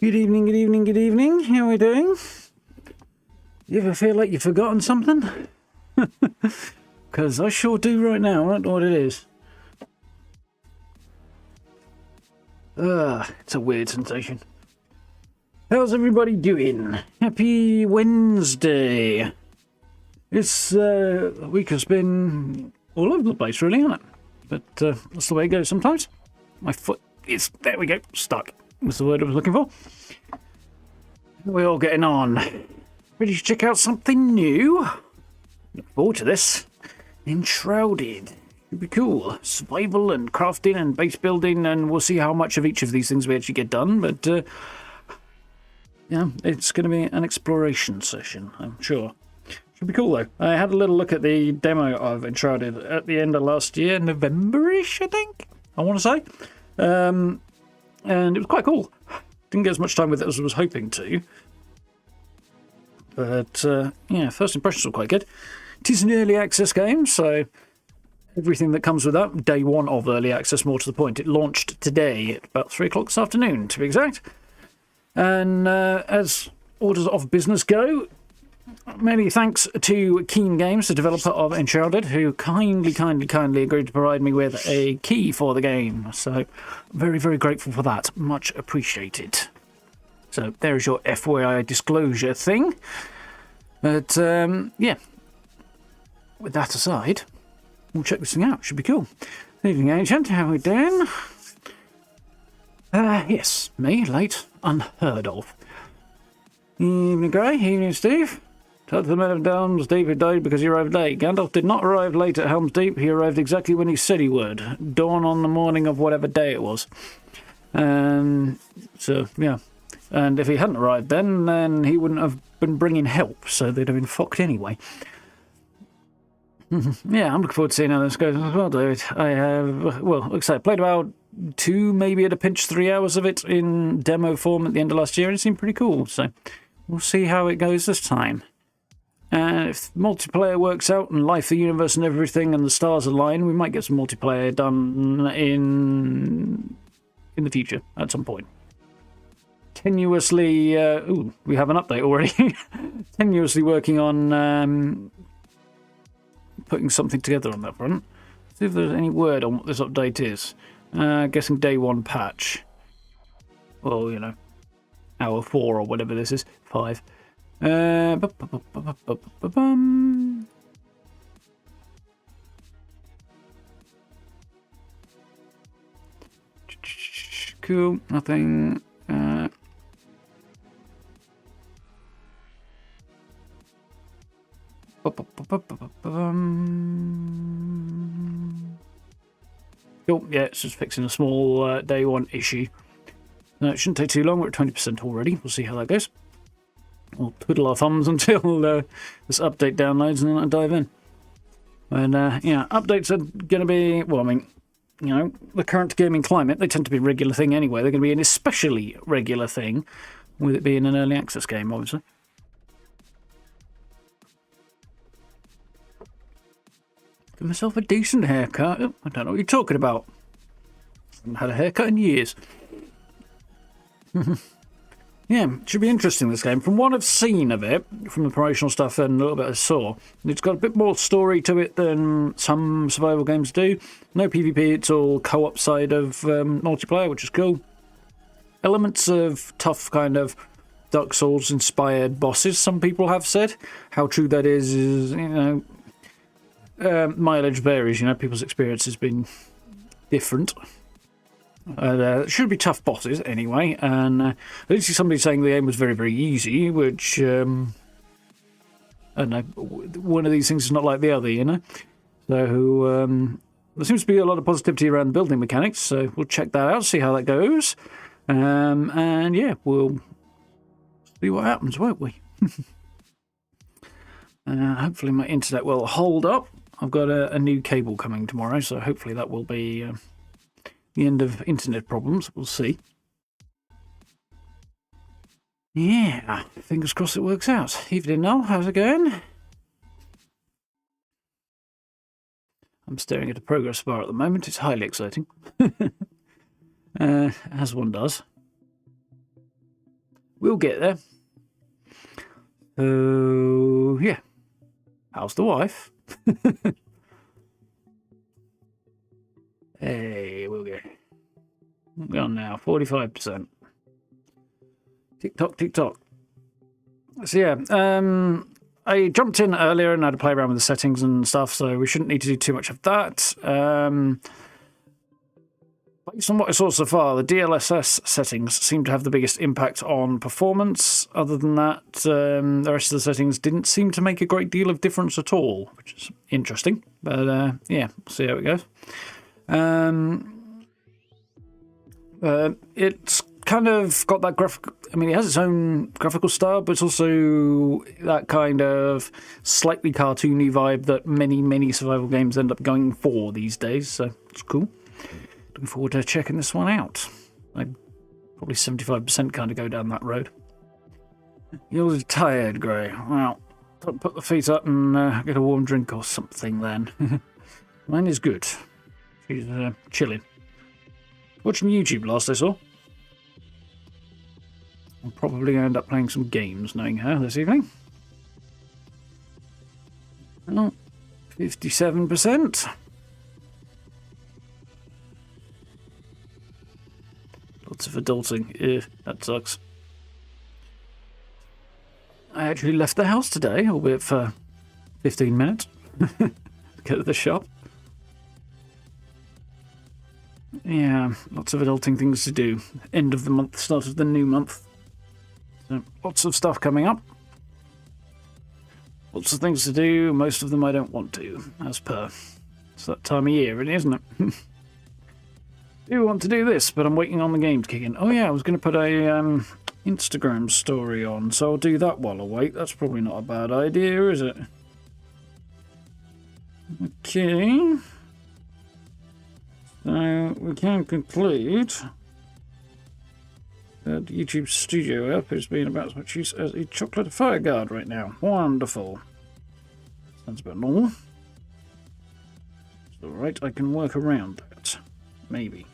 Good evening, good evening, good evening. How are we doing? You ever feel like you've forgotten something? Because I sure do right now. I don't know what it is. It's a weird sensation. How's everybody doing? Happy Wednesday. This week has been all over the place, really, hasn't it? But that's the way it goes sometimes. My foot is, there we go, stuck. That's the word I was looking for. We're all getting on. Ready to check out something new? Look forward to this. Enshrouded. Should be cool. Survival and crafting and base building, and we'll see how much of each of these things we actually get done. But, yeah, it's going to be an exploration session, I'm sure. Should be cool, though. I had a little look at the demo of Enshrouded at the end of last year, November-ish, I think, I want to say. And it was quite cool. Didn't get as much time with it as I was hoping to. But, yeah, first impressions were quite good. It is an early access game, so everything that comes with that, day one of early access, more to the point. It launched today at about 3 o'clock this afternoon, to be exact. And as orders of business go, many thanks to Keen Games, the developer of Enshrouded, who kindly agreed to provide me with a key for the game. So, very, very grateful for that. Much appreciated. So, there's your FYI disclosure thing. But, yeah. With that aside, we'll check this thing out. Should be cool. Evening, Ancient. How are we doing? Yes. Me, late. Unheard of. Evening, Grey. Evening, Steve. Tell the men of Helm's Deep who died because he arrived late. Gandalf did not arrive late at Helm's Deep. He arrived exactly when he said he would. Dawn on the morning of whatever day it was. So, yeah. And if he hadn't arrived then he wouldn't have been bringing help, so they'd have been fucked anyway. Yeah, I'm looking forward to seeing how this goes as well, David. I have, well, like I say, I played about 2, maybe at a pinch 3 hours of it in demo form at the end of last year, and it seemed pretty cool, so we'll see how it goes this time. And if multiplayer works out and life, the universe and everything and the stars align, we might get some multiplayer done in the future at some point. Tenuously, we have an update already. Tenuously working on putting something together on that front. See if there's any word on what this update is. Guessing day 1 patch. Well, you know, hour 4 or whatever this is. 5. Cool, nothing. Cool, yeah, it's just fixing a small day 1 issue. No, it shouldn't take too long. We're at 20% already. We'll see how that goes. We'll twiddle our thumbs until this update downloads and then I'll dive in. And, yeah, updates are going to be, well, I mean, you know, the current gaming climate, they tend to be a regular thing anyway. They're going to be an especially regular thing, with it being an early access game, obviously. Give myself a decent haircut. Oh, I don't know what you're talking about. I haven't had a haircut in years. Yeah, it should be interesting, this game. From what I've seen of it, from the promotional stuff and a little bit I saw, it's got a bit more story to it than some survival games do. No PvP, it's all co-op side of multiplayer, which is cool. Elements of tough kind of Dark Souls-inspired bosses, some people have said. How true that is, you know, mileage varies, you know, people's experience has been different. Should be tough bosses anyway, and I did see somebody saying the game was very, very easy, which, I don't know, one of these things is not like the other, you know? So, there seems to be a lot of positivity around the building mechanics, so we'll check that out, see how that goes. And yeah, we'll see what happens, won't we? Hopefully my internet will hold up. I've got a new cable coming tomorrow, so hopefully that will be the end of internet problems. We'll see. Yeah, fingers crossed it works out. Evening, Noel. How's it going? I'm staring at a progress bar at the moment. It's highly exciting. As one does. We'll get there. So, yeah. How's the wife? Hey, we'll get. We're on now, 45%. Tick tock, tick tock. So yeah, I jumped in earlier and had to play around with the settings and stuff, so we shouldn't need to do too much of that. Based on what I saw so far, the DLSS settings seem to have the biggest impact on performance. Other than that, the rest of the settings didn't seem to make a great deal of difference at all, which is interesting. But yeah, we'll see how it goes. It's kind of got that graphic. I mean, it has its own graphical style, but it's also that kind of slightly cartoony vibe that many survival games end up going for these days. So it's cool. Looking forward to checking this one out. I'd probably 75% kind of go down that road. You're tired, Gray. Well, put the feet up and get a warm drink or something then. Mine is good. She's chilling. Watching YouTube last I saw. I'm probably going to end up playing some games knowing her this evening. Oh, 57%. Lots of adulting. Ew, that sucks. I actually left the house today, albeit for 15 minutes. Go to the shop. Yeah, lots of adulting things to do. End of the month, start of the new month. So, lots of stuff coming up. Lots of things to do, most of them I don't want to, as per. It's that time of year, really, isn't it? Do want to do this, but I'm waiting on the game to kick in. Oh yeah, I was going to put a Instagram story on, so I'll do that while I wait. That's probably not a bad idea, is it? Okay. So we can conclude that YouTube Studio app is being about as much use as a chocolate fire guard right now. Wonderful. Sounds about normal. It's alright, I can work around that. Maybe.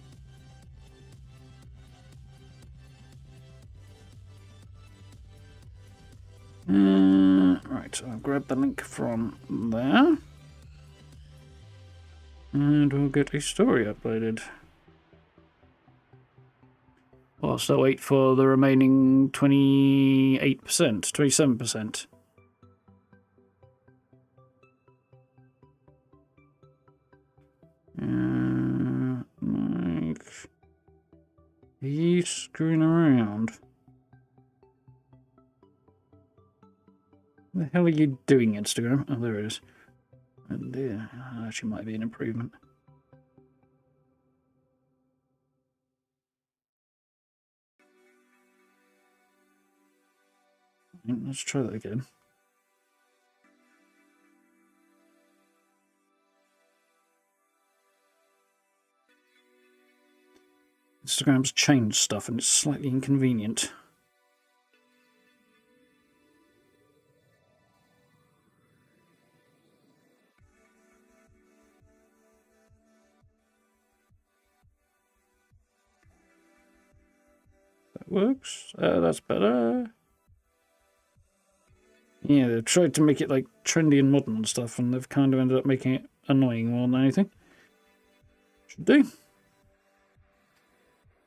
Right, I'll grab the link from there. And we'll get a story uploaded. Whilst I wait for the remaining 28%, 27%. Mike, he's screwing around. What the hell are you doing, Instagram? Oh, there it is. And there, actually might be an improvement. Let's try that again. Instagram's changed stuff and it's slightly inconvenient. That works. That's better. Yeah, they've tried to make it like trendy and modern and stuff, and they've kind of ended up making it annoying more than anything. Should do.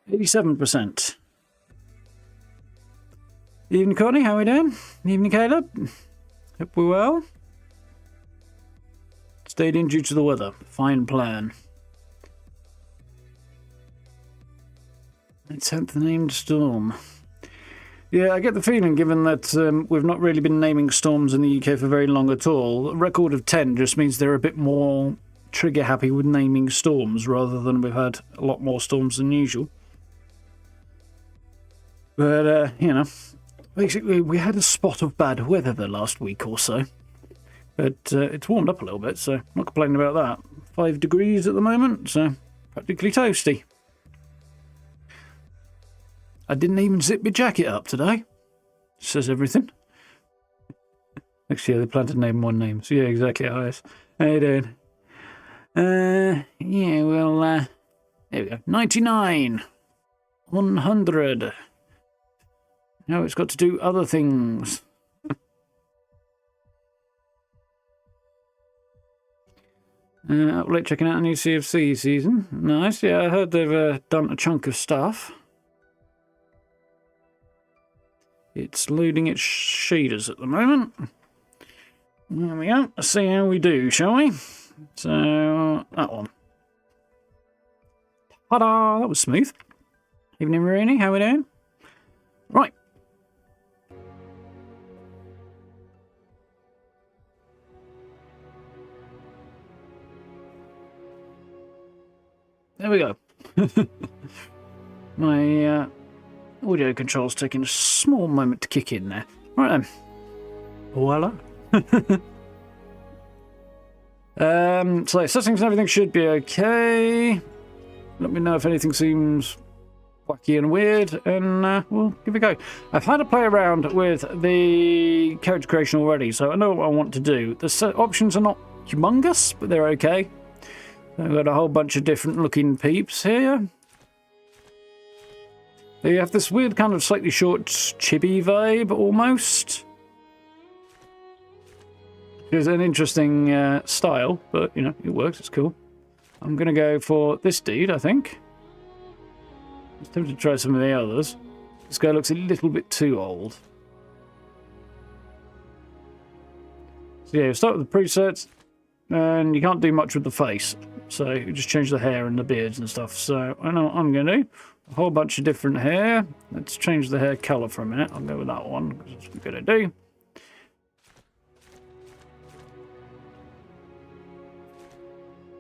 87%. Evening, Connie. How are we doing? Evening, Caleb. Hope we're well. Stayed in due to the weather. Fine plan. 10th named storm. Yeah, I get the feeling, given that we've not really been naming storms in the UK for very long at all, a record of 10 just means they're a bit more trigger-happy with naming storms, rather than we've had a lot more storms than usual. But, you know, basically we had a spot of bad weather the last week or so. But it's warmed up a little bit, so not complaining about that. 5 degrees at the moment, so practically toasty. I didn't even zip my jacket up today. Says everything. Actually, they planned to name one name. So yeah, exactly how it is. How you doing? Yeah, well, there we go. 99. 100. No, it's got to do other things. Outlet checking out a new CFC season. Nice, yeah, I heard they've done a chunk of stuff. It's loading its shaders at the moment. There we go. Let's see how we do, shall we? So, that one. Ta-da! That was smooth. Evening, Marini. How we doing? Right. There we go. My audio control's taking a small moment to kick in there. Right then. Voila. So settings and everything should be okay. Let me know if anything seems wacky and weird, and we'll give it a go. I've had a play around with the character creation already, so I know what I want to do. The options are not humongous, but they're okay. I've got a whole bunch of different looking peeps here. You have this weird kind of slightly short chibi vibe, almost. It's an interesting style, but, you know, it works, it's cool. I'm going to go for this dude, I think. I'm tempted to try some of the others. This guy looks a little bit too old. So yeah, you start with the presets, and you can't do much with the face. So you just change the hair and the beards and stuff. So I know what I'm going to do. A whole bunch of different hair. Let's change the hair colour for a minute. I'll go with that one, because that's what we're going to do.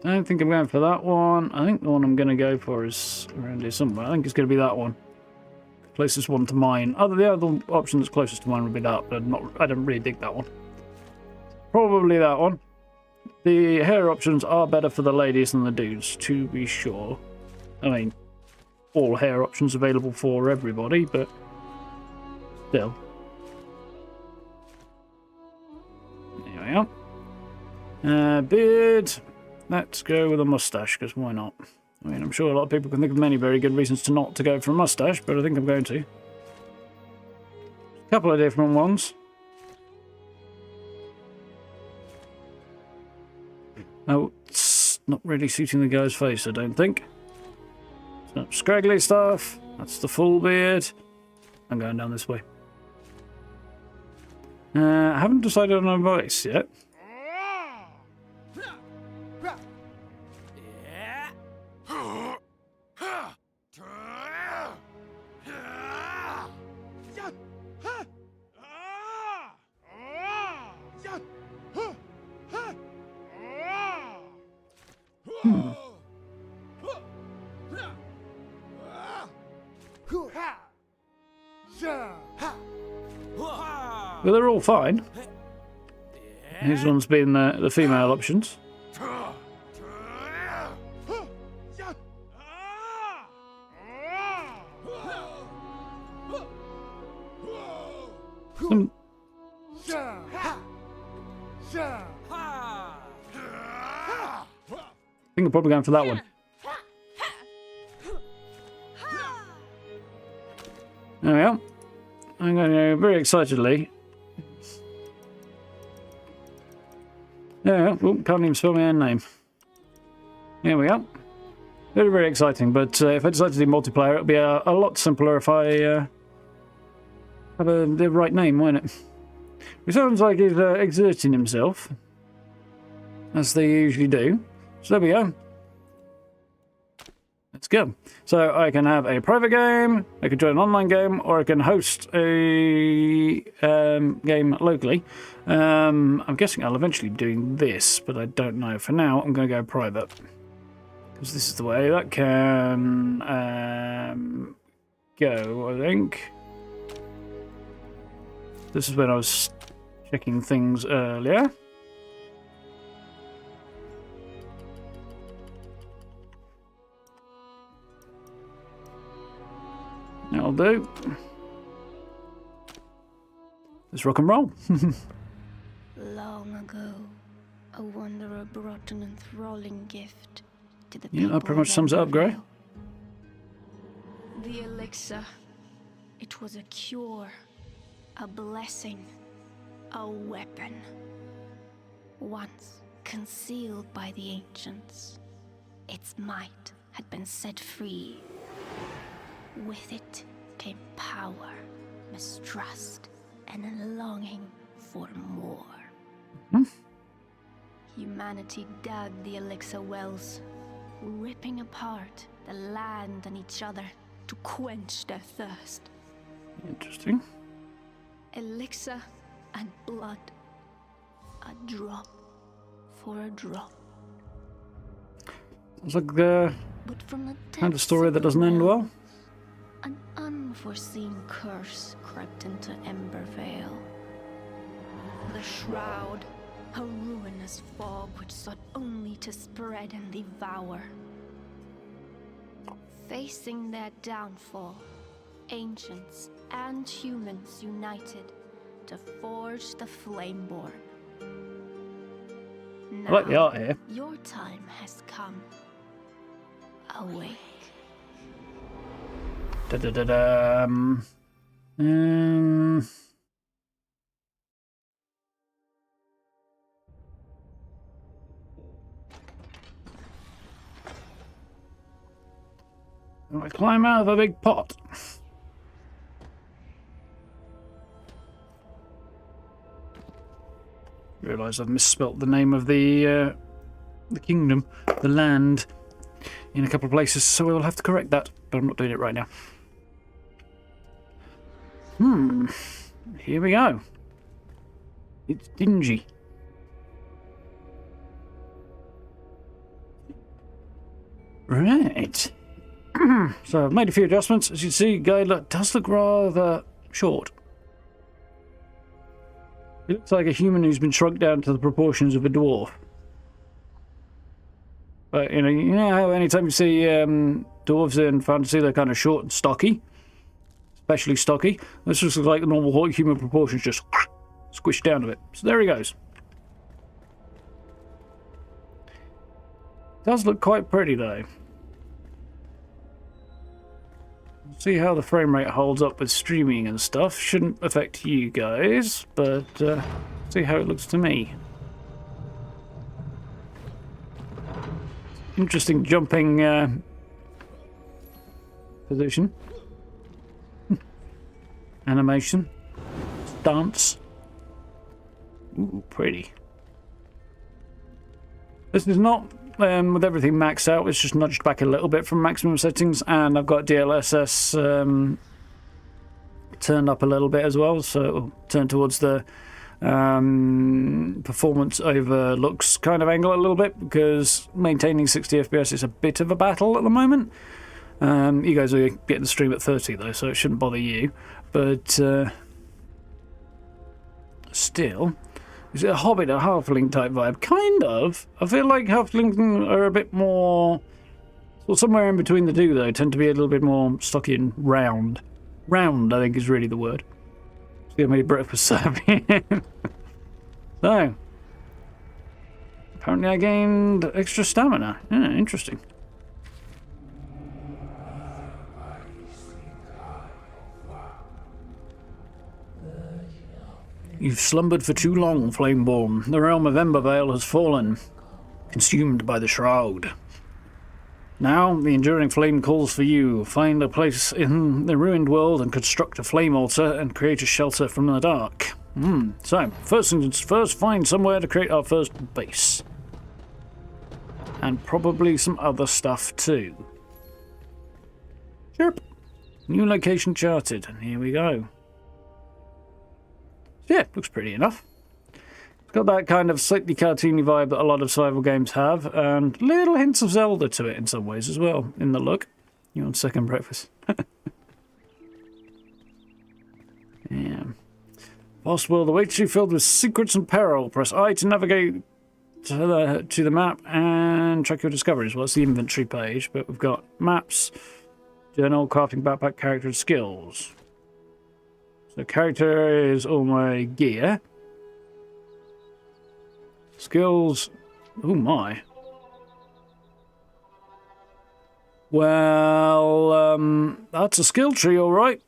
I don't think I'm going for that one. I think the one I'm going to go for is around here somewhere. I think it's going to be that one. The closest one to mine. The other option that's closest to mine would be that, but I don't really dig that one. Probably that one. The hair options are better for the ladies than the dudes, to be sure. I mean, all hair options available for everybody, but still. There we are. Beard. Let's go with a mustache, because why not? I mean, I'm sure a lot of people can think of many very good reasons to not to go for a mustache, but I think I'm going to. A couple of different ones. Oh, it's not really suiting the guy's face, I don't think. It's not scraggly stuff. That's the full beard. I'm going down this way. I haven't decided on a voice yet. Well, they're all fine. These ones being the female options. I think I'm probably going for that one. There we are. I'm going to go very excitedly. Yeah, oh, can't even spell my own name. Here we go. Very, very exciting, but if I decide to do multiplayer, it'll be a lot simpler if I have the right name, won't it? It sounds like he's exerting himself, as they usually do. So there we go. Let's go. So I can have a private game, I can join an online game, or I can host a game locally. I'm guessing I'll eventually be doing this, but I don't know. For now, I'm going to go private. Because this is the way that can go, I think. This is when I was checking things earlier. That'll do. Let's rock and roll. Long ago, a wanderer brought an enthralling gift to the people. Yeah, that pretty much sums it up, Grey. The elixir. It was a cure, a blessing, a weapon. Once concealed by the ancients, its might had been set free. With it came power, mistrust, and a longing for more. Humanity dug the elixir wells, ripping apart the land and each other to quench their thirst. Interesting. Elixir and blood. A drop for a drop. It's like the But from the kind of depths story of that the doesn't end well, well. an unforeseen curse crept into Embervale. The Shroud, a ruinous fog which sought only to spread and devour. Facing their downfall, ancients and humans united to forge the Flameborn. I like the art here. Your time has come. Awake. Da-da-da-da. I climb out of a big pot. Realise I've misspelt the name of the kingdom, the land, in a couple of places, so we will have to correct that. But I'm not doing it right now. Here we go. It's dingy. Right. So I've made a few adjustments. As you see, guide does look rather short. It looks like a human who's been shrunk down to the proportions of a dwarf. But you know how anytime you see dwarves in fantasy, they're kind of short and stocky, especially stocky. This just looks like the normal human proportions, just squished down a bit. So there he goes. Does look quite pretty though. See how the frame rate holds up with streaming and stuff. Shouldn't affect you guys, but see how it looks to me. Interesting jumping position. Animation. Dance. Ooh, pretty. This is not with everything maxed out. It's just nudged back a little bit from maximum settings, and I've got DLSS turned up a little bit as well, so it'll turn towards the performance over looks kind of angle a little bit, because maintaining 60 FPS is a bit of a battle at the moment. You guys are getting the stream at 30 though, so it shouldn't bother you, but still. Is it a Hobbit or Halfling type vibe? Kind of. I feel like Halflings are a bit more... Well, somewhere in between the two, though. Tend to be a little bit more stocky and round. Round, I think, is really the word. See how many breakfast serving. So. Apparently I gained extra stamina. Yeah, interesting. You've slumbered for too long, Flameborn. The realm of Embervale has fallen, consumed by the Shroud. Now, the enduring flame calls for you. Find a place in the ruined world and construct a flame altar and create a shelter from the dark. So, first things first, find somewhere to create our first base. And probably some other stuff too. Chirp. New location charted, and here we go. Yeah, looks pretty enough. It's got that kind of slightly cartoony vibe that a lot of survival games have, and little hints of Zelda to it in some ways as well, in the look. You're on second breakfast. Yeah. Vast world awaits you, filled with secrets and peril. Press I to navigate to the map and track your discoveries. Well, it's the inventory page, but we've got maps, journal, crafting, backpack, character, and skills. So character is all my gear. Skills, oh my. Well, that's a skill tree, all right.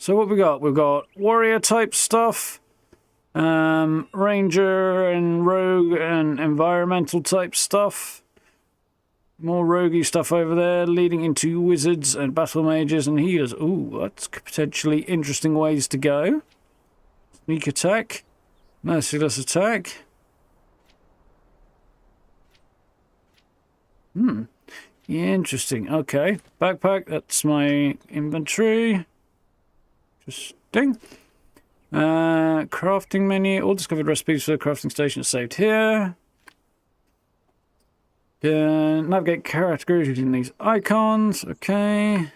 So what we got? We've got warrior type stuff, ranger and rogue and environmental type stuff. More roguey stuff over there, leading into wizards and battle mages and healers. Ooh, that's potentially interesting ways to go. Sneak attack, merciless attack. Interesting. Okay, backpack. That's my inventory. Interesting. Crafting menu. All discovered recipes for the crafting station are saved here. Navigate categories using these icons. Okay.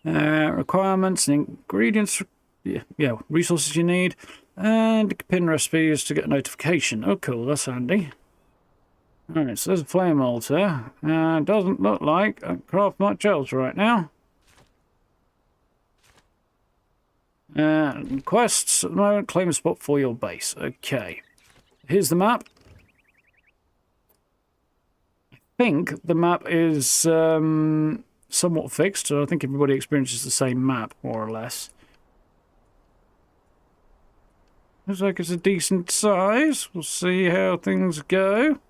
Requirements and ingredients. Yeah, resources you need. And pin recipes to get a notification. Oh, cool. That's handy. Alright, so there's a flame altar. Doesn't look like I can craft much else right now. Quests at the moment. Claim a spot for your base. Okay. Here's the map. I think the map is somewhat fixed, so I think everybody experiences the same map, more or less. Looks like it's a decent size. We'll see how things go.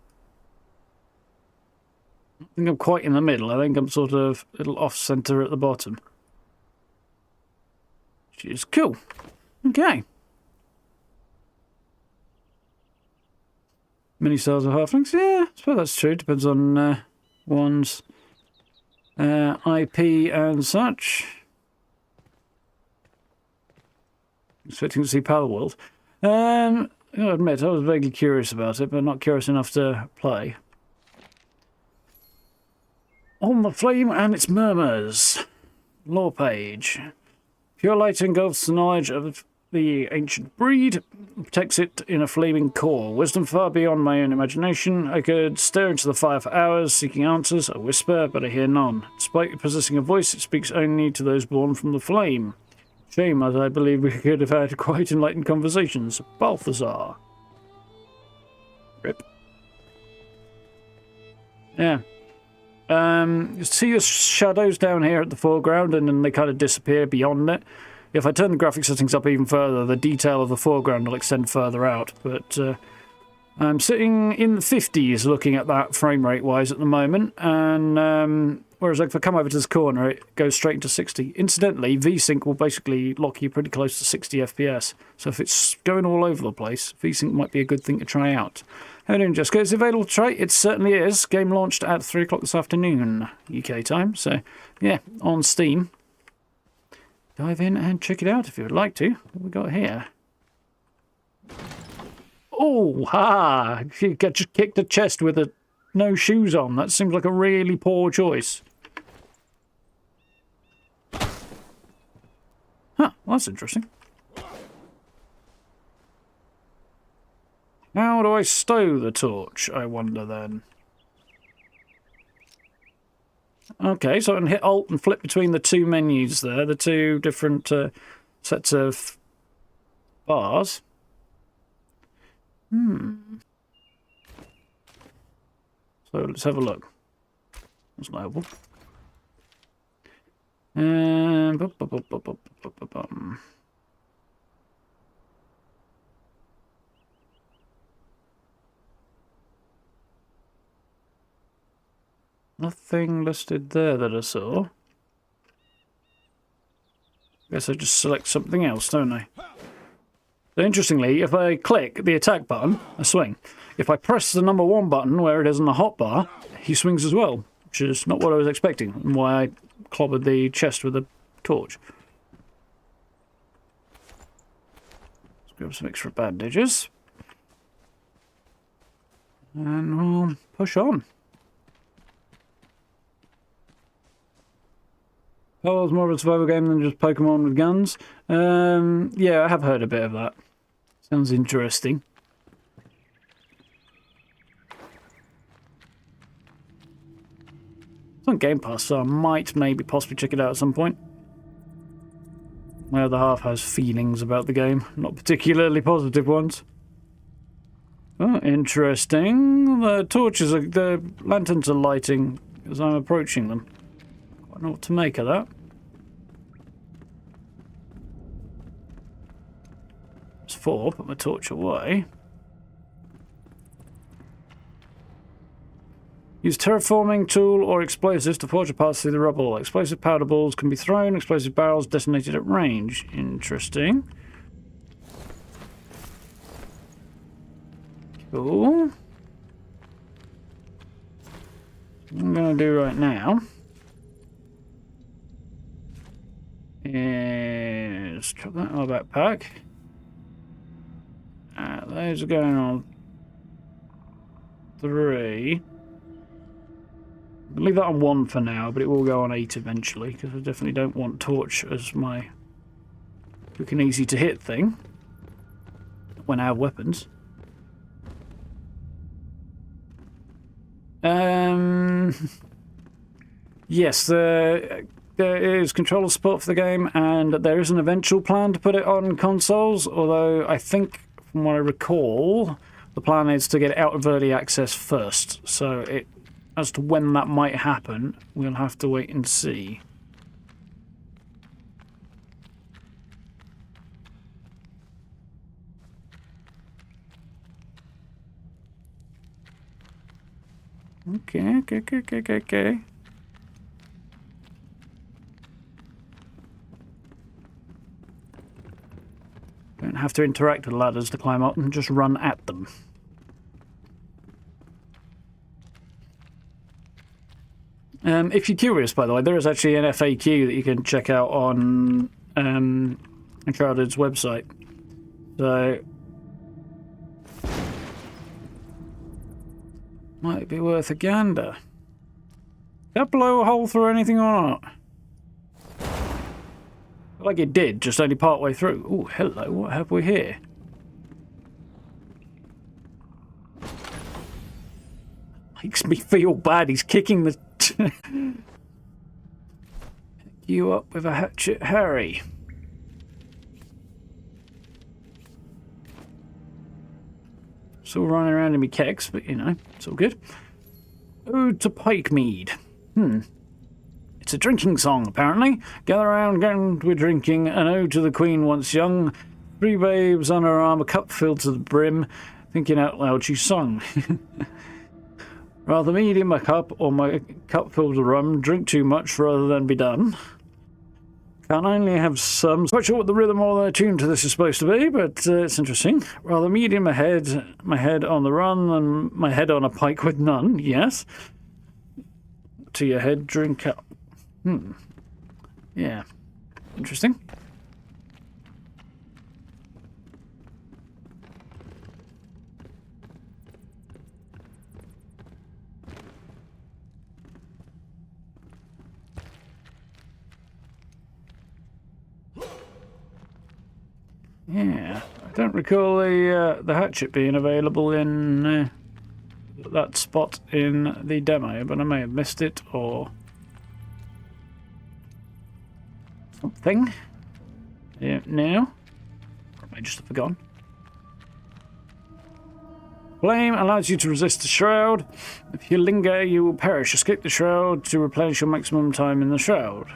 I think I'm quite in the middle. I think I'm sort of a little off-centre at the bottom. Which is cool. Okay. Many styles of halflings? Yeah, I suppose that's true. Depends on one's IP and such. Expecting to see Palworld. I'll admit, I was vaguely curious about it, but not curious enough to play. On the Flame and its Murmurs. Lore page. Pure light engulfs the knowledge of the ancient breed, protects it in a flaming core. Wisdom far beyond my own imagination. I could stare into the fire for hours, seeking answers. I whisper, but I hear none. Despite possessing a voice, it speaks only to those born from the flame. Shame, as I believe we could have had quite enlightened conversations. Balthazar. Rip. Yeah. You see the shadows down here at the foreground, and then they kind of disappear beyond it. If I turn the graphic settings up even further, the detail of the foreground will extend further out. But I'm sitting in the 50s looking at that frame rate wise at the moment, and whereas if I come over to this corner, it goes straight into 60. Incidentally, VSync will basically lock you pretty close to 60 FPS. So if it's going all over the place, VSync might be a good thing to try out. How are you doing, Jessica? It's available to try. It certainly is. Game launched at 3 o'clock this afternoon, UK time. So, yeah, on Steam. Dive in and check it out if you would like to. What have we got here? Oh, ha! You just kicked the chest with no shoes on. That seems like a really poor choice. Huh, well, that's interesting. How do I stow the torch, I wonder then? Okay, so I can hit Alt and flip between the two menus there, the two different sets of bars. So let's have a look. That's noble. Nothing listed there that I saw. Guess I just select something else, don't I? So interestingly, if I click the attack button, I swing. If I press the number 1 button where it is on the hotbar, he swings as well, which is not what I was expecting, and why I clobbered the chest with a torch. Let's grab some extra bandages. And we'll push on. Oh, it's more of a survival game than just Pokemon with guns. Yeah, I have heard a bit of that. Sounds interesting. It's on Game Pass, so I might maybe possibly check it out at some point. My other half has feelings about the game, not particularly positive ones. Oh, interesting. The torches, the lanterns are lighting as I'm approaching them. I don't know what to make of that. That's 4. Put my torch away. Use terraforming tool or explosives to forge a path through the rubble. Explosive powder balls can be thrown. Explosive barrels detonated at range. Interesting. Cool. What I'm going to do right now is drop that in my backpack. Those are going on 3. I'll leave that on 1 for now, but it will go on 8 eventually, because I definitely don't want torch as my quick and easy to hit thing when I have weapons. Yes, there is controller support for the game, and there is an eventual plan to put it on consoles, although I think, from what I recall, the plan is to get it out of early access first. So as to when that might happen, we'll have to wait and see. Okay. Don't have to interact with ladders to climb up and just run at them. If you're curious, by the way, there is actually an FAQ that you can check out on Enshrouded's website. So, might be worth a gander. Did that blow a hole through anything or not? Like it did, just only part way through. Oh, hello, what have we here? Makes me feel bad, he's kicking the... You up with a hatchet, Harry. Still running around in me keks, but you know, it's all good. Ode to Pike Mead. It's a drinking song, apparently. Gather round, and we're drinking an ode to the Queen once young. 3 babes on her arm, a cup filled to the brim. Thinking out loud, she sung. Rather mead in my cup, or my cup filled with rum. Drink too much rather than be done. Can't only have some. Quite sure what the rhythm or the tune to this is supposed to be, but it's interesting. Rather mead in my head on the run, than my head on a pike with none. Yes. To your head, drink up. Yeah. Interesting. Yeah, I don't recall the hatchet being available in that spot in the demo, but I may have missed it or something. Yeah, no. Or I may just have forgotten. Flame allows you to resist the Shroud. If you linger, you will perish. Escape the Shroud to replenish your maximum time in the Shroud.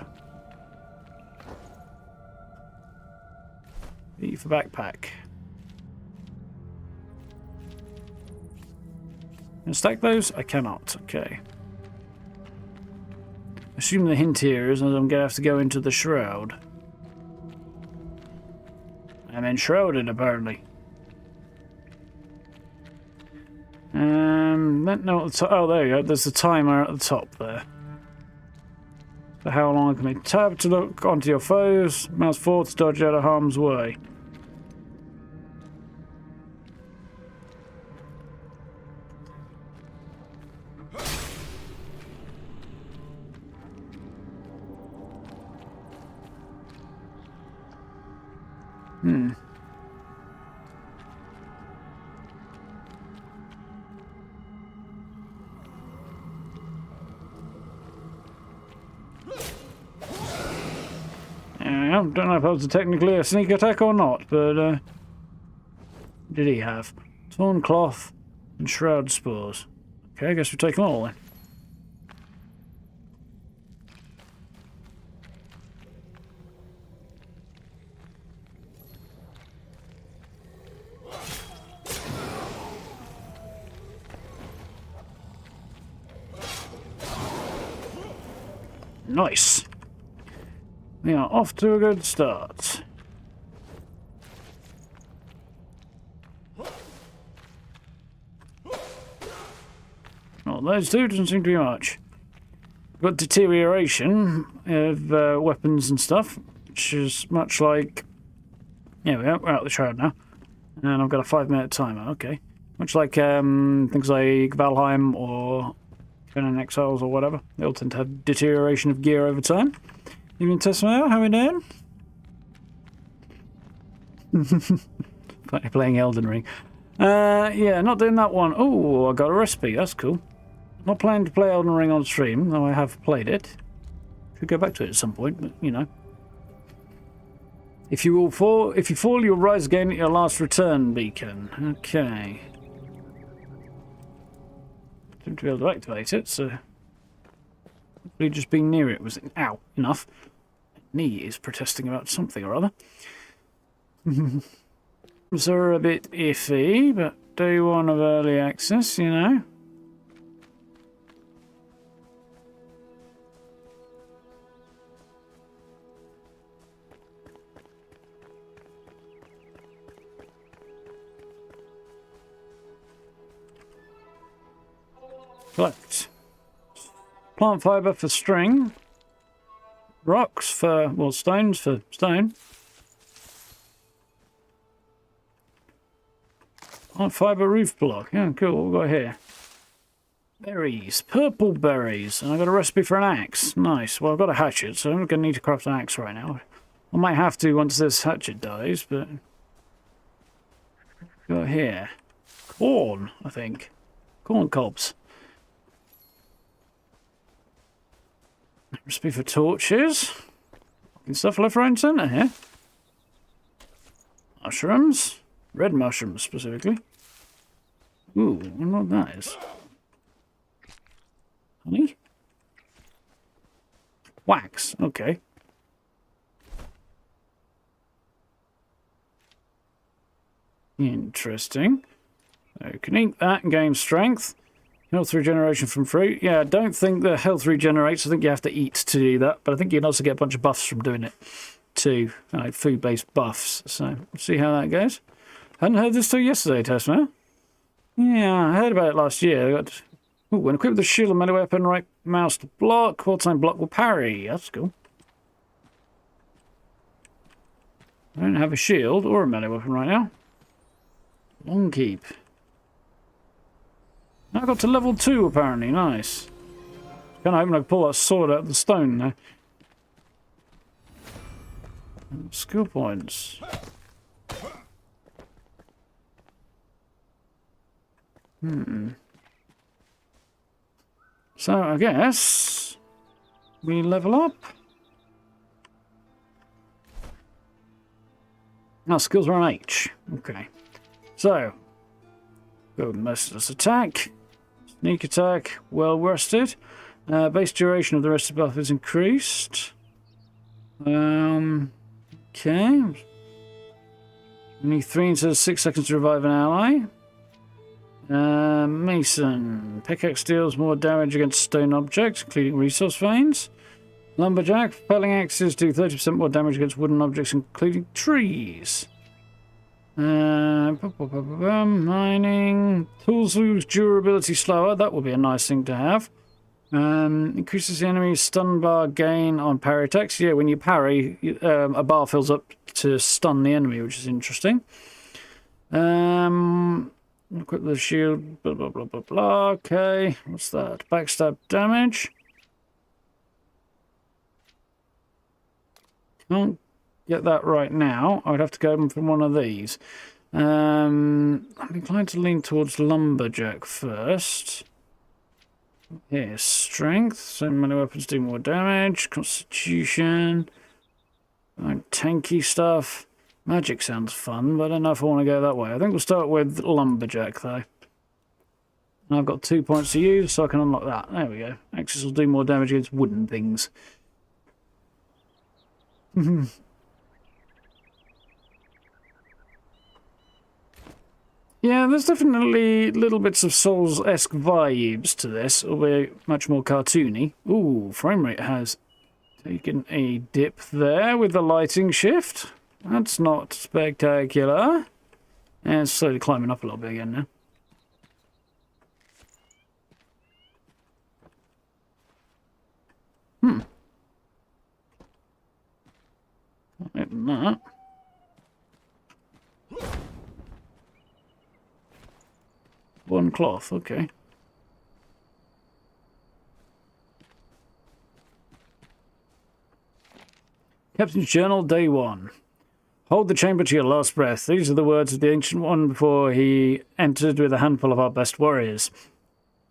E for backpack. Can I stack those? I cannot. Okay. Assume the hint here is that I'm going to have to go into the Shroud. I'm enshrouded, apparently. No, oh, there you go. There's the timer at the top there. So how long can it tab to look onto your foes? Mouse forward to dodge out of harm's way. I don't know if that was technically a sneak attack or not, but did he have? Torn cloth and shroud spores. Okay, I guess we'll take them all then. Nice. We are off to a good start. Well, those two doesn't seem to be much. We've got deterioration of weapons and stuff, which is much like... Yeah, we're out of the Shroud now. And I've got a 5-minute timer, okay. Much like things like Valheim or Conan Exiles or whatever. They all tend to have deterioration of gear over time. Even Tesla, how are we doing? Funny playing Elden Ring. Yeah, not doing that one. Oh, I got a recipe. That's cool. Not planning to play Elden Ring on stream, though I have played it. Should go back to it at some point, but you know. If you fall, you'll rise again at your last return beacon. Okay. Seem to be able to activate it, so hopefully just being near it was enough. Knee is protesting about something or other. So are a bit iffy, but day one of early access, you know. Collect. Plant fibre for string. Rocks for, well, stones for stone. Plant fibre roof block. Yeah, cool. What we got here? Berries. Purple berries. And I got a recipe for an axe. Nice. Well, I've got a hatchet, so I'm not going to need to craft an axe right now. I might have to once this hatchet dies, but... Got here. Corn, I think. Corn cobs. Recipe for torches. Stuff left, right, and centre here. Mushrooms. Red mushrooms, specifically. Ooh, I wonder what that is. Honey? Wax, okay. Interesting. So you can eat that and gain strength. Health regeneration from fruit. Yeah, I don't think the health regenerates. I think you have to eat to do that. But I think you can also get a bunch of buffs from doing it too. Like food-based buffs. So, we'll see how that goes. Hadn't heard this till yesterday, Tesla. Yeah, I heard about it last year. I got... Ooh, when equipped with a shield and melee weapon, right mouse to block. Quarter-time block will parry. That's cool. I don't have a shield or a melee weapon right now. Long keep. I got to level 2 apparently, nice. Kind of hoping I can pull that sword out of the stone now. Skill points. So I guess we level up. Our skills are on H. Okay. So, build merciless attack. Sneak attack, well rested. Base duration of the rest of the buff is increased. Okay. Only 3 instead of 6 seconds to revive an ally. Mason. Pickaxe deals more damage against stone objects, including resource veins. Lumberjack. Felling axes do 30% more damage against wooden objects, including trees. Mining. Tools lose durability slower. That would be a nice thing to have. Increases the enemy's stun bar gain on parry attacks. Yeah, when you parry, a bar fills up to stun the enemy, which is interesting. Equip the shield. Blah, blah, blah, blah, blah. Okay. What's that? Backstab damage. Can't get that right now. I would have to go from one of these. I'm inclined to lean towards Lumberjack first. Here's Strength. So many weapons do more damage. Constitution. Tanky stuff. Magic sounds fun, but I don't know if I want to go that way. I think we'll start with Lumberjack, though. And I've got 2 points to use, so I can unlock that. There we go. Axes will do more damage against wooden things. Yeah, there's definitely little bits of Souls-esque vibes to this, albeit much more cartoony. Ooh, frame rate has Taking a dip there with the lighting shift. That's not spectacular. And slowly climbing up a little bit again now. Like that. One cloth, okay. Captain's Journal, Day 1. Hold the chamber to your last breath. These are the words of the Ancient One before he entered with a handful of our best warriors.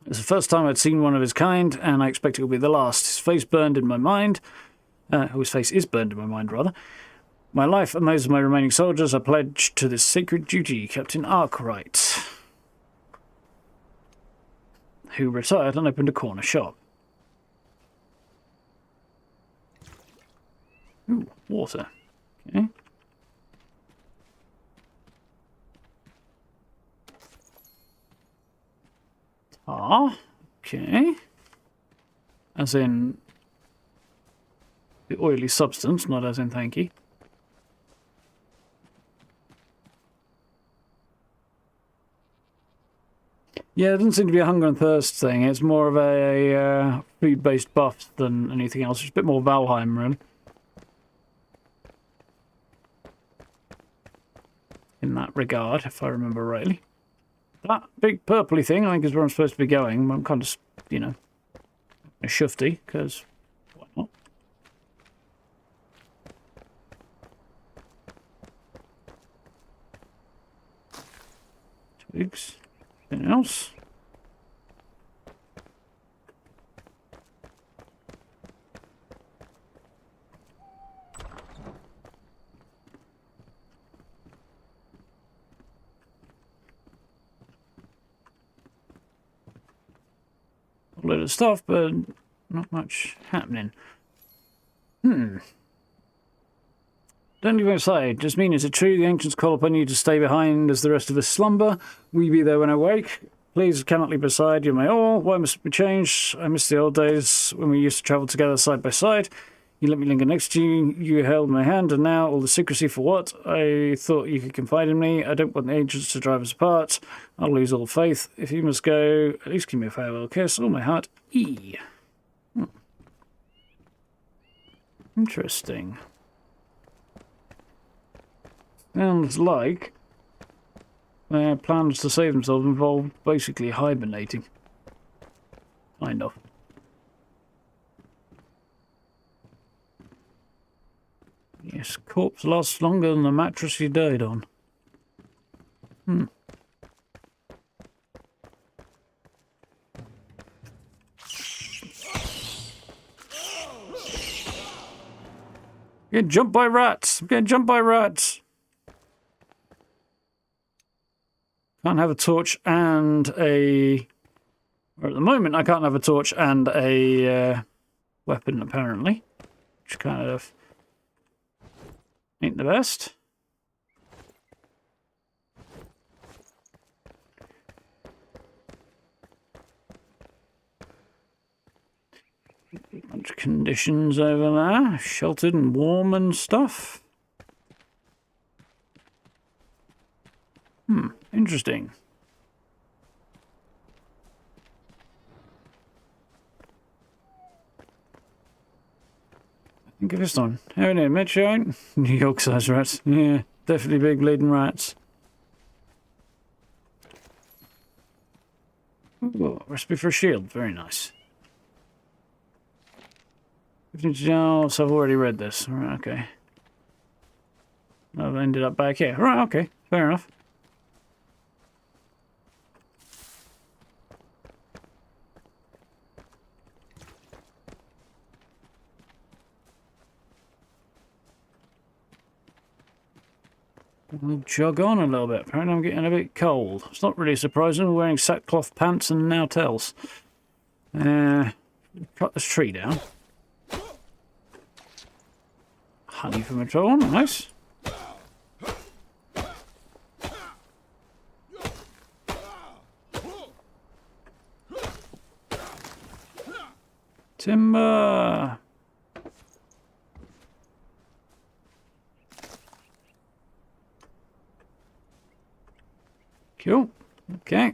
It's the first time I'd seen one of his kind, and I expect it will be the last. His face burned in my mind. His face is burned in my mind, rather. My life and those of my remaining soldiers are pledged to this sacred duty, Captain Arkwright, who retired and opened a corner shop. Ooh, water. Okay. Tar. Okay. As in the oily substance, not as in thank you. Yeah, it doesn't seem to be a hunger and thirst thing. It's more of a food-based buff than anything else. It's a bit more Valheim, really. In that regard, if I remember rightly. That big purpley thing, I think, is where I'm supposed to be going. I'm kind of, you know, a shufty, because why not? Twigs. Anything else? A lot of stuff, but not much happening. Don't even say. Just mean, is it true the ancients call upon you to stay behind as the rest of us slumber? We be there when I wake. Please cannot leave beside you, may all. Why must we change? I miss the old days when we used to travel together side by side. You let me linger next to you. You held my hand, and now all the secrecy for what? I thought you could confide in me. I don't want the ancients to drive us apart. I'll lose all faith. If you must go, at least give me a farewell kiss. All my heart, E. Interesting. Sounds like their plans to save themselves involve basically hibernating. Kind of. Yes, corpse lasts longer than the mattress he died on. Get jumped by rats! Get jumped by rats! Can't have a torch and a... Or at the moment, I can't have a torch and a weapon, apparently. Which kind of ain't the best. Bunch of conditions over there. Sheltered and warm and stuff. Interesting. Think of this one. How are you, Xion? New York size rats. Yeah, definitely big bleeding rats. Ooh, recipe for a shield. Very nice. Oh, so I've already read this. Right, okay. I've ended up back here. Right, okay. Fair enough. We'll jog on a little bit. Apparently I'm getting a bit cold. It's not really surprising. We're wearing sackcloth pants and now tails. Cut this tree down. Honey from a troll. Nice. Timber. Cool. Okay.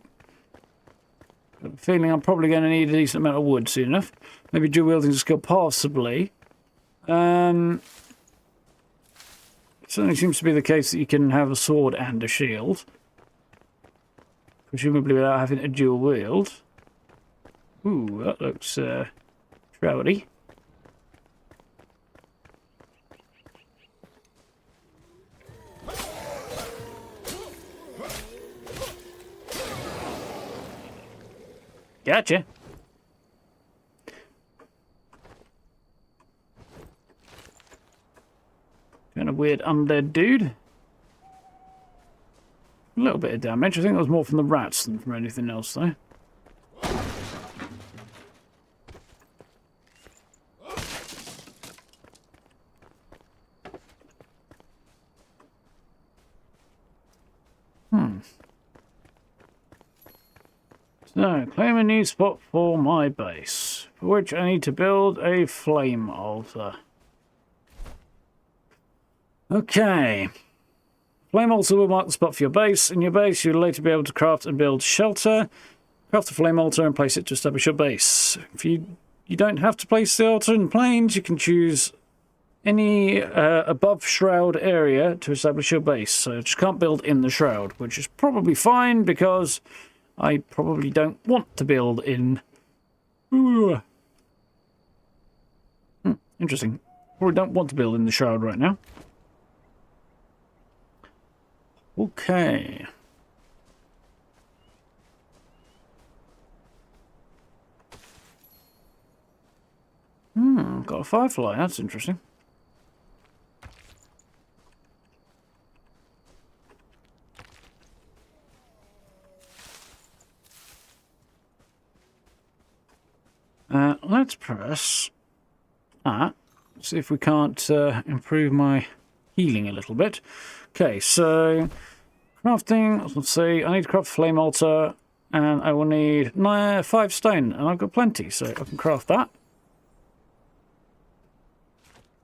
Got a feeling I'm probably going to need a decent amount of wood soon enough. Maybe dual wielding skill, possibly. It certainly seems to be the case that you can have a sword and a shield. Presumably without having to dual wield. Ooh, that looks shroudy. Gotcha. Kind of weird undead dude. A little bit of damage. I think that was more from the rats than from anything else, though. So, claim a new spot for my base, for which I need to build a flame altar. Okay. Flame altar will mark the spot for your base. In your base, you'll later be able to craft and build shelter. Craft the flame altar and place it to establish your base. If you don't have to place the altar in plains, you can choose any above Shroud area to establish your base. So you just can't build in the Shroud, which is probably fine because I probably don't want to build in... Interesting. Probably don't want to build in the Shroud right now. Okay. Got a firefly. That's interesting. Let's press that. See if we can't improve my healing a little bit. Okay, so crafting. Let's see. I need to craft a flame altar, and I will need 5 stone, and I've got plenty, so I can craft that.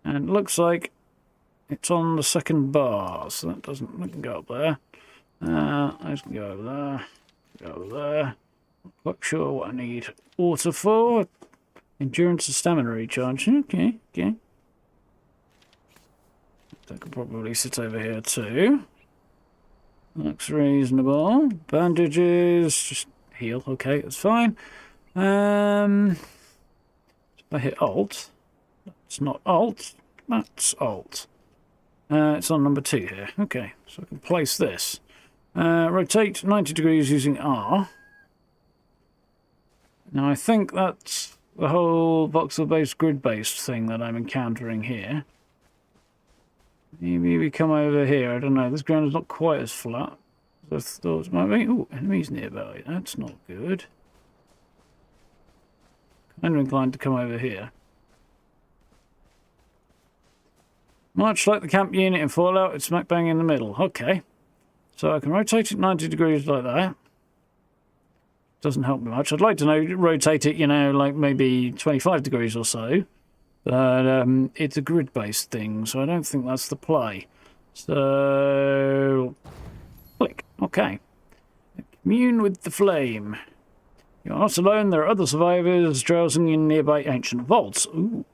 And it looks like it's on the second bar, so that doesn't. We can go up there. I can go over there. Go over there. Not quite sure what I need water for. Endurance and stamina recharge. Okay, okay. That could probably sit over here too. Looks reasonable. Bandages, just heal. Okay, that's fine. If I hit Alt, it's not Alt. That's Alt. It's on number 2 here. Okay, so I can place this. Rotate 90 degrees using R. Now I think that's the whole voxel-based, grid-based thing that I'm encountering here. Maybe we come over here. I don't know. This ground is not quite as flat as I thought it might be. Ooh, enemies nearby. That's not good. Kind of inclined to come over here. Much like the camp unit in Fallout, it's smack bang in the middle. Okay. So I can rotate it 90 degrees like that. Doesn't help me much. I'd like to rotate it, like maybe 25 degrees or so. But it's a grid-based thing, so I don't think that's the play. So, click. Okay. Commune with the flame. You're not alone. There are other survivors drowsing in nearby ancient vaults. Ooh.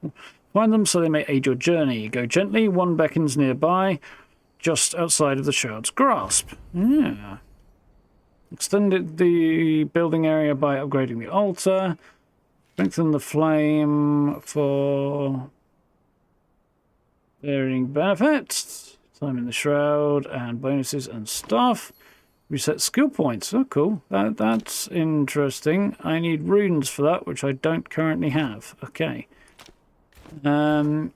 Find them so they may aid your journey. Go gently. One beckons nearby, just outside of the Shroud's grasp. Yeah. Extended the building area by upgrading the altar. Strengthen the flame for varying benefits. Time in the Shroud and bonuses and stuff. Reset skill points. Oh, cool. That's interesting. I need runes for that, which I don't currently have. Okay. Cool.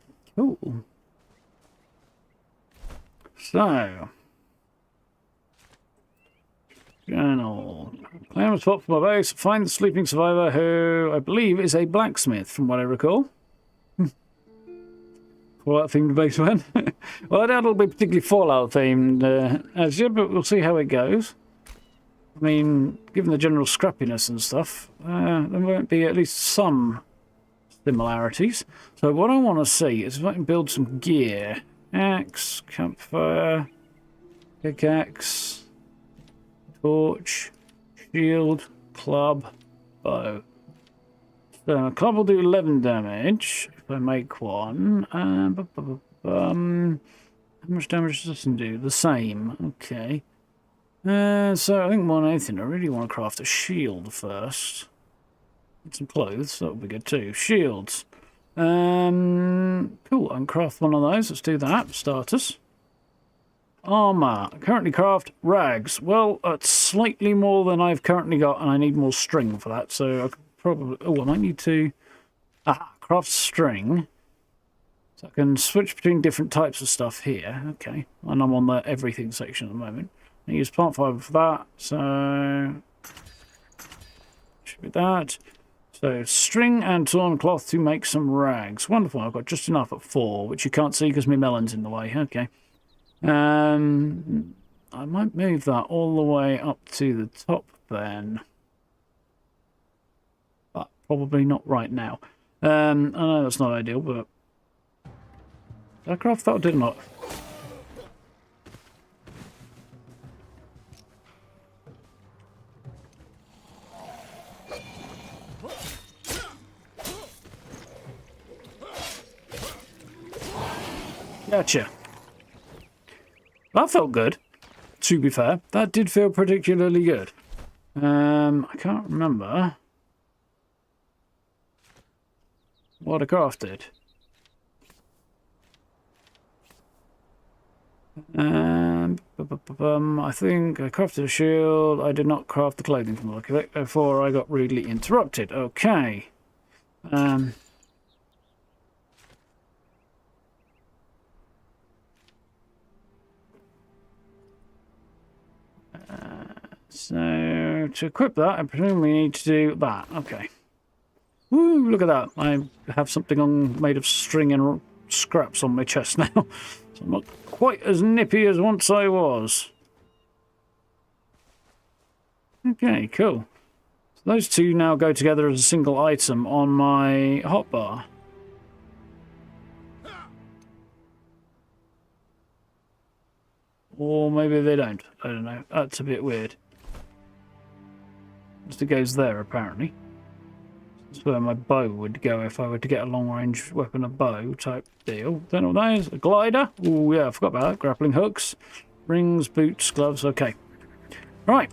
So. Journal. Claim a spot for my base. Find the sleeping survivor who I believe is a blacksmith, from what I recall. Fallout themed base one. Well, I doubt it'll be particularly Fallout themed as yet, but we'll see how it goes. I mean, given the general scrappiness and stuff, there won't be at least some similarities. So what I want to see is if I can build some gear. Axe, campfire, pickaxe, torch, shield, club, bow. So a club will do 11 damage if I make one. How much damage does this do? The same. Okay. So I think more than anything, I really want to craft a shield first. Get some clothes, that would be good too. Shields. Cool, I can craft one of those. Let's do that. Starters. Armour. Currently craft rags. Well, that's slightly more than I've currently got, and I need more string for that. So I could probably... Oh, I might need to... craft string. So I can switch between different types of stuff here. Okay. And I'm on the everything section at the moment. I use plant fibre for that. So... should be that. So, string and torn cloth to make some rags. Wonderful. I've got just enough at 4, which you can't see because my melon's in the way. Okay. I might move that all the way up to the top then. But probably not right now. I know that's not ideal, but... did I craft that or did I not? Gotcha. That felt good, to be fair. That did feel particularly good. I can't remember what I crafted. I think I crafted a shield. I did not craft the clothing from the look of it before I got rudely interrupted. Okay. So, to equip that, I presumably need to do that. Okay. Woo, look at that. I have something made of string and scraps on my chest now. So I'm not quite as nippy as once I was. Okay, cool. So those two now go together as a single item on my hotbar. Or maybe they don't. I don't know. That's a bit weird. Just it goes there, apparently. That's where my bow would go if I were to get a long-range weapon, a bow type deal. Don't know what that is. A glider? Oh, yeah, I forgot about that. Grappling hooks. Rings, boots, gloves. Okay. Right.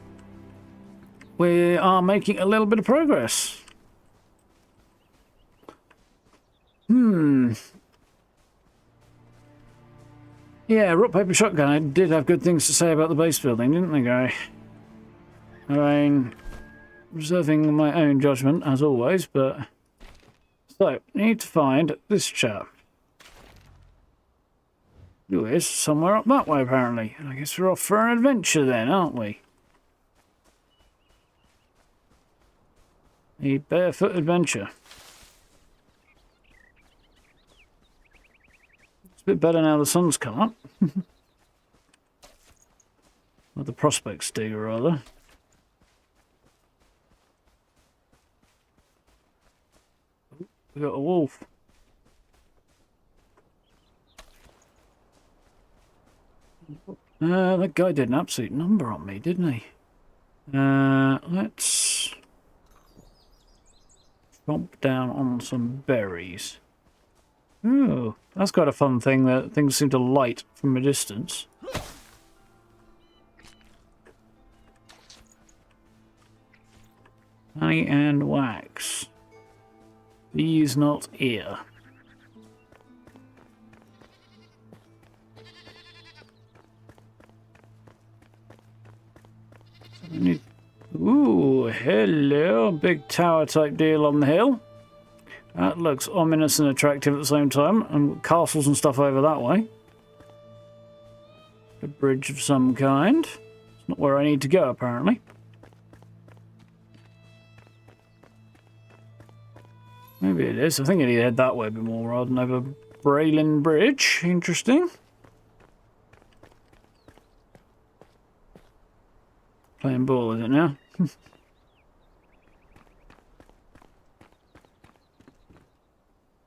We are making a little bit of progress. Yeah, rock, paper, shotgun. I did have good things to say about the base building, didn't they, Guy? I mean, reserving my own judgment, as always, but... So, need to find this chap. Who is somewhere up that way, apparently. I guess we're off for an adventure then, aren't we? A barefoot adventure. It's a bit better now the sun's come up. Well, the prospects do, rather. We got a wolf. That guy did an absolute number on me, didn't he? Let's chomp down on some berries. Ooh, that's quite a fun thing that things seem to light from a distance. Honey and wax. These not here. Ooh, hello. Big tower type deal on the hill. That looks ominous and attractive at the same time. And castles and stuff over that way. A bridge of some kind. It's not where I need to go, apparently. Maybe it is. I think I need to head that way a bit more rather than over Braylin Bridge. Interesting. Playing ball, is it now?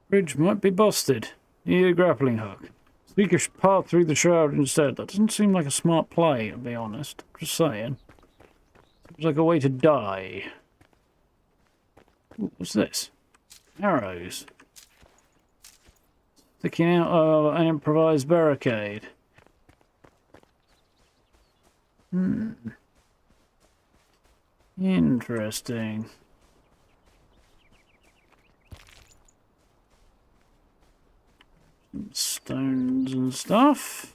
Bridge might be busted. Need a grappling hook. Seek a path through the shroud instead. That doesn't seem like a smart play, to be honest. Just saying. It's like a way to die. Ooh, what's this? Arrows. Sticking out of an improvised barricade. Interesting. Stones and stuff.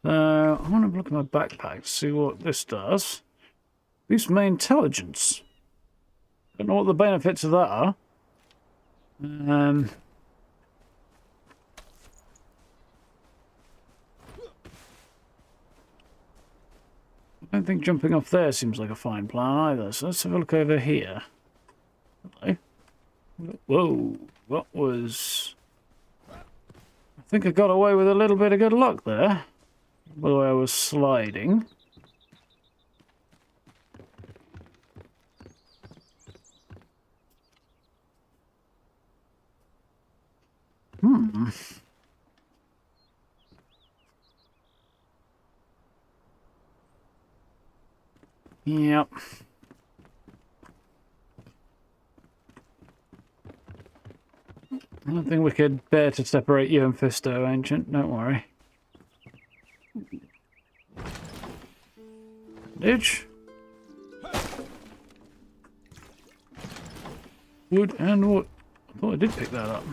I want to look at my backpack to see what this does. Boosts my intelligence. Don't know what the benefits of that are. I don't think jumping off there seems like a fine plan either, so let's have a look over here. Hello. Whoa, what was... I think I got away with a little bit of good luck there. By the way I was sliding. Yep. I don't think we could bear to separate you and Fisto, Ancient. Don't worry. Ditch. Wood and wood. I thought I did pick that up.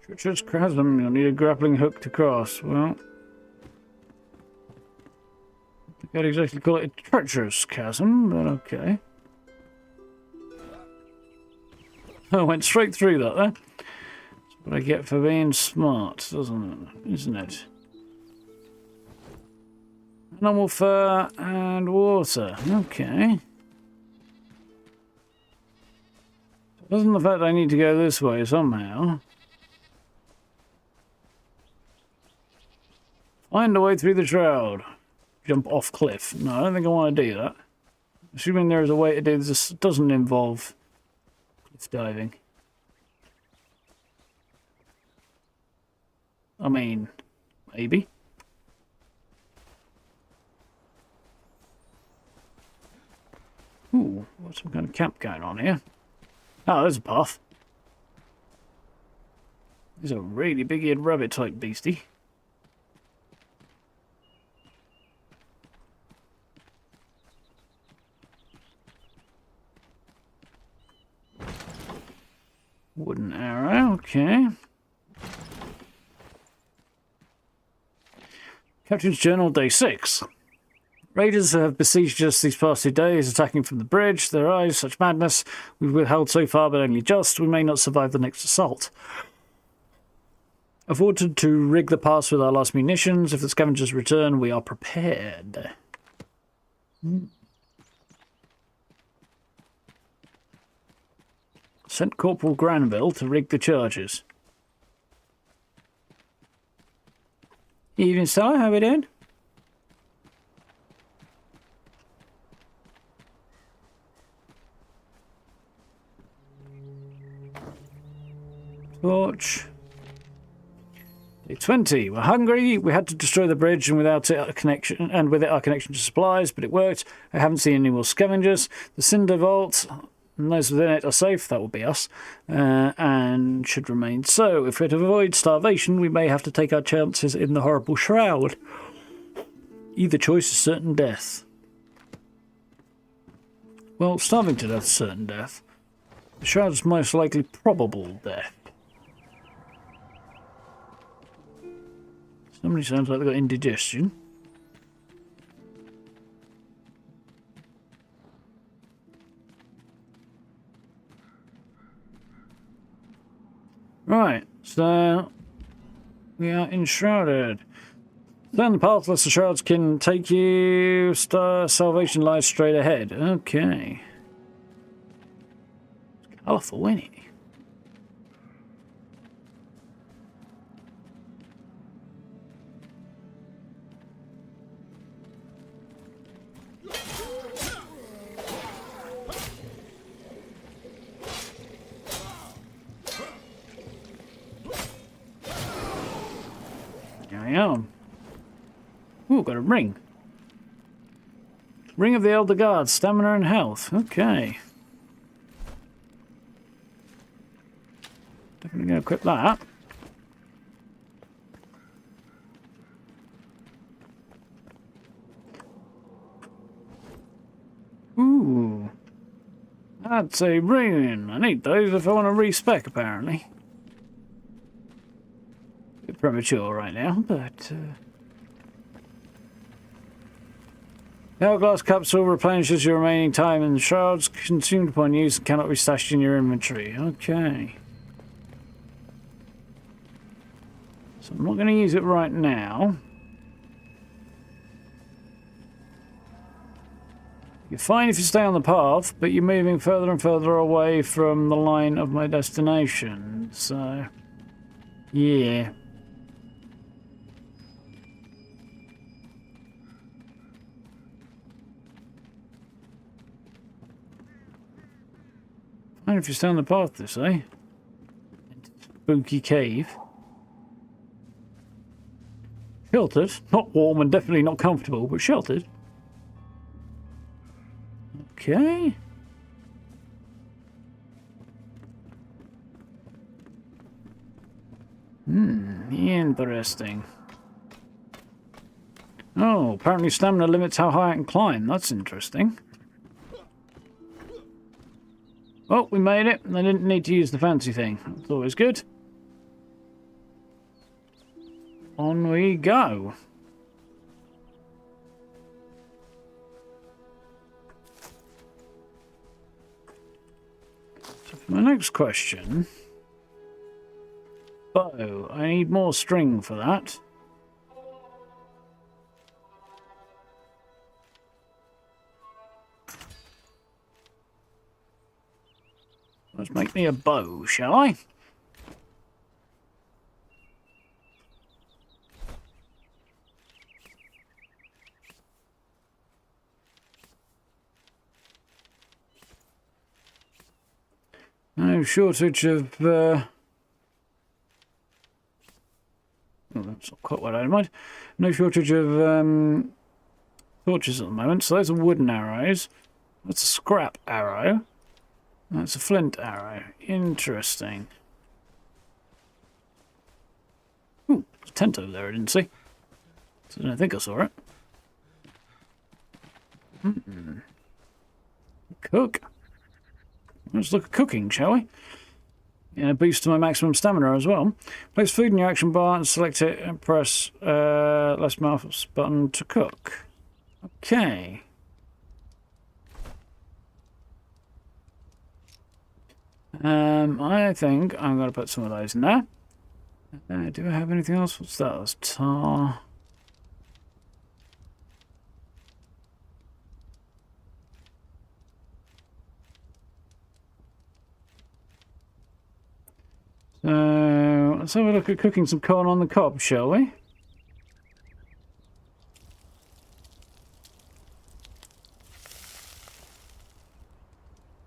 Treacherous chasm. You'll need a grappling hook to cross. Well, I can't exactly call it a treacherous chasm, but okay. I went straight through that there. That's what I get for being smart, doesn't it? Isn't it? Normal fur and water. Okay. Other than the fact I need to go this way somehow. Find a way through the shroud. Jump off cliff. No, I don't think I want to do that. Assuming there is a way to do this, doesn't involve cliff diving. I mean, maybe. Ooh, what's some kind of camp going on here? Oh, there's a path. There's a really big-eared rabbit type beastie. Wooden arrow, okay. Captain's Journal, Day 6. Raiders have besieged us these past 2 days, attacking from the bridge. Their eyes, such madness. We've withheld so far, but only just. We may not survive the next assault. I've ordered to rig the pass with our last munitions. If the scavengers return, we are prepared. Sent Corporal Granville to rig the charges. Evening, sir. How are we doing? Torch. Day 20. We're hungry. We had to destroy the bridge, and without it, with it, our connection to supplies. But it worked. I haven't seen any more scavengers. The Cinder Vault. And those within it are safe, that will be us, and should remain so. If we're to avoid starvation, we may have to take our chances in the horrible Shroud. Either choice is certain death. Well, starving to death is certain death. The Shroud's most likely probable death. Somebody sounds like they've got indigestion. Right, so we are enshrouded. Down the path, lest the shrouds can take you. Salvation lies straight ahead. Okay. It's colourful, isn't it? on. Ooh, got a ring. Ring of the Elder Guard, stamina and health. Okay. Definitely going to equip that. Ooh. That's a rune. I need those if I want to respec, apparently. A bit premature right now, but... Hourglass capsule replenishes your remaining time and shards consumed upon use and cannot be stashed in your inventory. Okay. So I'm not going to use it right now. You're fine if you stay on the path, but you're moving further and further away from the line of my destination. So, yeah. Fine if you stay on the path, they say. Spooky cave. Sheltered. Not warm and definitely not comfortable, but sheltered. Okay. Interesting. Oh, apparently stamina limits how high I can climb. That's interesting. Oh, we made it. I didn't need to use the fancy thing. That's always good. On we go. My next question. Bow. I need more string for that. Let's make me a bow, shall I? No shortage of... Oh, that's not quite what I had in mind. No shortage of torches at the moment. So those are wooden arrows. That's a scrap arrow. That's a flint arrow. Interesting. Ooh, there's a tent over there I didn't see. I don't think I saw it. Cook. Let's look at cooking, shall we? Yeah, boost to my maximum stamina as well. Place food in your action bar and select it and press left mouse button to cook. Okay. I think I'm going to put some of those in there. Do I have anything else? What's that? That's tar. So let's have a look at cooking some corn on the cob, shall we?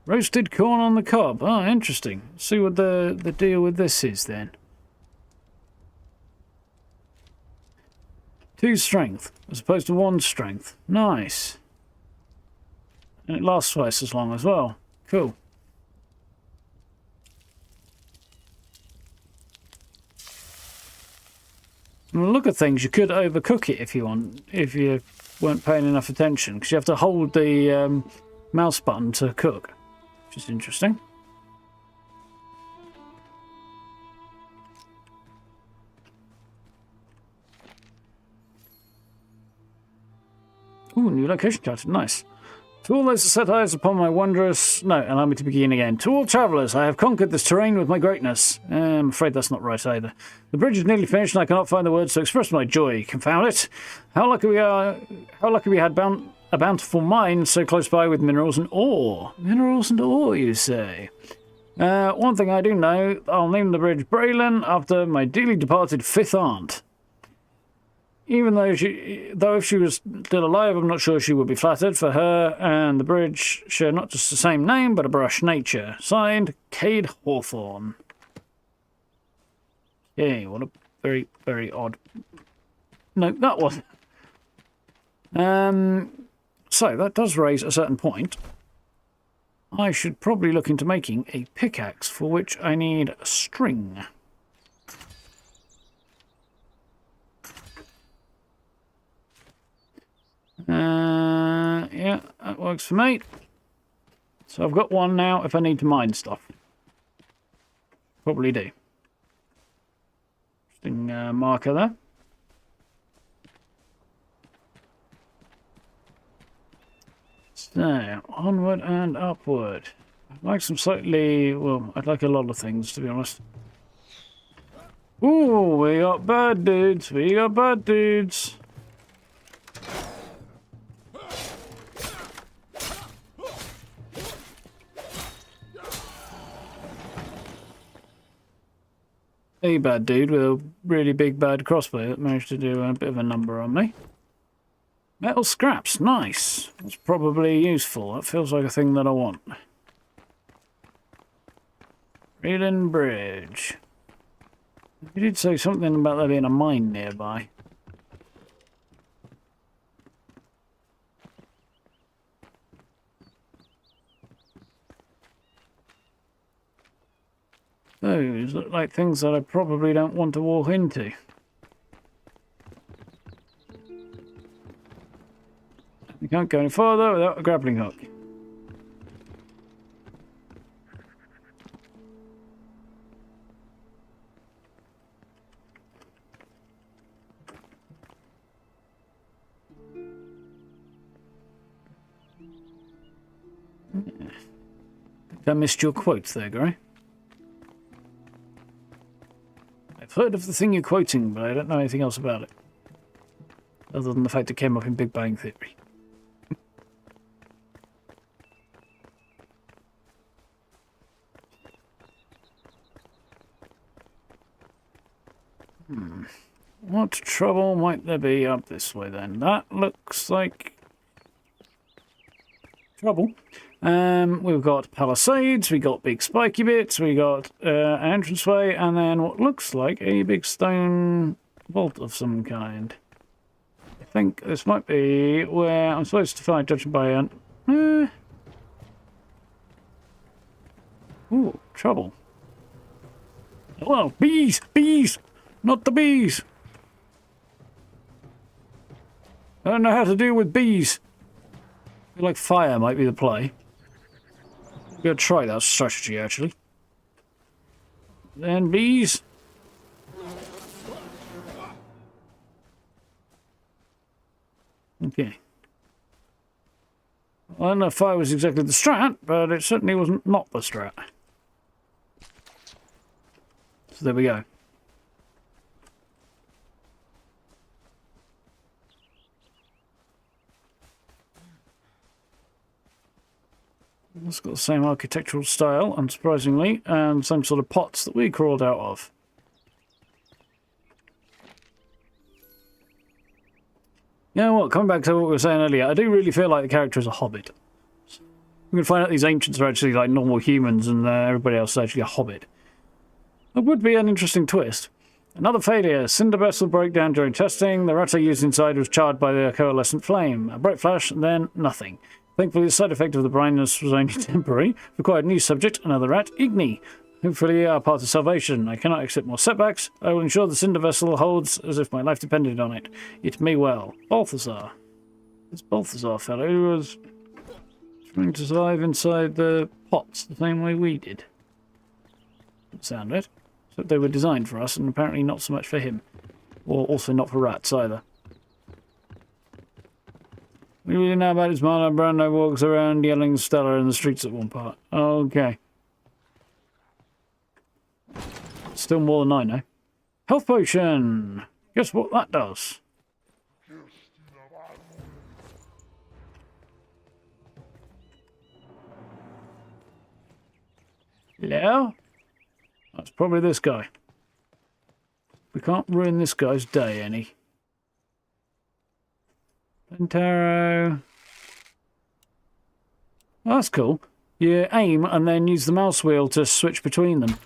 Roasted corn on the cob. Ah, interesting. See what the deal with this is then. 2 strength as opposed to 1 strength. Nice. And it lasts twice as long as well. Cool. From the look at things, you could overcook it if you want, if you weren't paying enough attention, because you have to hold the mouse button to cook, which is interesting. Ooh, new location charted. Nice. To all those that set eyes upon my wondrous... No, allow me to begin again. To all travellers, I have conquered this terrain with my greatness. I'm afraid that's not right either. The bridge is nearly finished and I cannot find the words to express my joy. Confound it. How lucky we are... How lucky we had a bountiful mine so close by with minerals and ore. Minerals and ore, you say? One thing I do know, I'll name the bridge Braylon after my dearly departed 5th aunt. Even though if she was still alive, I'm not sure she would be flattered. For her and the bridge share not just the same name, but a brush nature. Signed, Cade Hawthorne. Okay, what a very, very odd No, that wasn't. So that does raise a certain point. I should probably look into making a pickaxe, for which I need string. Yeah, that works for me. So I've got one now if I need to mine stuff. Probably do. Interesting marker there. So, onward and upward. I'd like some slightly... well, I'd like a lot of things, to be honest. Ooh, we got bad dudes. We got bad dudes. A bad dude with a really big bad crossbow that managed to do a bit of a number on me. Metal scraps, nice. That's probably useful. That feels like a thing that I want. Reeling Bridge. You did say something about there being a mine nearby. Those look like things that I probably don't want to walk into. We can't go any farther without a grappling hook. I missed your quote there, Gary. I've heard of the thing you're quoting, but I don't know anything else about it. Other than the fact it came up in Big Bang Theory. What trouble might there be up this way then? That looks like trouble. We've got palisades, we got big spiky bits, we got an entranceway, and then what looks like a big stone vault of some kind. I think this might be where I'm supposed to find, judging by ooh, trouble. Well, bees! Bees! Not the bees! I don't know how to deal with bees. I feel like fire might be the play. I'm going to try that strategy, actually. Then bees. Okay. I don't know if fire was exactly the strat, but it certainly wasn't not the strat. So there we go. It's got the same architectural style, unsurprisingly, and same sort of pots that we crawled out of. You know what, coming back to what we were saying earlier, I do really feel like the character is a hobbit. We're going to find out these ancients are actually like normal humans and everybody else is actually a hobbit. That would be an interesting twist. Another failure. Cinder vessel broke down during testing. The rat I used inside was charred by the coalescent flame. A bright flash, then nothing. Thankfully, the side effect of the brightness was only temporary. Required new subject, another rat, Igni. Hopefully, our path of salvation. I cannot accept more setbacks. I will ensure the cinder vessel holds as if my life depended on it. It may well. Balthazar. This Balthazar fellow who was trying to survive inside the pots the same way we did. Doesn't sound it. Except they were designed for us, and apparently not so much for him. Or also not for rats either. We really know about his Marlon Brando walks around yelling Stella in the streets at one part. Okay. Still more than I know. Health potion! Guess what that does? Hello? That's probably this guy. We can't ruin this guy's day any. Pentaro. Oh, that's cool. You aim and then use the mouse wheel to switch between them.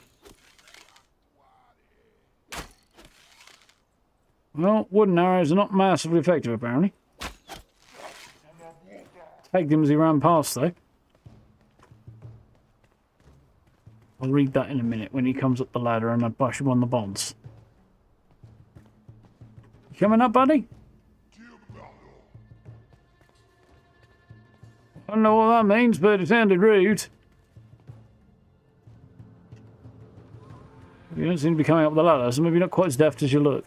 Well, wooden arrows are not massively effective, apparently. Tagged him as he ran past, though. I'll read that in a minute when he comes up the ladder and I bash him on the bonds. You coming up, buddy? I don't know what that means, but it sounded rude. You don't seem to be coming up the ladder, so maybe not quite as deft as you look.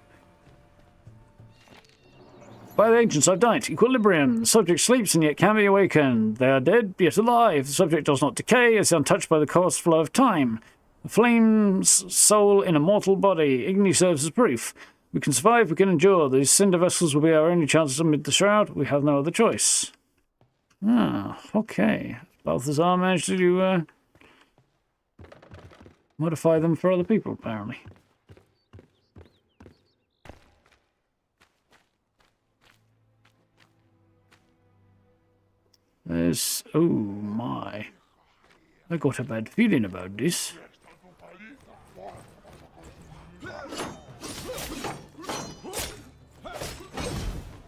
By the ancients, I've died. Equilibrium. The subject sleeps and yet can be awakened. They are dead, yet alive. The subject does not decay, is untouched by the course flow of time. The flame's soul in a mortal body. Igni serves as proof. We can survive, we can endure. These cinder vessels will be our only chances amid the shroud. We have no other choice. Ah, okay. Balthazar managed to modify them for other people, apparently. There's... oh my. I got a bad feeling about this.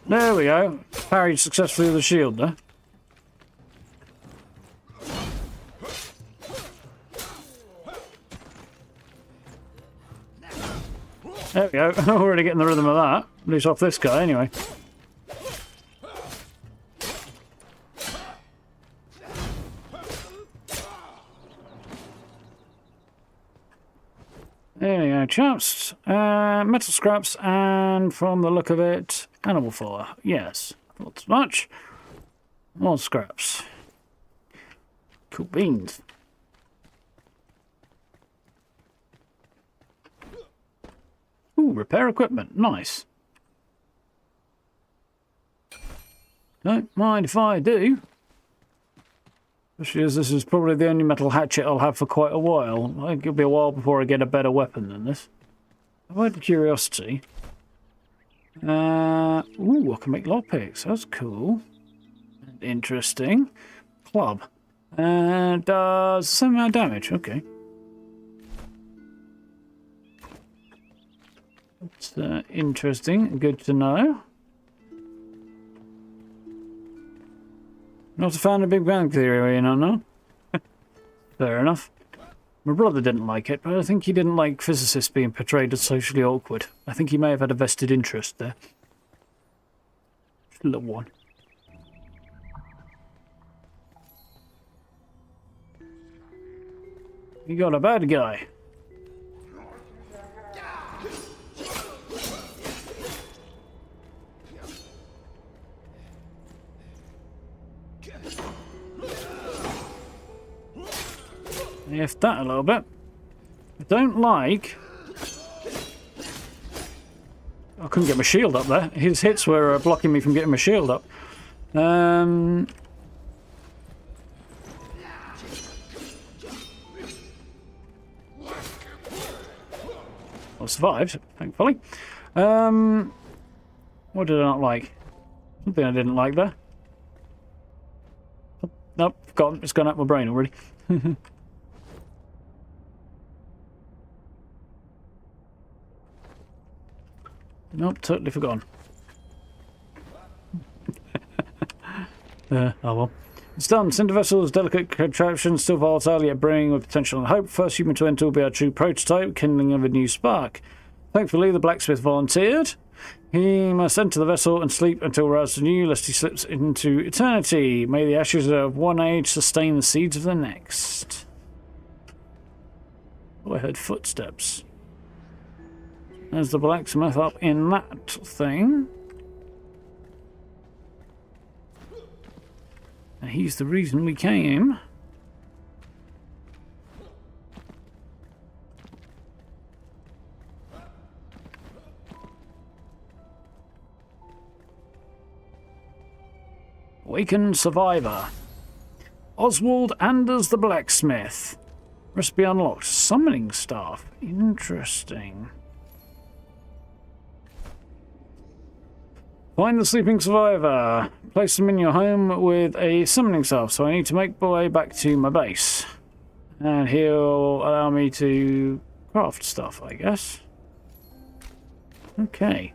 There we go. Parried successfully with the shield there. There we go. Already getting the rhythm of that. At least off this guy, anyway. There we go, chaps. Metal scraps, and from the look of it, animal fodder. Yes, not so much. More scraps. Cool beans. Ooh, repair equipment. Nice. Don't mind if I do. Especially as this is probably the only metal hatchet I'll have for quite a while. I think it'll be a while before I get a better weapon than this. Out of curiosity. Ooh, I can make lockpicks. That's cool. Interesting. Club. And does the same amount of damage. Okay. That's interesting. Good to know. Not a fan of Big Bang Theory, you know? Fair enough. My brother didn't like it, but I think he didn't like physicists being portrayed as socially awkward. I think he may have had a vested interest there. Just a little one. You got a bad guy. If that a little bit. I don't like... I couldn't get my shield up there. His hits were blocking me from getting my shield up. I survived, thankfully. What did I not like? Something I didn't like there. Nope, gone. It's gone out my brain already. Nope, totally forgotten. Oh well. It's done. Cinder vessels, delicate contraption, still volatile, yet brimming with potential and hope. First human to enter will be our true prototype, kindling of a new spark. Thankfully, the blacksmith volunteered. He must enter the vessel and sleep until roused anew, lest he slips into eternity. May the ashes of one age sustain the seeds of the next. Oh, I heard footsteps. There's the blacksmith up in that thing. And he's the reason we came. Awakened survivor. Oswald Anders the blacksmith. Recipe unlocked. Summoning staff. Interesting. Find the sleeping survivor. Place them in your home with a summoning staff, so I need to make my way back to my base. And he'll allow me to craft stuff, I guess. Okay.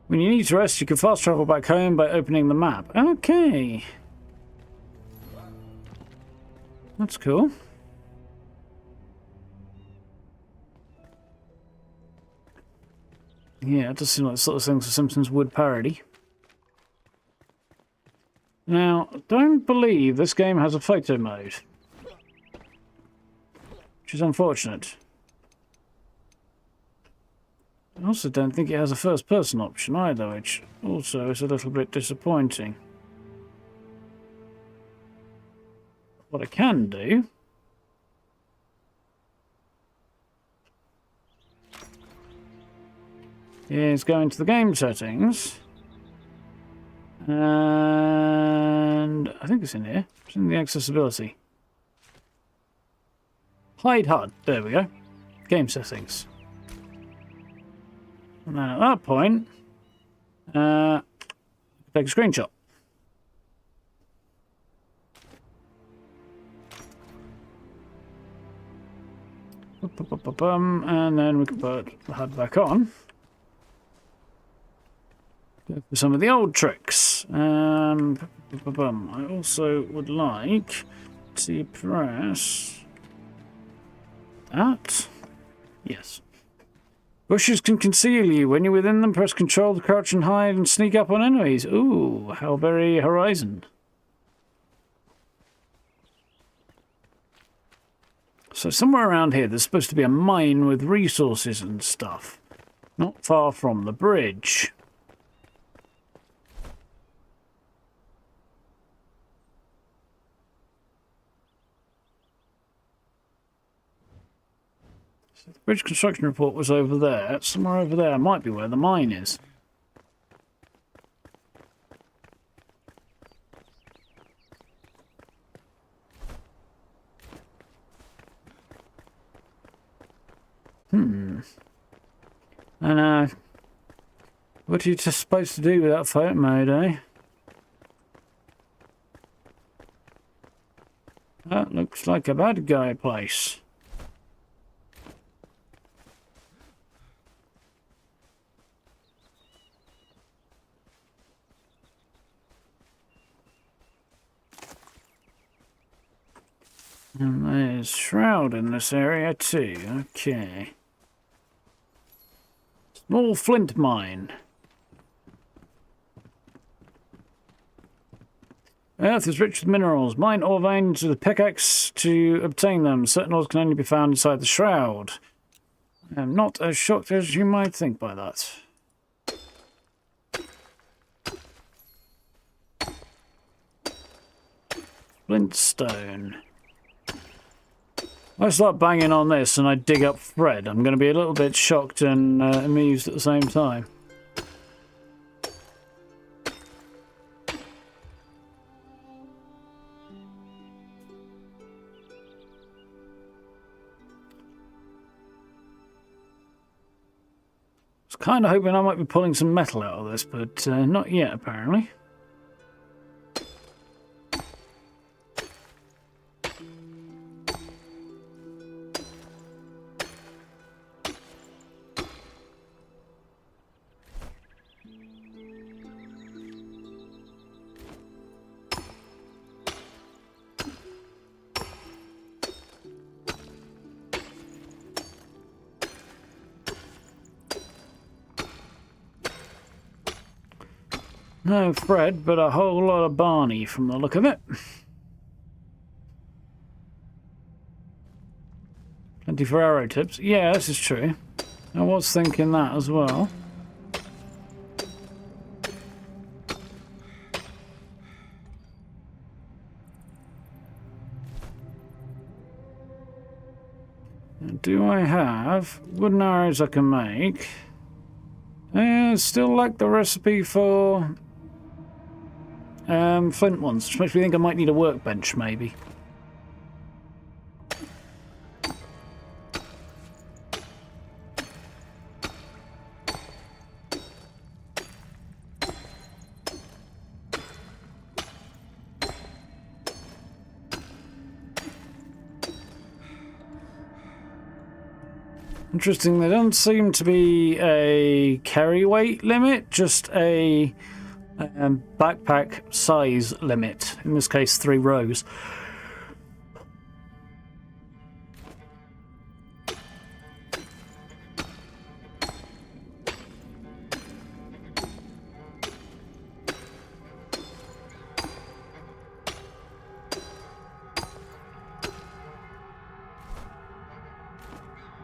When you need to rest, you can fast travel back home by opening the map. Okay. That's cool. Yeah, it does seem like the sort of things the Simpsons would parody. Now, I don't believe this game has a photo mode, which is unfortunate. I also don't think it has a first-person option either, which also is a little bit disappointing. What I can do is go into the game settings, and I think it's in here. It's in the accessibility. Hide HUD. There we go. Game settings. And then at that point, take a screenshot. And then we can put the HUD back on. Go for some of the old tricks. I also would like to press that. Yes. Bushes can conceal you. When you're within them, press Control to crouch and hide and sneak up on enemies. Ooh, how very Horizon. So somewhere around here, there's supposed to be a mine with resources and stuff. Not far from the bridge. So the bridge construction report was over there. Somewhere over there might be where the mine is. I know. What are you just supposed to do with that photo mode, eh? That looks like a bad guy place. And there's Shroud in this area too. Okay. Small flint mine. Earth is rich with minerals. Mine ore veins with a pickaxe to obtain them. Certain ores can only be found inside the Shroud. I am not as shocked as you might think by that. Flintstone. I start banging on this and I dig up Fred. I'm going to be a little bit shocked and amused at the same time. I was kind of hoping I might be pulling some metal out of this, but not yet apparently. No Fred, but a whole lot of Barney from the look of it. Plenty for arrow tips. Yeah, this is true. I was thinking that as well. Do I have wooden arrows I can make? Still like the recipe for flint ones, which makes me think I might need a workbench maybe. Interesting, there doesn't seem to be a carry weight limit, just a backpack size limit. In this case, 3 rows.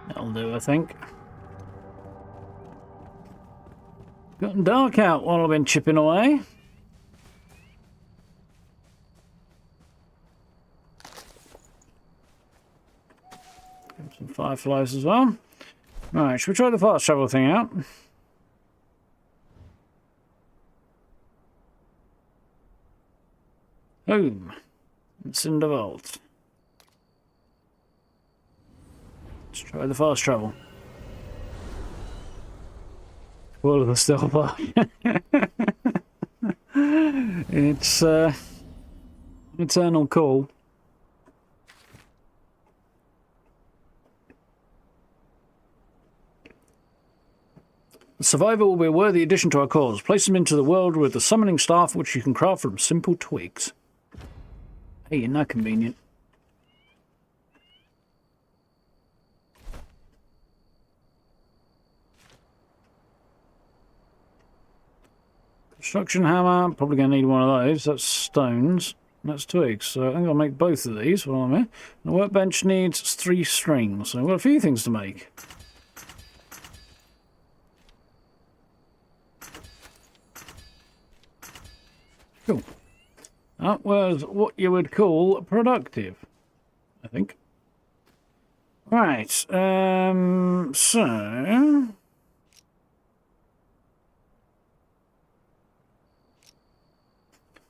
That'll do, I think. Gotten dark out while I've been chipping away. Some fireflies as well. Right, should we try the fast travel thing out? Home. Cinder Vault. Let's try the fast travel. All of the silver. It's eternal call. The survivor will be a worthy addition to our cause. Place them into the world with the summoning staff, which you can craft from simple twigs. Hey, isn't that convenient? Construction hammer, probably going to need one of those. That's stones. That's twigs. So I think I'll make both of these while I'm here. The workbench needs 3 strings. So I've got a few things to make. Cool. That was what you would call productive, I think. Right. So...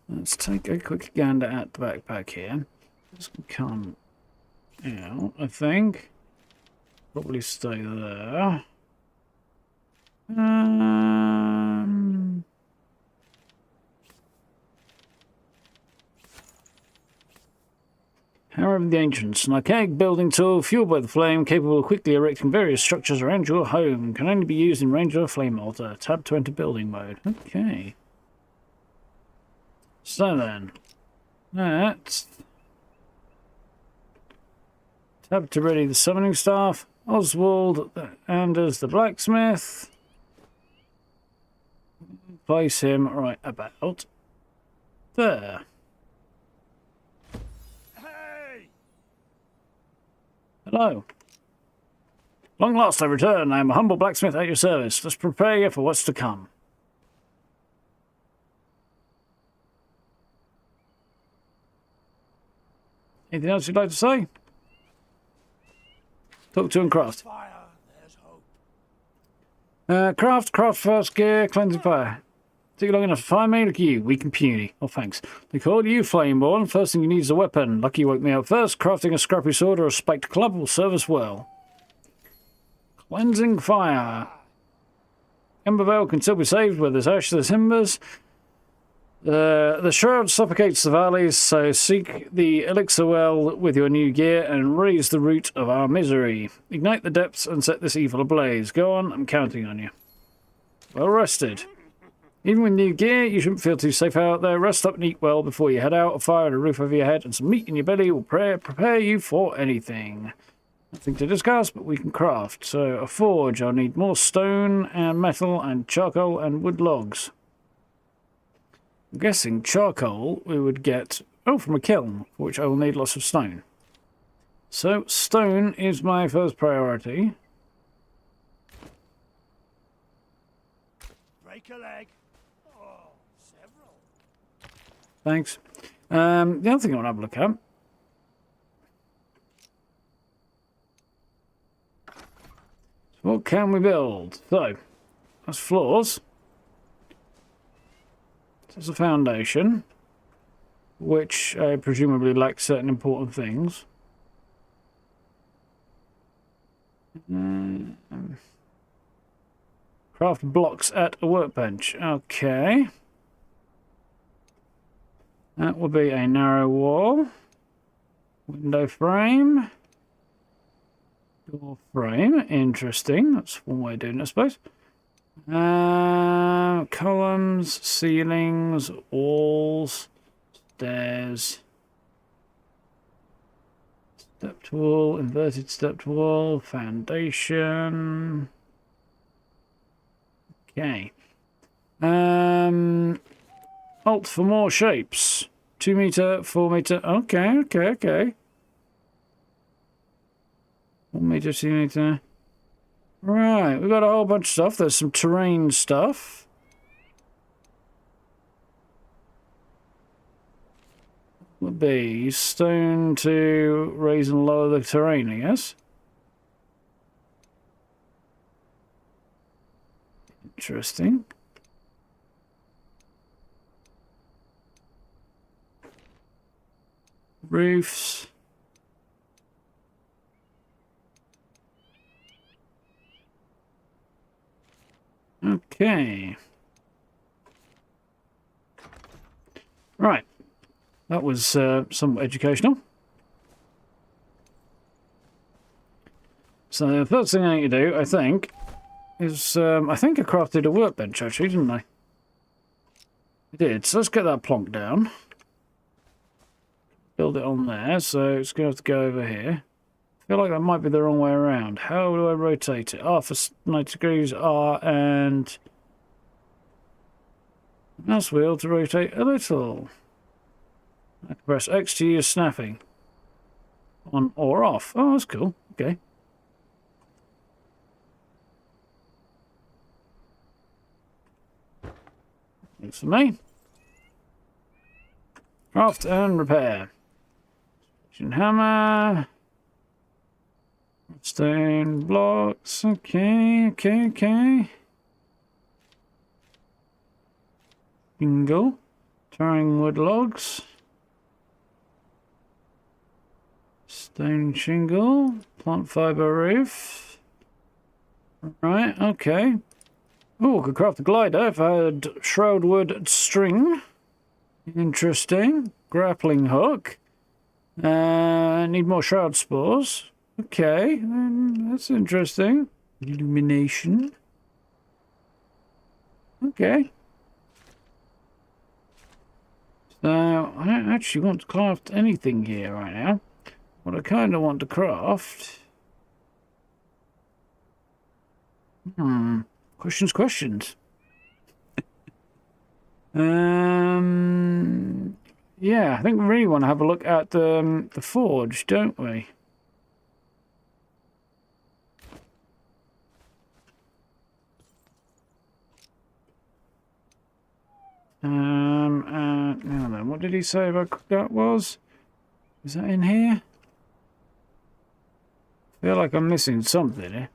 let's take a quick gander at the backpack here. This can come out, I think. Probably stay there. Hammer of the Ancients, an archaic building tool fueled by the flame, capable of quickly erecting various structures around your home. Can only be used in range of a flame altar. Tab to enter building mode. Okay. So then, that's tab to ready the summoning staff. Oswald, Anders the blacksmith. Place him right about there. Hey! Hello. Long last I return. I am a humble blacksmith at your service. Let's prepare you for what's to come. Anything else you'd like to say? Talk to and craft. Fire, there's hope. Craft first gear, cleansing fire. Took you long enough to find me? Look at you, weak and puny. Oh, thanks. They call you Flameborn. First thing you need is a weapon. Lucky you woke me up first. Crafting a scrappy sword or a spiked club will serve us well. Cleansing fire. Embervale can still be saved where there's ash, there's embers. The Shroud suffocates the valleys, so seek the elixir well with your new gear and raise the root of our misery. Ignite the depths and set this evil ablaze. Go on, I'm counting on you. Well rested. Even with new gear, you shouldn't feel too safe out there. Rest up and eat well before you head out. A fire and a roof over your head and some meat in your belly will prepare you for anything. Nothing to discuss, but we can craft. So, a forge. I'll need more stone and metal and charcoal and wood logs. I'm guessing charcoal we would get, from a kiln, for which I will need lots of stone. So, stone is my first priority. Break a leg. Oh, several. Thanks. The other thing I want to have a look at. So what can we build? So, that's floors. There's a foundation, which presumably lacks certain important things. Craft blocks at a workbench. Okay. That will be a narrow wall. Window frame. Door frame, interesting. That's one way of doing it, I suppose. Columns, ceilings, walls, stairs, stepped wall, inverted stepped wall, foundation. Okay. Alt for more shapes. 2 meter, 4 meter. Okay. 1 meter, 2 meter. Right, we've got a whole bunch of stuff. There's some terrain stuff. Would be stone to raise and lower the terrain, I guess. Interesting. Roofs. Okay. Right. That was somewhat educational. So the first thing I need to do, I think, is I think I crafted a workbench actually, didn't I? I did. So let's get that plonk down. Build it on there, so it's going to have to go over here. I feel like that might be the wrong way around. How do I rotate it? R for 90 degrees, R and mouse wheel to rotate a little. I can press X to use snapping. On or off. Oh, that's cool. Okay. Thanks for me. Craft and repair. Hammer. Stone blocks. Okay. Shingle. Tearing wood logs. Stone shingle. Plant fiber roof. Right, okay. Oh, I could craft a glider if I had shroud wood string. Interesting. Grappling hook. Need more shroud spores. Okay, that's interesting. Illumination. Okay. So, I don't actually want to craft anything here right now. What I kind of want to craft... Questions. Yeah, I think we really want to have a look at the forge, don't we? Now then, what did he say about that was? Is that in here? I feel like I'm missing something here.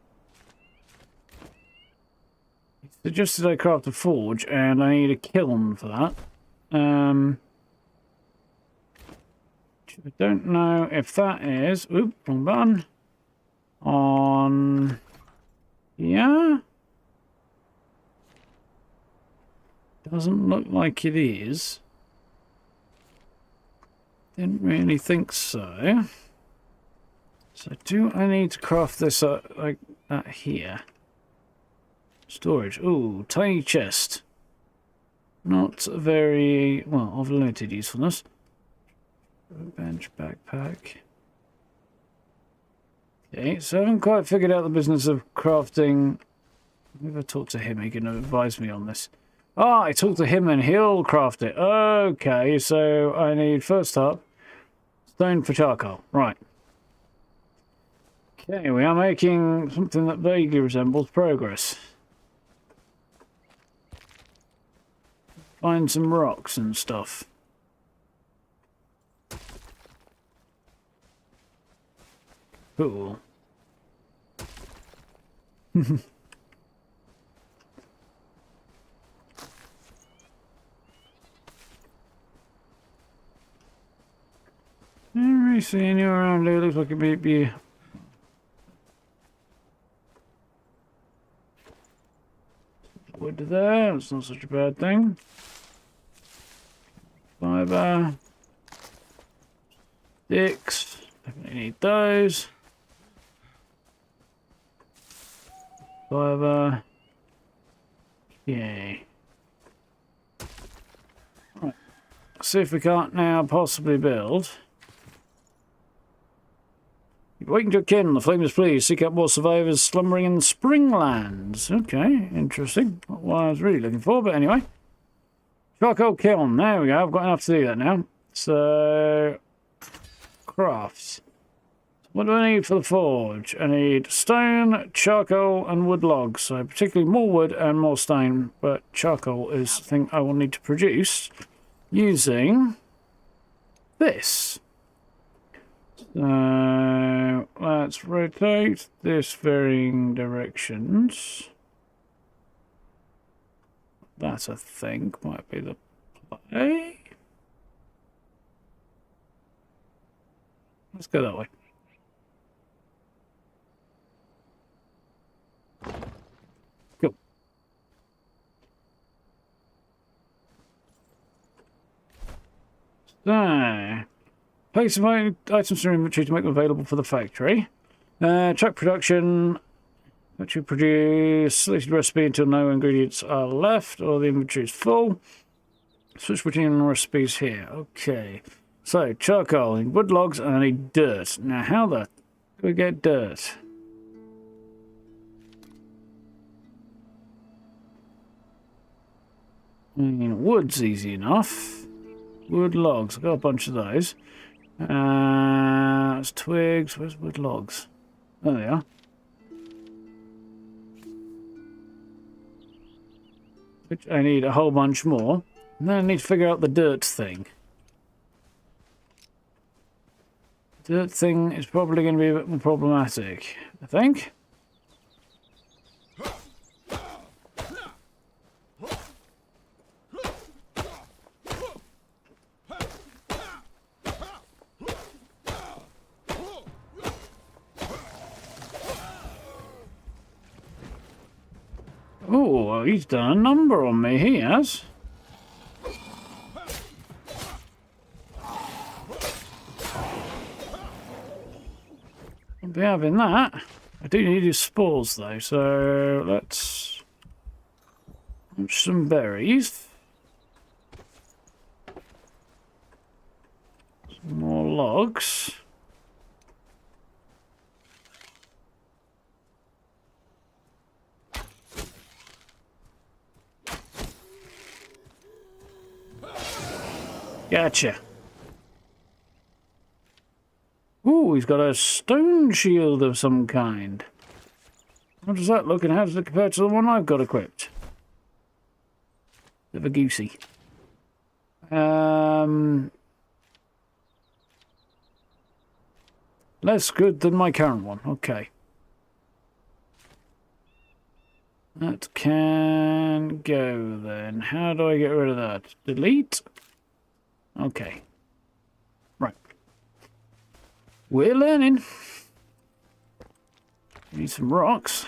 He suggested I craft a forge, and I need a kiln for that. I don't know if that is... Oop, wrong button. On... Yeah? Doesn't look like it is. Didn't really think so. So do I need to craft this like that here? Storage. Ooh, tiny chest. Not very... well, of limited usefulness. Bench, backpack. Okay, so I haven't quite figured out the business of crafting. Maybe I talk to him, he can advise me on this. Ah, I talked to him and he'll craft it. Okay, so I need first up stone for charcoal. Right. Okay, we are making something that vaguely resembles progress. Find some rocks and stuff. Cool. I don't really see any around here. Looks like it may be... wood there. It's not such a bad thing. Fiber. Sticks. Definitely need those. Fiber. Yay. Right. See if we can't now possibly build. Awaken your kin, the flame is pleased. Seek out more survivors slumbering in the Springlands. Okay, interesting. Not what I was really looking for, but anyway. Charcoal kiln. There we go. I've got enough to do that now. So, crafts. What do I need for the forge? I need stone, charcoal, and wood logs. So, particularly more wood and more stone, but charcoal is the thing I will need to produce using this. So, let's rotate this varying directions. That, I think, might be the play. Let's go that way. Cool. So, place of items in inventory to make them available for the factory. Check production. Which you produce selected recipe until no ingredients are left or the inventory is full. Switch between recipes here. Okay. So, charcoal, and wood logs, and I need dirt. Now, how the do we get dirt? I mean, wood's easy enough. Wood logs, I've got a bunch of those. That's twigs. Where's wood logs? There they are. Which I need a whole bunch more. And then I need to figure out the dirt thing. Dirt thing is probably going to be a bit more problematic, I think. Oh, he's done a number on me, he has. I'll be having that. I do need his spores though, so let's launch some berries. Some more logs. Gotcha. Ooh, he's got a stone shield of some kind. How does that look and how does it compare to the one I've got equipped? Bit of a goosey. Less good than my current one. Okay. That can go then. How do I get rid of that? Delete? Okay. Right. We're learning. Need some rocks.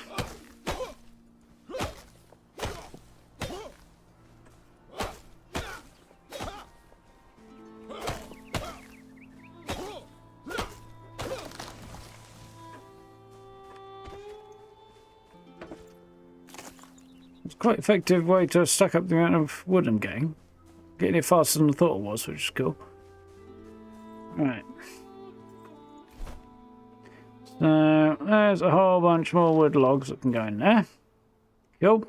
It's quite an effective way to stack up the amount of wood I'm getting. Getting it faster than I thought it was, which is cool. Right. So, there's a whole bunch more wood logs that can go in there. Cool.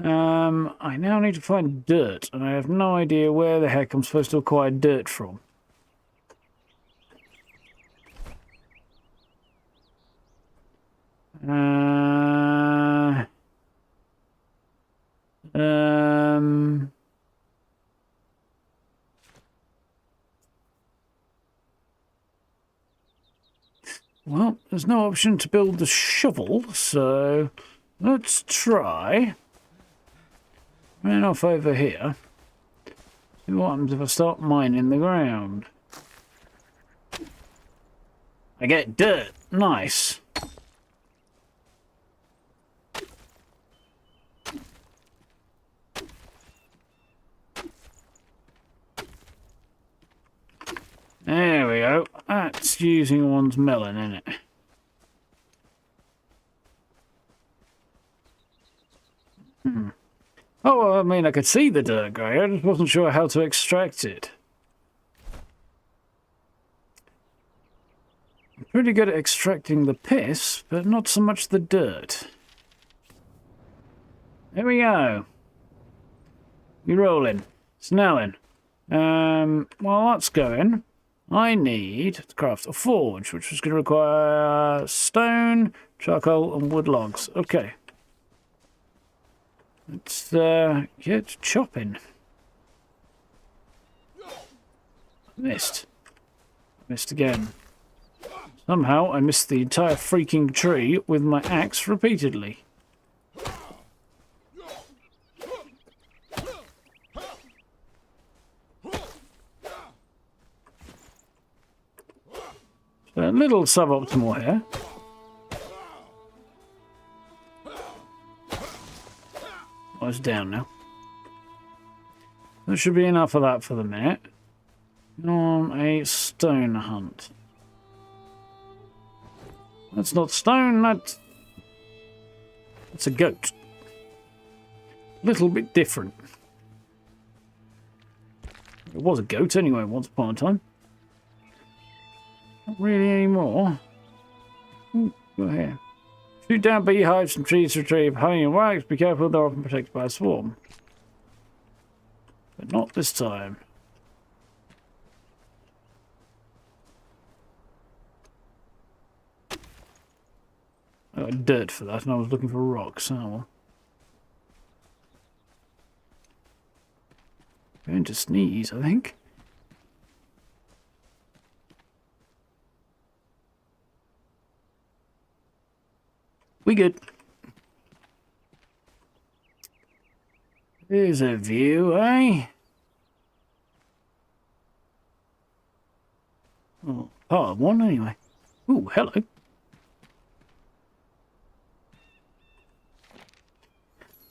I now need to find dirt, and I have no idea where the heck I'm supposed to acquire dirt from. Well, there's no option to build the shovel, so let's try. Run off over here. See what happens if I start mining the ground. I get dirt. Nice. There we go. That's using one's melon, isn't it? Oh, well, I mean, I could see the dirt grey. I just wasn't sure how to extract it. I'm pretty good at extracting the piss, but not so much the dirt. There we go. You're rolling. Snelling. While that's going, I need to craft a forge, which is going to require stone, charcoal, and wood logs. Okay. Let's get chopping. Missed. Missed again. Somehow I missed the entire freaking tree with my axe repeatedly. A little suboptimal here. Oh, it's down now. That should be enough of that for the minute. On a stone hunt. That's not stone, that's a goat. A little bit different. It was a goat anyway, once upon a time. Not really anymore. Ooh, go here. Shoot down beehives from trees to retrieve honey and wax. Be careful, they're often protected by a swarm. But not this time. I got dirt for that, and I was looking for rocks. Oh well. Going to sneeze, I think. We good. There's a view, eh? Oh, part of one anyway. Ooh, hello.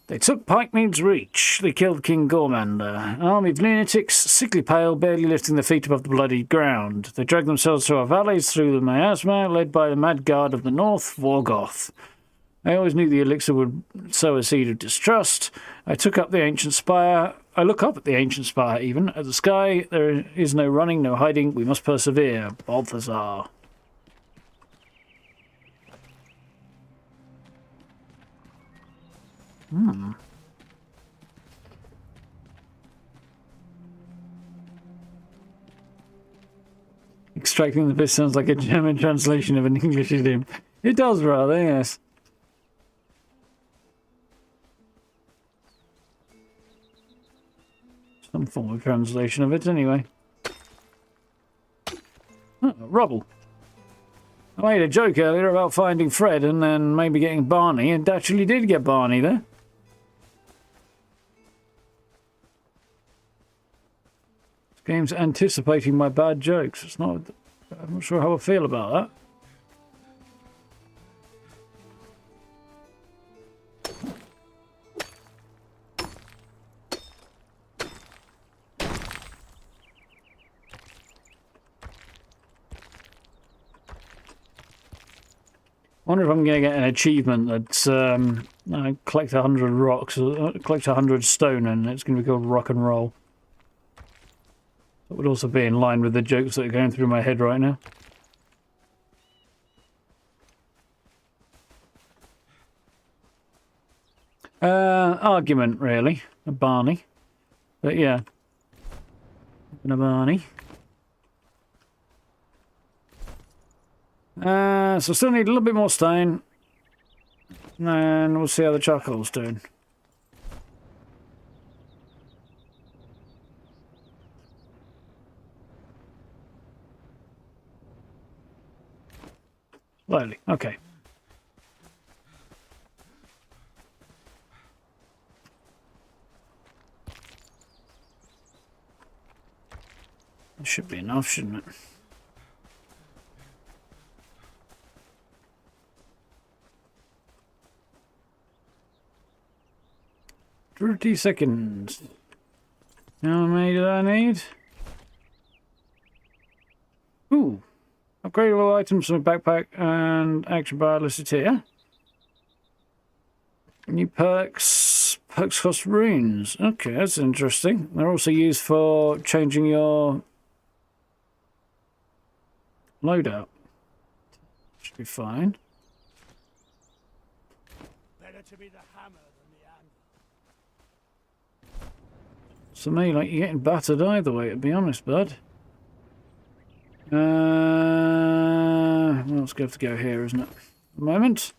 They took Pikemead's Reach. They killed King Gormander. An army of lunatics, sickly pale, barely lifting their feet above the bloodied ground. They dragged themselves through our valleys, through the miasma, led by the mad guard of the north, Vorgoth. I always knew the elixir would sow a seed of distrust. I took up the ancient spire. I look up at the ancient spire, even. At the sky, there is no running, no hiding. We must persevere. Balthazar. Extracting the piss sounds like a German translation of an English idiom. It does rather, yes. Some form of translation of it, anyway. Oh, rubble. I made a joke earlier about finding Fred and then maybe getting Barney, and actually did get Barney there. This game's anticipating my bad jokes. It's not. I'm not sure how I feel about that. I wonder if I'm going to get an achievement that's collect 100 rocks, collect 100 stone, and it's going to be called rock and roll. That would also be in line with the jokes that are going through my head right now. Argument, really. A Barney. But yeah. A Barney. So still need a little bit more stone. And we'll see how the charcoal's doing. Slowly, okay. It should be enough, shouldn't it? $30 How many do I need? Ooh. Upgradable items from backpack and action bar listed here. New perks. Perks cost runes. Okay, that's interesting. They're also used for changing your loadout. Should be fine. Better to be the hammer than the anvil. To me, like, you're getting battered either way, to be honest, bud. Well, it's going to have to go here, isn't it? At the moment.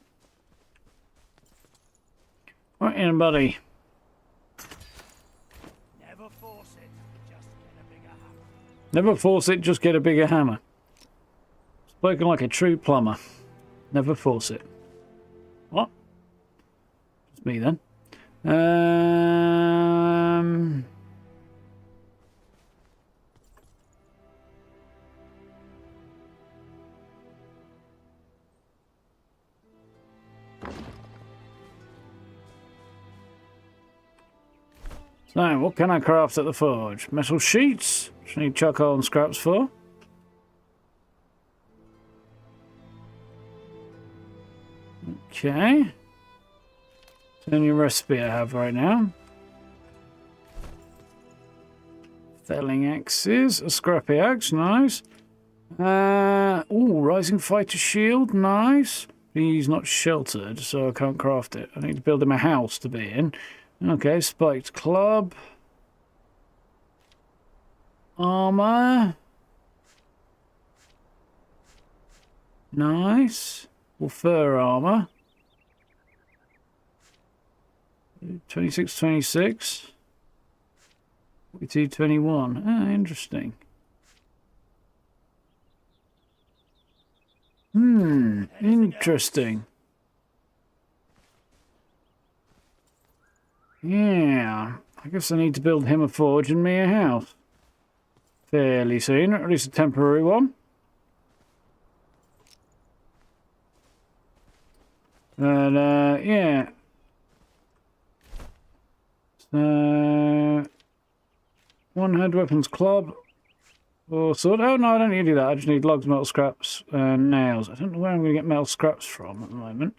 Right in, buddy. Never force it, just get a bigger hammer. Never force it, just get a bigger hammer. Spoken like a true plumber. Never force it. What? It's me then. So, what can I craft at the forge? Metal sheets, which I need charcoal and scraps for. Okay. It's the only recipe I have right now. Felling axes, a scrappy axe, nice. Ooh, rising fighter shield, nice. He's not sheltered, so I can't craft it. I need to build him a house to be in. Okay, spiked club. Armour. Nice. Or fur armour. 26, 26. 42, 21. Ah, interesting. Interesting. Yeah, I guess I need to build him a forge and me a house. Fairly soon, or at least a temporary one. But, yeah. So, one-hand weapons club. Or sword. Oh, no, I don't need to do that. I just need logs, metal scraps, and nails. I don't know where I'm going to get metal scraps from at the moment.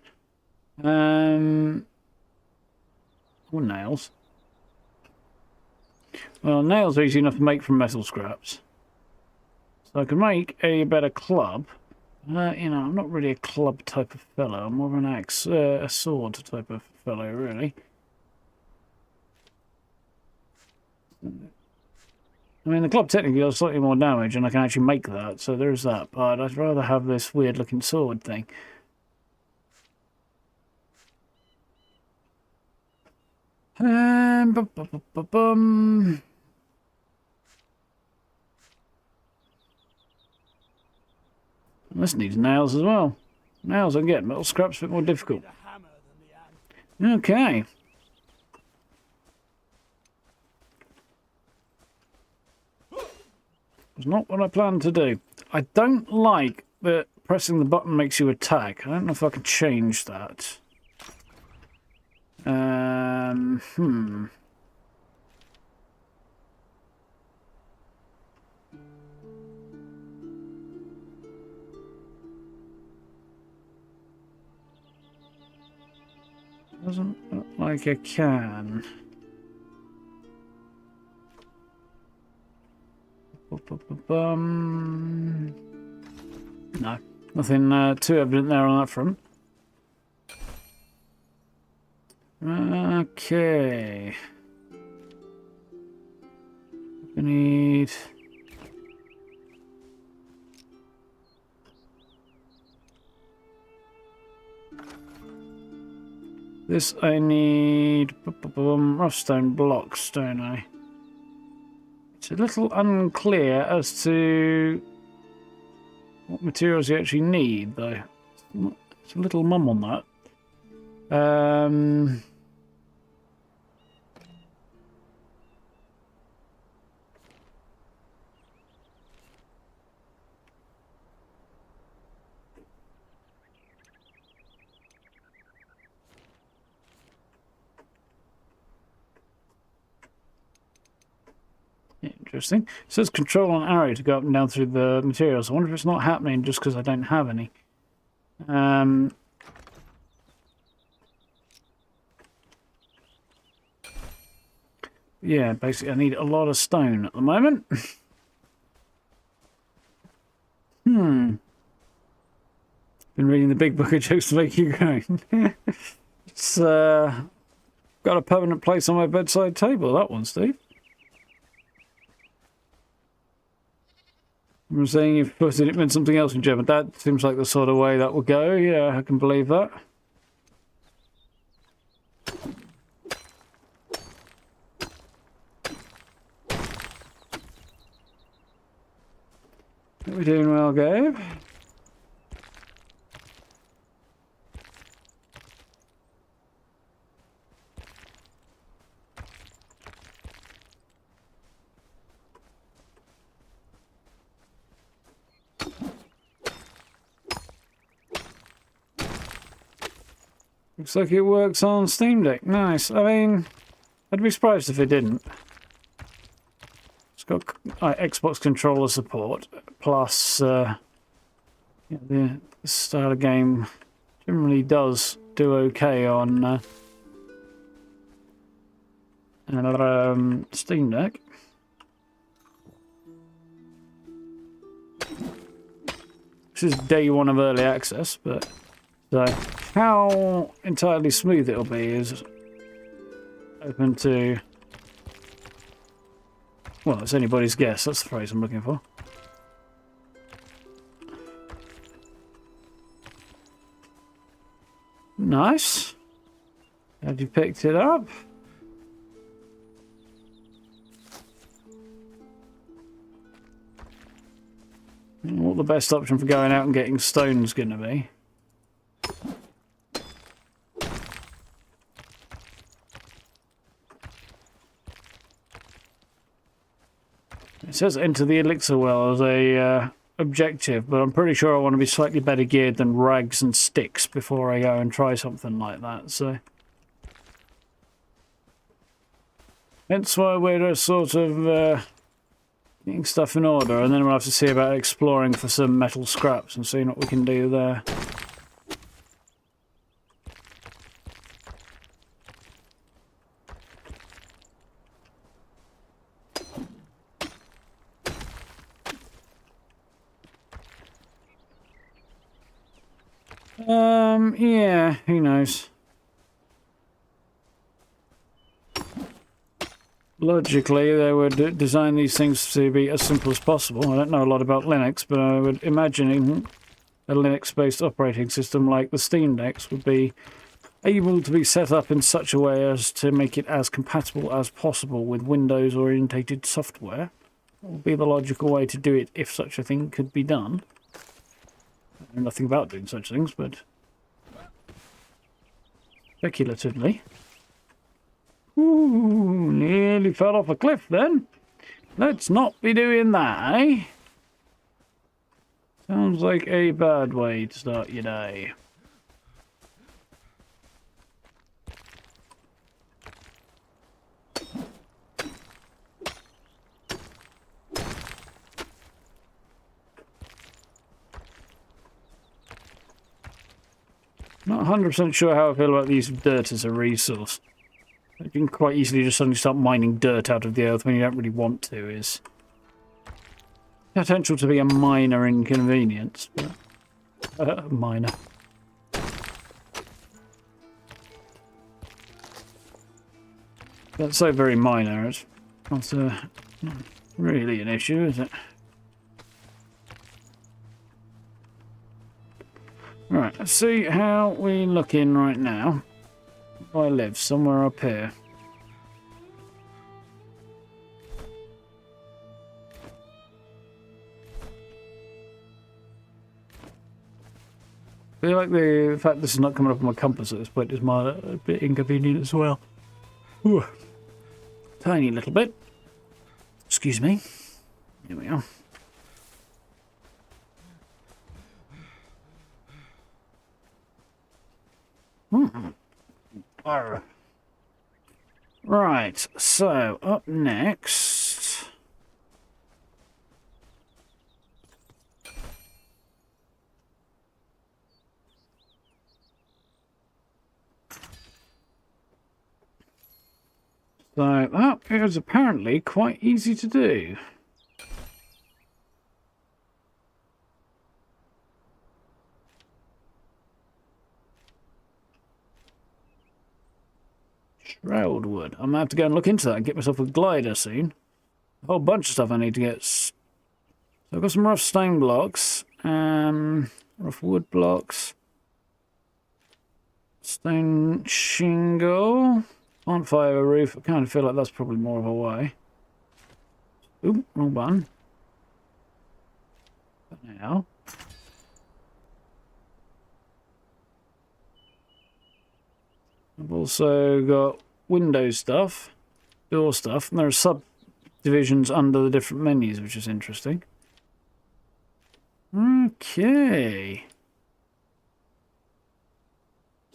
Or nails. Well, nails are easy enough to make from metal scraps. So I can make a better club. You know, I'm not really a club type of fellow. I'm more of an axe, a sword type of fellow, really. I mean, the club technically does slightly more damage, and I can actually make that, so there's that. But I'd rather have this weird-looking sword thing. This needs nails as well. Nails I can get. Metal scraps a bit more difficult. The hammer than the anvil. Okay. It's not what I planned to do. I don't like that pressing the button makes you attack. I don't know if I can change that. Doesn't look like I can. No, nothing too evident there on that front. Okay. We need... this I need... rough stone blocks, don't I? It's a little unclear as to what materials you actually need, though. It's a little mum on that. Interesting. It says control on arrow to go up and down through the materials. I wonder if it's not happening just because I don't have any. yeah, basically I need a lot of stone at the moment. Been reading the big book of jokes to make you going. It's got a permanent place on my bedside table, that one, Steve. I'm saying if it meant something else in German. That seems like the sort of way that would go. Yeah, I can believe that. We're doing well, Gabe. Looks like it works on Steam Deck. Nice. I mean, I'd be surprised if it didn't. It's got Xbox controller support, plus yeah, the style of game generally does do okay on Steam Deck. This is day one of early access, but so how entirely smooth it'll be is open to, well, it's anybody's guess. That's the phrase I'm looking for. Nice. Have you picked it up? What the best option for going out and getting stone's going to be? It says enter the elixir well as a objective, but I'm pretty sure I want to be slightly better geared than rags and sticks before I go and try something like that, so... Hence why we're sort of getting stuff in order, and then we'll have to see about exploring for some metal scraps and seeing what we can do there. Yeah, who knows? Logically, they would design these things to be as simple as possible. I don't know a lot about Linux, but I would imagine a Linux-based operating system like the Steam Decks would be able to be set up in such a way as to make it as compatible as possible with Windows-orientated software. That would be the logical way to do it if such a thing could be done. I know nothing about doing such things, but speculatively. Ooh, nearly fell off a cliff then. Let's not be doing that, eh? Sounds like a bad way to start your day. Not 100% sure how I feel about the use of dirt as a resource. You can quite easily just suddenly start mining dirt out of the earth when you don't really want to is potential to be a minor inconvenience, but minor. That's so very minor, it's not really an issue, is it? Right, let's see how we're looking right now. I live somewhere up here. I feel like the fact this is not coming up on my compass at this point is a bit inconvenient as well. Ooh. Tiny little bit. Excuse me. Here we are. Right, so up next. So that is apparently quite easy to do. Shroud wood. I'm going to have to go and look into that and get myself a glider soon. A whole bunch of stuff I need to get. So I've got some rough stone blocks. Rough wood blocks. Stone shingle. Can't fire a roof. I kind of feel like that's probably more of a way. Oop, wrong button. But now. I've also got window stuff, door stuff, and there are subdivisions under the different menus, which is interesting. Okay.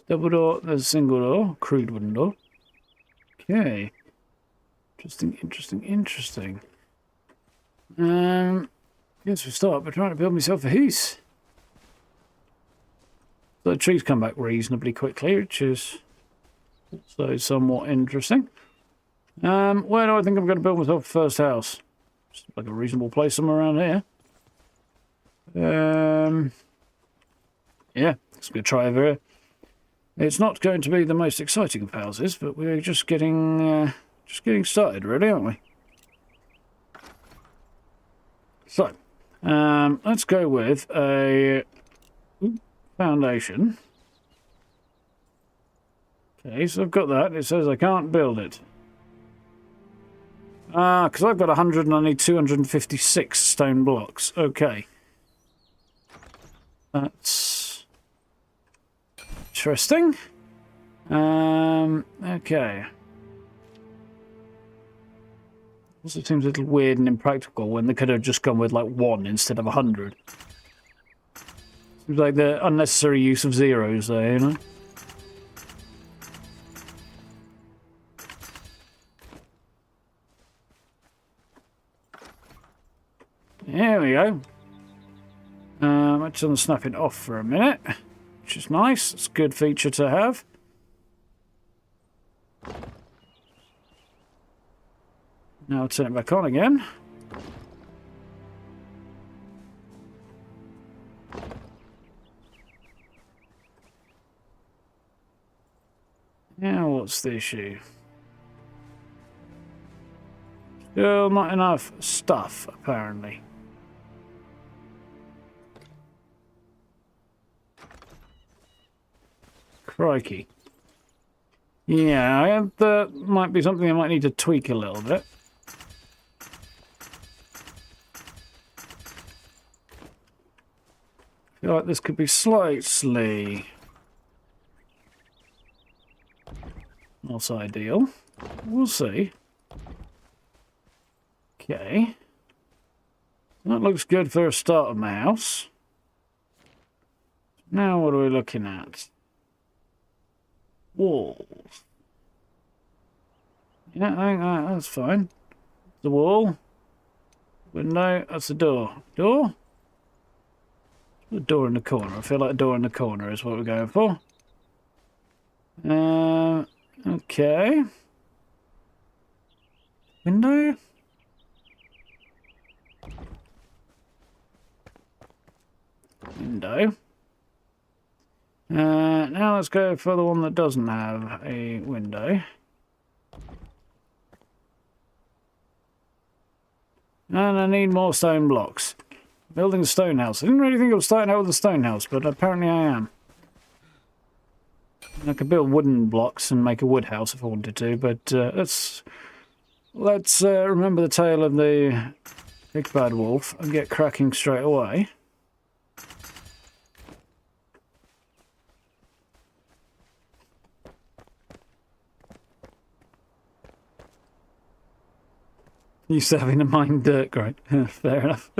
Double door, there's a single door, crude wooden door. Okay. Interesting, interesting, interesting. Guess we start by trying to build myself a house. So the trees come back reasonably quickly, which is also somewhat interesting. Where do I think I'm going to build myself a first house? Just like a reasonable place somewhere around here. Yeah, let's go try over here. It's not going to be the most exciting of houses, but we're just getting started, really, aren't we? So, let's go with a foundation. Okay, so I've got that. It says I can't build it. Because I've got 100 and I need 256 stone blocks. Okay. That's interesting. Okay. Also seems a little weird and impractical when they could have just gone with like 1 instead of 100. Seems like the unnecessary use of zeros there, you know? There we go. Let's turn the snapping off for a minute, which is nice. It's a good feature to have. Now I'll turn it back on again. Now what's the issue? Still not enough stuff, apparently. Crikey. Yeah, that might be something I might need to tweak a little bit. I feel like this could be slightly not ideal. We'll see. Okay. That looks good for a start of my house. Now what are we looking at? Walls. Yeah, I think that's fine. The wall. Window. That's the door. Door? The door in the corner. I feel like a door in the corner is what we're going for. Okay. Window? Window. Now let's go for the one that doesn't have a window. And I need more stone blocks. Building a stone house. I didn't really think I was starting out with a stone house, but apparently I am. I could build wooden blocks and make a wood house if I wanted to, but let's remember the tale of the big bad wolf and get cracking straight away. Used to having to mine dirt, great. Fair enough.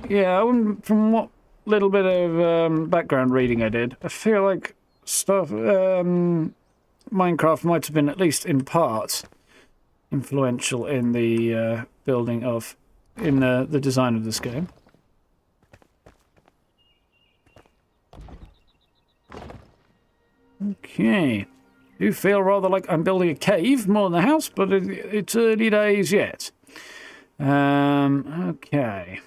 Yeah, from what little bit of background reading I did, I feel like stuff Minecraft might have been, at least in part, influential in the building of, in the design of this game. Okay. do feel rather like I'm building a cave more than a house, but it's early days yet. Okay.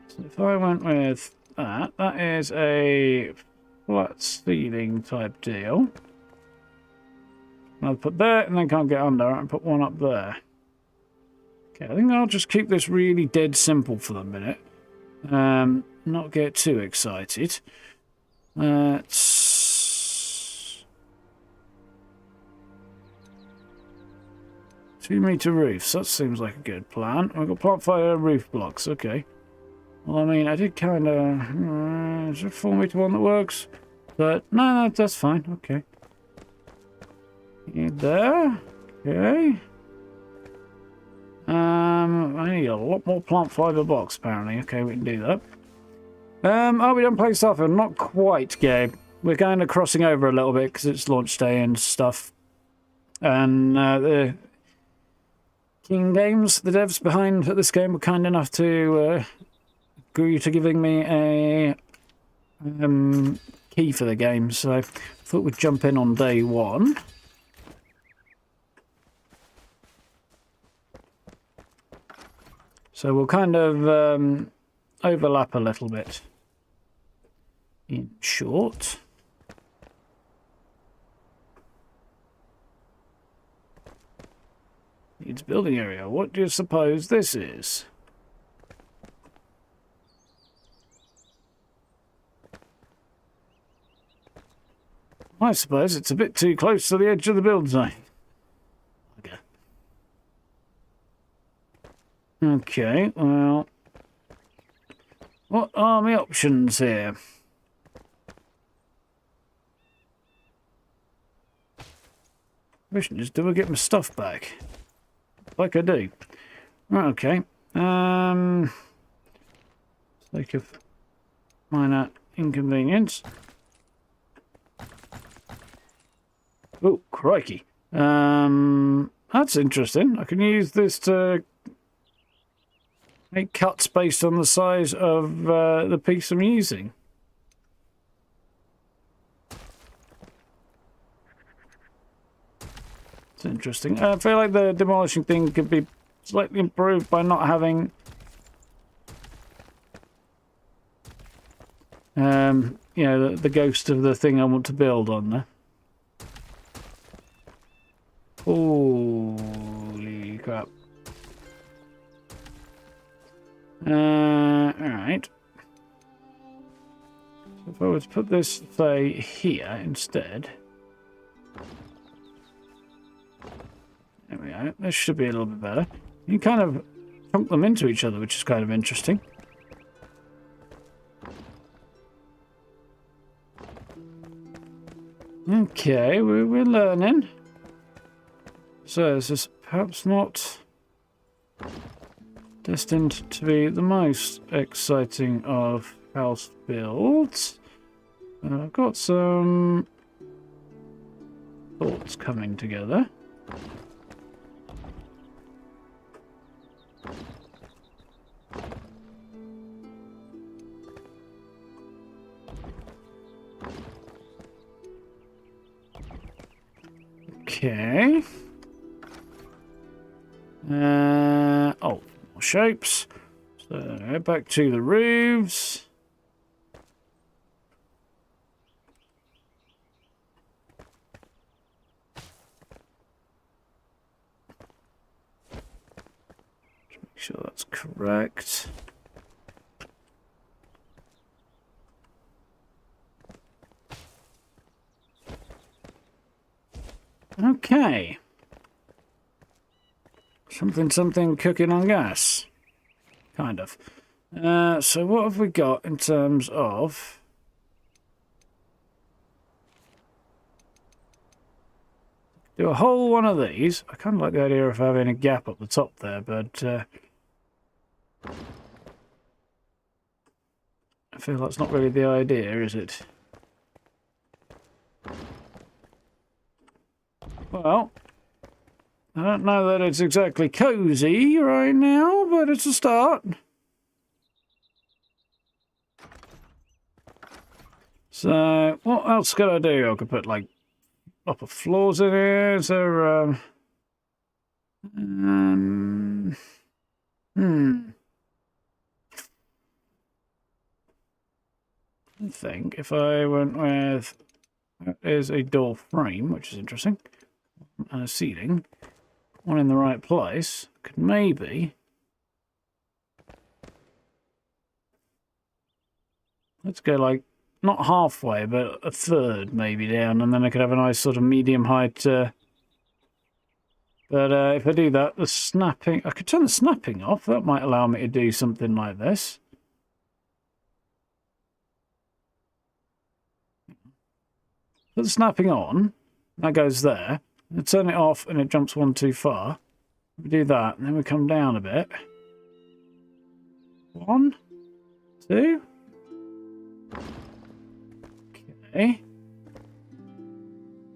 So if I went with that, that is a flat ceiling type deal. I'll put there and then can't get under and put one up there. Okay, I think I'll just keep this really dead simple for the minute. Not get too excited. Let's 2-meter roofs. That seems like a good plan. We've got plant fire roof blocks. Okay. Well, I mean, I did kind of... is there a 4-meter one that works? But no, that's fine. Okay. There. Okay. I need a lot more plant fiber blocks, apparently. Okay, we can do that. Are we done playing Starfield? Not quite, Gabe. We're kind of crossing over a little bit because it's launch day and stuff. And the King Games, the devs behind this game, were kind enough to agree to giving me a key for the game. So I thought we'd jump in on day one. So we'll kind of overlap a little bit. In short. Needs building area. What do you suppose this is? I suppose it's a bit too close to the edge of the build zone. Okay, well, what are my options here? Question is, do I get my stuff back? Like I do. Right, okay. Sake of minor inconvenience. Oh, crikey. That's interesting. I can use this to make cuts based on the size of the piece I'm using. It's interesting. I feel like the demolishing thing could be slightly improved by not having you know, the ghost of the thing I want to build on there. Holy crap. Alright. So if I were to put this, say, here instead. There we go. This should be a little bit better. You can kind of chunk them into each other, which is kind of interesting. Okay, we're learning. So this is perhaps not destined to be the most exciting of house builds. I've got some thoughts coming together. Okay. Oh, more shapes. So head back to the roofs. Just make sure that's correct. Okay. Something cooking on gas. Kind of. So what have we got in terms of... Do a whole one of these. I kind of like the idea of having a gap up the top there, but... I feel that's not really the idea, is it? Well, I don't know that it's exactly cozy right now, but it's a start. So, what else could I do? I could put, like, upper floors in here. Is there, I think if I went with... There's a door frame, which is interesting. And a ceiling. One in the right place. Could maybe... Let's go, like, not halfway, but a third maybe down. And then I could have a nice sort of medium height... But if I do that, the snapping... I could turn the snapping off. That might allow me to do something like this. Put the snapping on. That goes there. I turn it off and it jumps one too far. We do that, and then we come down a bit. 1, 2. Okay.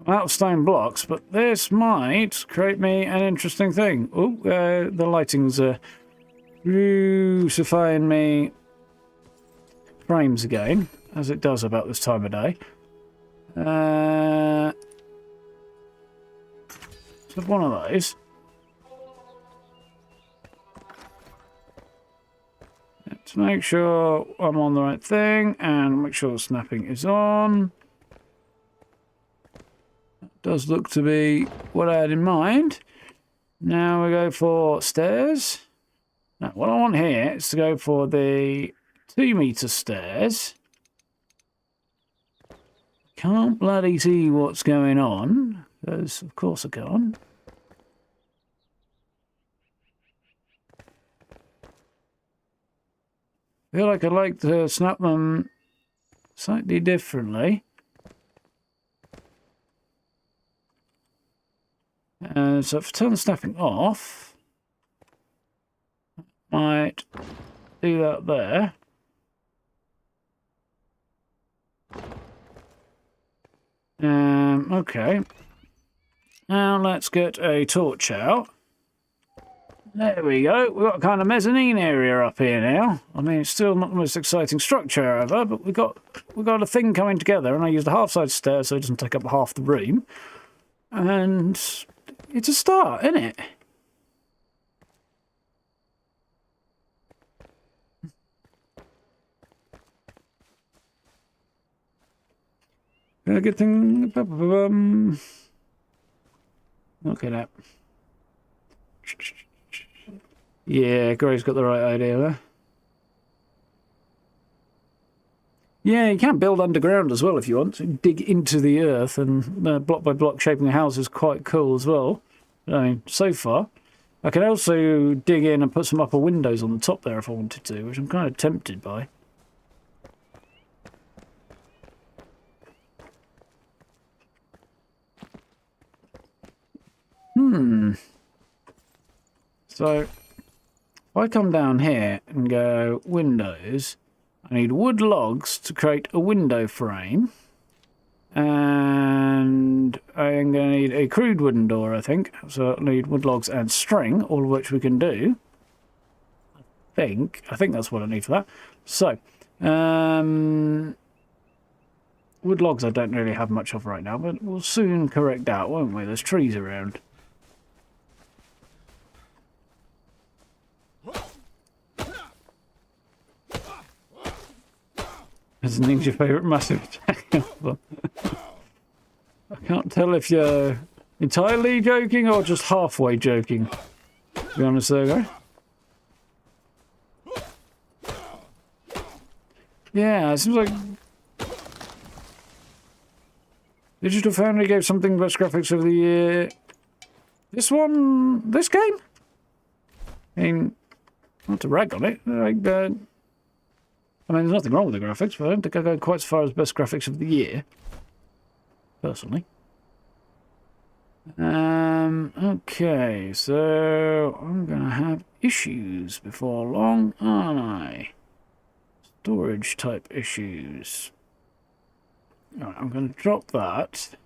I'm out of stone blocks, but this might create me an interesting thing. Oh, the lighting's crucifying me frames again, as it does about this time of day. So one of those. To make sure I'm on the right thing and make sure snapping is on. That does look to be what I had in mind. Now we go for stairs. Now what I want here is to go for the 2-meter stairs. Can't bloody see what's going on, because of course I can't. I feel like I'd like to snap them slightly differently. So if I turn the snapping off, I might do that there. Okay. Now let's get a torch out. There we go. We've got a kind of mezzanine area up here now. I mean, it's still not the most exciting structure, however, but we've got a thing coming together, and I used a half-size stair so it doesn't take up half the room. And it's a start, isn't it? A good thing. Look at that. Yeah, Gray's got the right idea there. Yeah, you can build underground as well if you want. So you dig into the earth, and block by block shaping the house is quite cool as well. I mean, so far. I can also dig in and put some upper windows on the top there if I wanted to, which I'm kind of tempted by. So, if I come down here and go windows, I need wood logs to create a window frame. And I am going to need a crude wooden door, I think. So I need wood logs and string, all of which we can do. I think that's what I need for that. So, wood logs I don't really have much of right now, but we'll soon correct that, won't we? There's trees around. Isn't your favourite massive attack? I can't tell if you're entirely joking or just halfway joking. To be honest, there, yeah, it seems like Digital Foundry gave something best graphics of the year. This game? I mean, not to rag on it. I mean, there's nothing wrong with the graphics, but I don't think I go quite as far as best graphics of the year, personally. Okay, so I'm going to have issues before long, aren't I? Storage type issues. Alright, I'm going to drop that.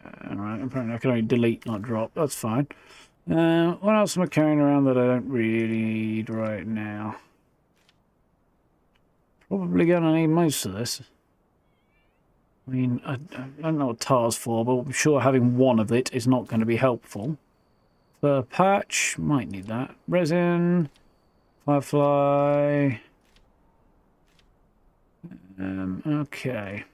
Alright, apparently I can only delete, not drop. That's fine. What else am I carrying around that I don't really need right now? Probably going to need most of this. I mean, I don't know what tar's for, but I'm sure having one of it is not going to be helpful. Fur patch, might need that. Resin, firefly. Okay.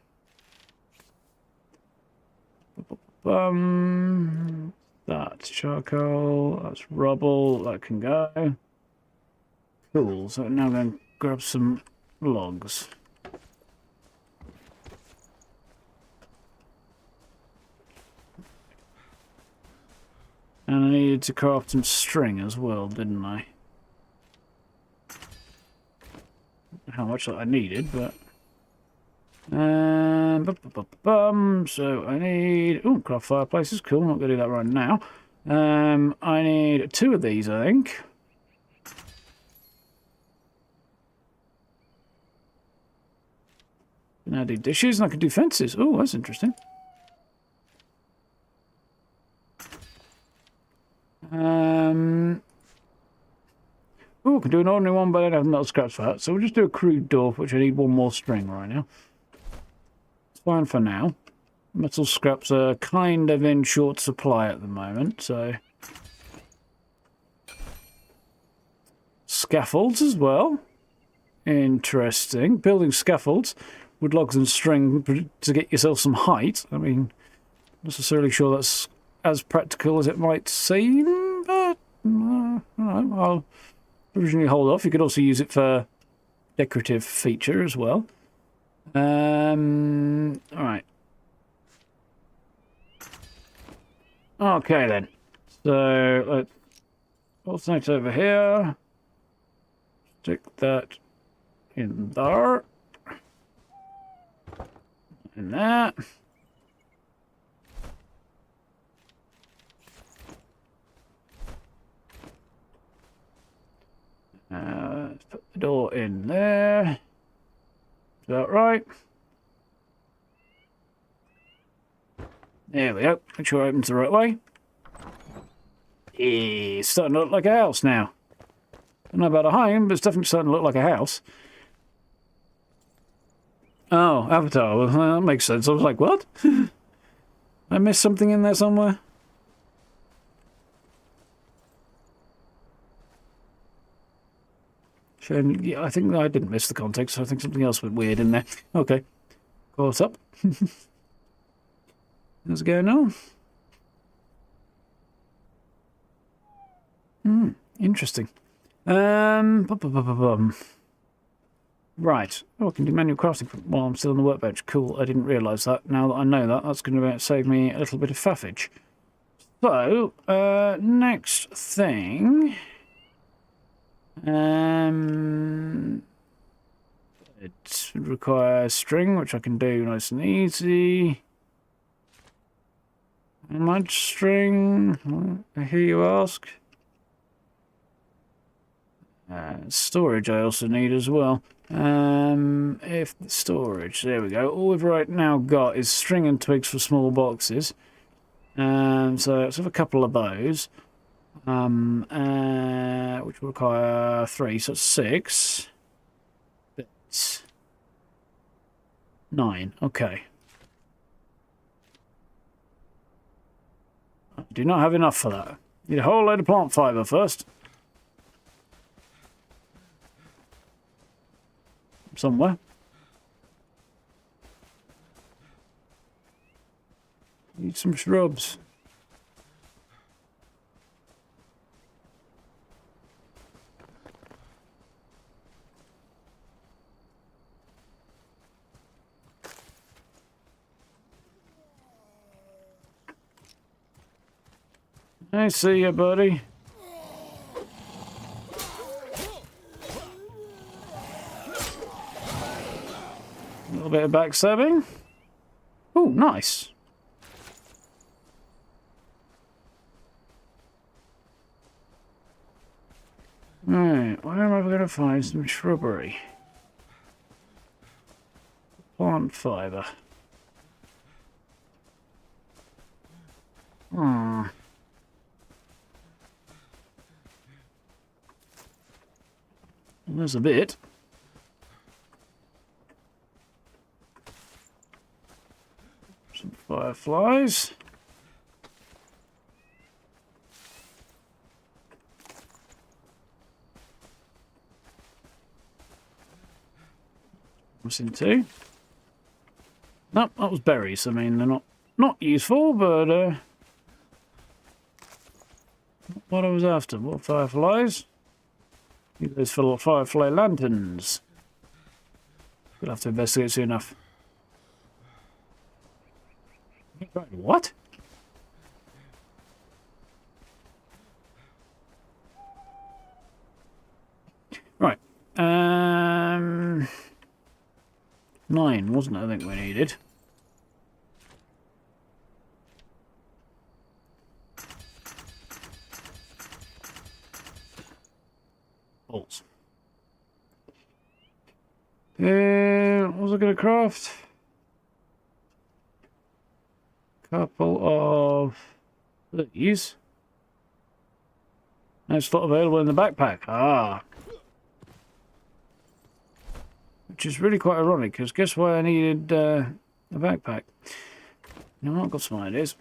That's charcoal, that's rubble, that can go. Cool, so now I'm going to grab some logs. And I needed to craft some string as well, didn't I? How much that I needed, but... So I need... Oh, craft fireplaces, cool, I'm not going to do that right now. I need 2 of these, I think. Can I do dishes and I can do fences? Oh, that's interesting. Oh, I can do an ordinary one, but I don't have metal scraps for that. So we'll just do a crude door, which I need 1 more string right now. It's fine for now. Metal scraps are kind of in short supply at the moment, so... Scaffolds as well. Interesting. Building scaffolds with logs and string to get yourself some height. I mean, not necessarily sure that's as practical as it might seem, but I'll originally hold off. You could also use it for decorative feature as well. Alright. Okay then. So let's alternate over here. Stick that in there. And that. Put the door in there. Is that right? There we go. Make sure it opens the right way. It's starting to look like a house now. I don't know about a home, but it's definitely starting to look like a house. Oh, Avatar. Well, that makes sense. I was like, what? I missed something in there somewhere? Yeah, I think I didn't miss the context. I think something else went weird in there. Okay. Caught up. How's it going now? Interesting. Right. Oh, I can do manual crafting while I'm still on the workbench. Cool. I didn't realise that. Now that I know that, that's going to save me a little bit of faffage. So, next thing... it requires string, which I can do nice and easy. How much string? I hear you ask. Storage I also need as well. If the storage, there we go. All we've right now got is string and twigs for small boxes. So let's have a couple of those. Which will require 3, so it's 6. That's 9, okay. I do not have enough for that. Need a whole load of plant fibre first. Somewhere. Need some shrubs. I see you, buddy. A little bit of backstabbing. Oh, nice. Right, where am I going to find some shrubbery? Plant fibre. There's a bit. fireflies. Missing 2. Nope, that was berries. I mean, they're not useful, but not what I was after. What fireflies? Need those for firefly lanterns. We'll have to investigate soon enough. What? Right. 9, wasn't it? I think we needed. Bolts. What was I going to craft? Couple of these. No slot available in the backpack. Ah. Which is really quite ironic, because guess why I needed a backpack? Now I've got some ideas.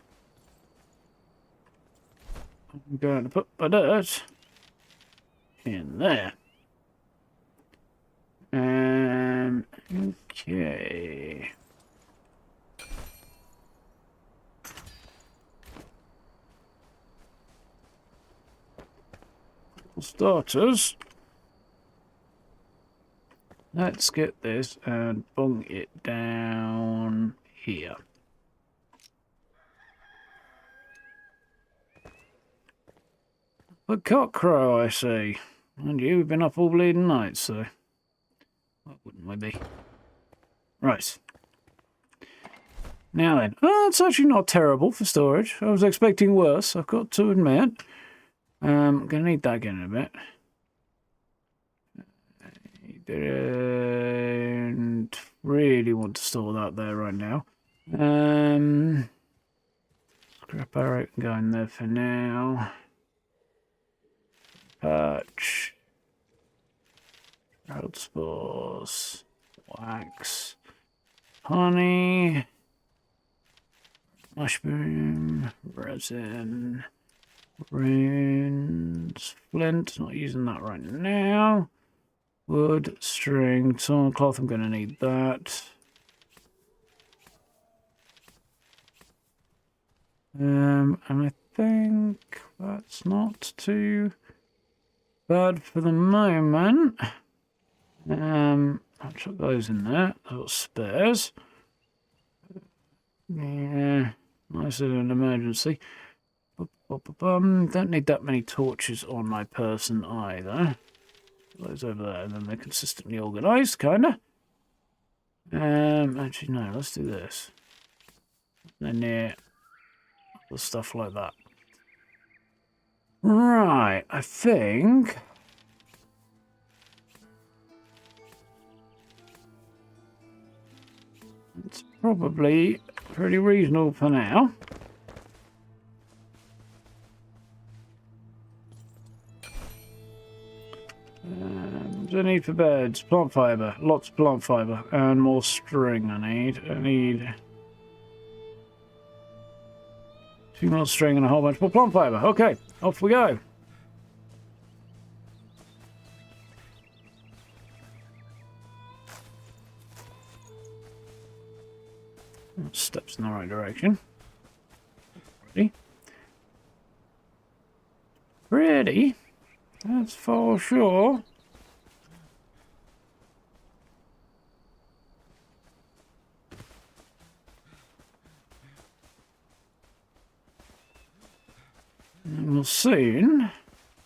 I'm going to put my dirt in there. Okay. For starters, let's get this and bung it down here. A cockcrow, I see. And you've been up all bleeding night, so why wouldn't we be? Right. Now then. Oh, it's actually not terrible for storage. I was expecting worse, I've got to admit. I'm going to need that again in a bit. Don't really want to store that there right now. Scrap arrow can go in there for now. Patch. Shroud spores. Wax. Honey. Mushroom. Resin. Runes. Flint. Not using that right now. Wood. String. Torn cloth. I'm going to need that. And I think that's not too bad for the moment. I'll chuck those in there. Little spares. Yeah, nice in an emergency. Don't need that many torches on my person either. Those over there, and then they're consistently organised, kinda. Actually, no. Let's do this. They're near the stuff like that. Right, I think. It's probably pretty reasonable for now. What do I need for beds? Plant fibre. Lots of plant fibre. And more string I need 2 more string and a whole bunch more plant fibre. Okay, off we go. Steps in the right direction. Pretty. That's for sure. And we'll soon.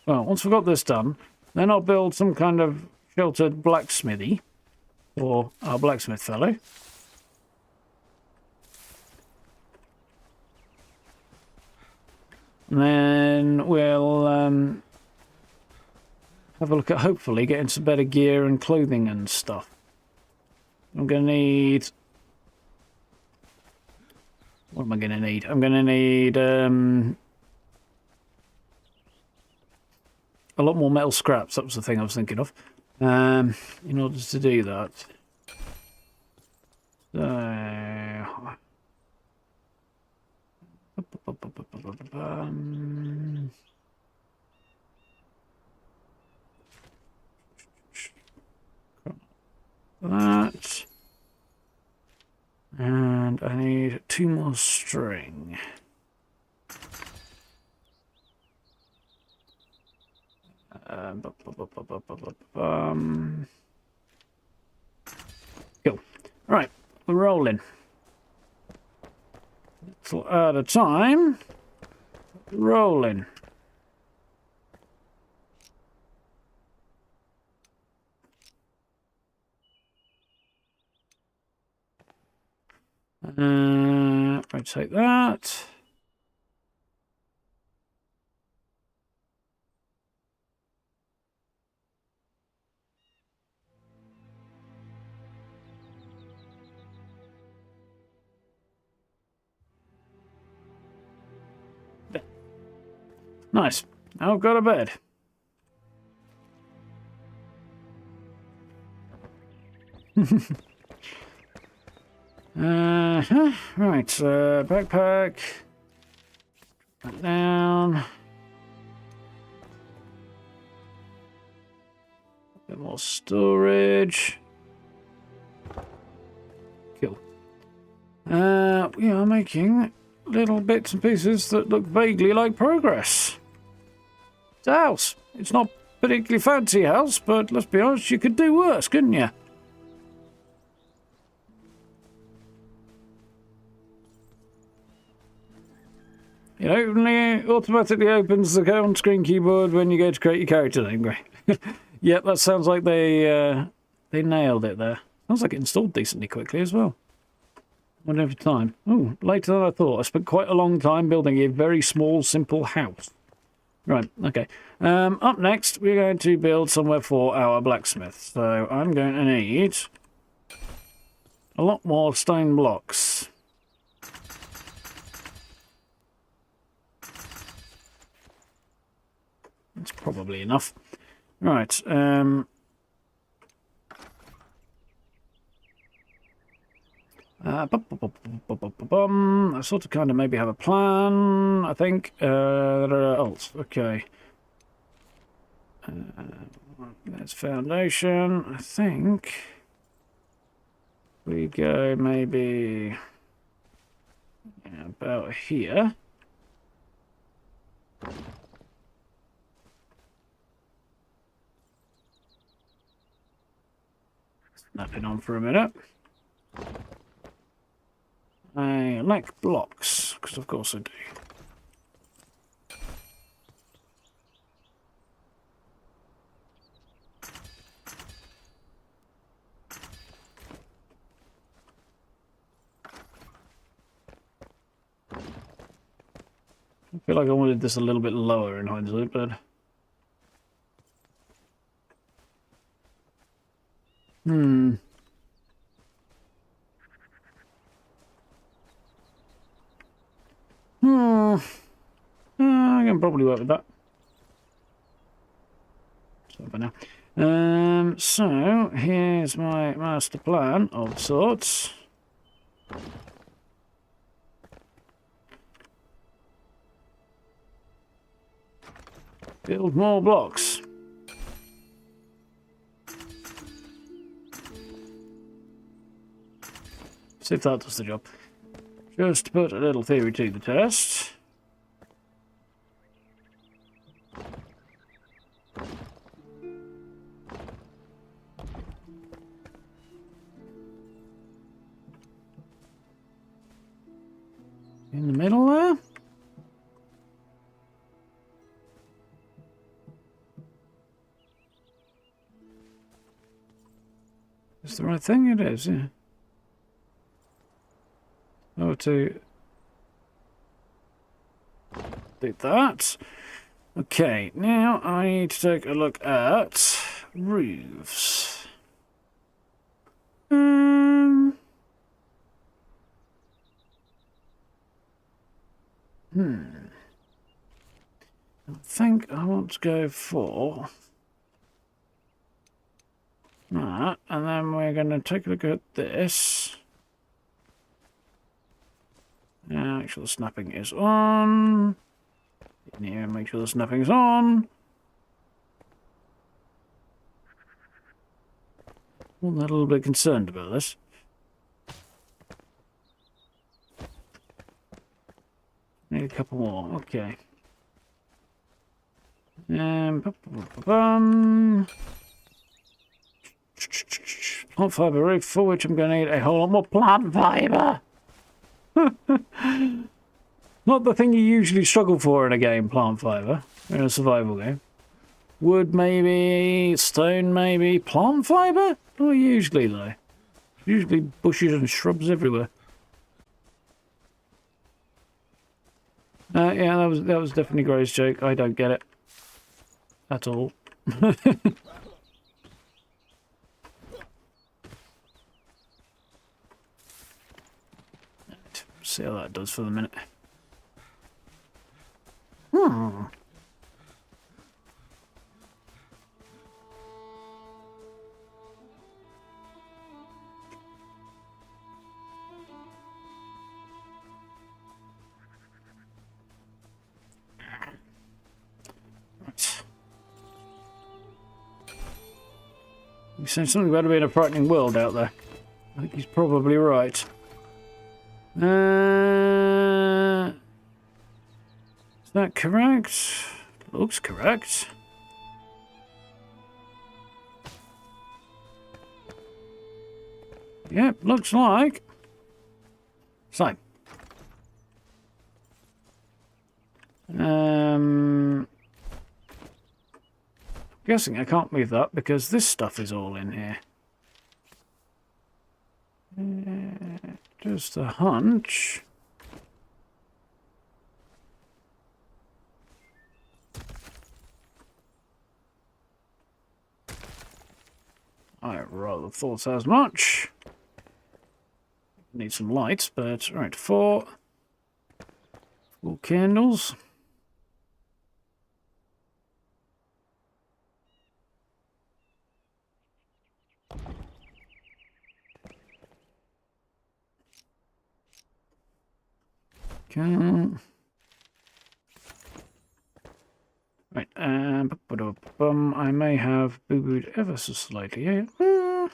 Well, once we've got this done, then I'll build some kind of sheltered blacksmithy for our blacksmith fellow. And then we'll have a look at hopefully getting some better gear and clothing and stuff. I'm going to need... What am I going to need? I'm going to need a lot more metal scraps. That was the thing I was thinking of. In order to do that. So... That. And I need 2 more string. Cool. Right, we're rolling. Little at a time. Rolling. Rotate that. There. Nice. Now I've got a bed. Right, backpack. Back down. A bit more storage. Cool. We are making little bits and pieces that look vaguely like progress. It's a house. It's not particularly fancy house, but let's be honest, you could do worse, couldn't you? It only automatically opens the on-screen keyboard when you go to create your character name. Great. Yep, that sounds like they nailed it there. Sounds like it installed decently quickly as well. Whatever time. Oh, later than I thought. I spent quite a long time building a very small, simple house. Right, okay. Up next, we're going to build somewhere for our blacksmith. So I'm going to need a lot more stone blocks. That's probably enough. Right. I sort of kind of maybe have a plan, I think. Else. Okay. There's foundation. I think we go maybe about here. Snapping on for a minute. I like blocks, because of course I do. I feel like I wanted this a little bit lower in hindsight, but... I can probably work with that. So for now. So here's my master plan of sorts. Build more blocks. See if that does the job. Just put a little theory to the test. In the middle there. Is the right thing? It is, yeah. Over to do that. Okay, now I need to take a look at roofs. I think I want to go for that, and then we're going to take a look at this. Make sure the snapping is on. In here, make sure the snapping is on. I'm a little bit concerned about this. Need a couple more. Okay. Plant fibre roof, for which I'm going to need a whole lot more plant fibre. Not the thing you usually struggle for in a game, plant fibre, in a survival game. Wood maybe, stone maybe, plant fibre? Not usually though. Usually bushes and shrubs everywhere. Yeah, that was definitely Gray's joke. I don't get it at all. See how that does for the minute. You said something about it being a frightening world out there. I think he's probably right. Is that correct? Looks correct. Yep, looks like. So. Guessing I can't move that because this stuff is all in here. Just a hunch. I rather thought as much. Need some lights, but right, 4 full candles. Okay. Right, I may have boo-booed ever so slightly here. Can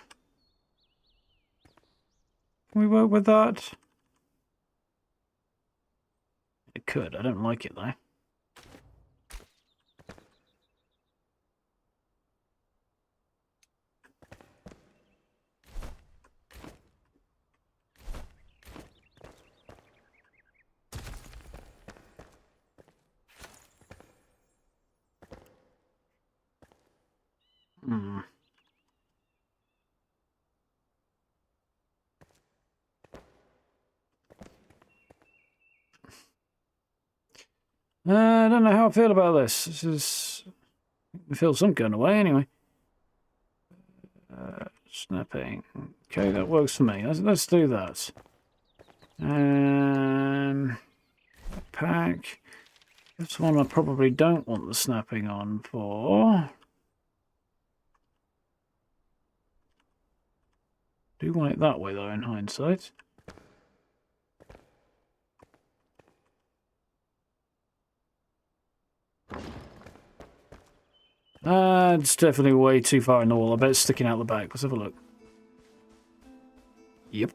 we work with that? It could, I don't like it though. I don't know how I feel about this. This is... I feel some kind of way anyway. Snapping. Okay, that works for me. Let's do that. Pack. This one I probably don't want the snapping on for. Do want it that way though in hindsight. It's definitely way too far in the wall. I bet it's sticking out the back. Let's have a look. Yep.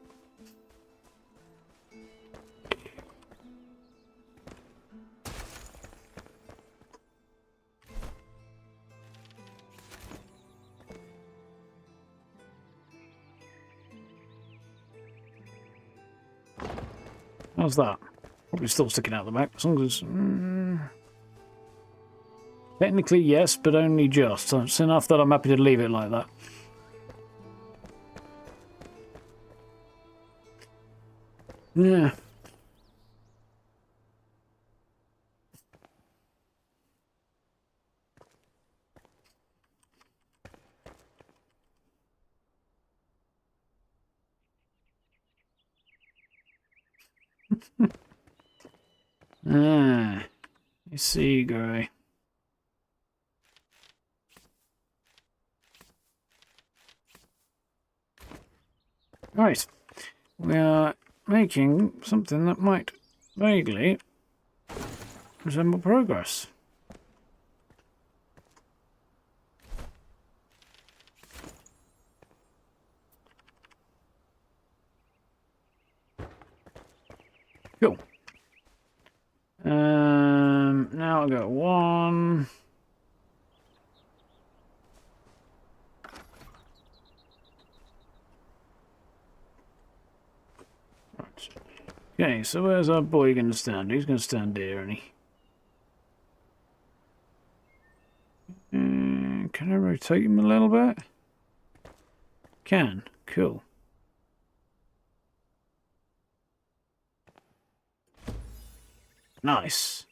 How's that? Probably still sticking out the back, as long as... Technically, yes, but only just. It's enough that I'm happy to leave it like that. Yeah. You see, Gray. Right, we are making something that might vaguely resemble progress. Cool. Now I got one. Right. Okay, so where's our boy going to stand? He's going to stand here, isn't he? Can I rotate him a little bit? Can. Cool. Nice.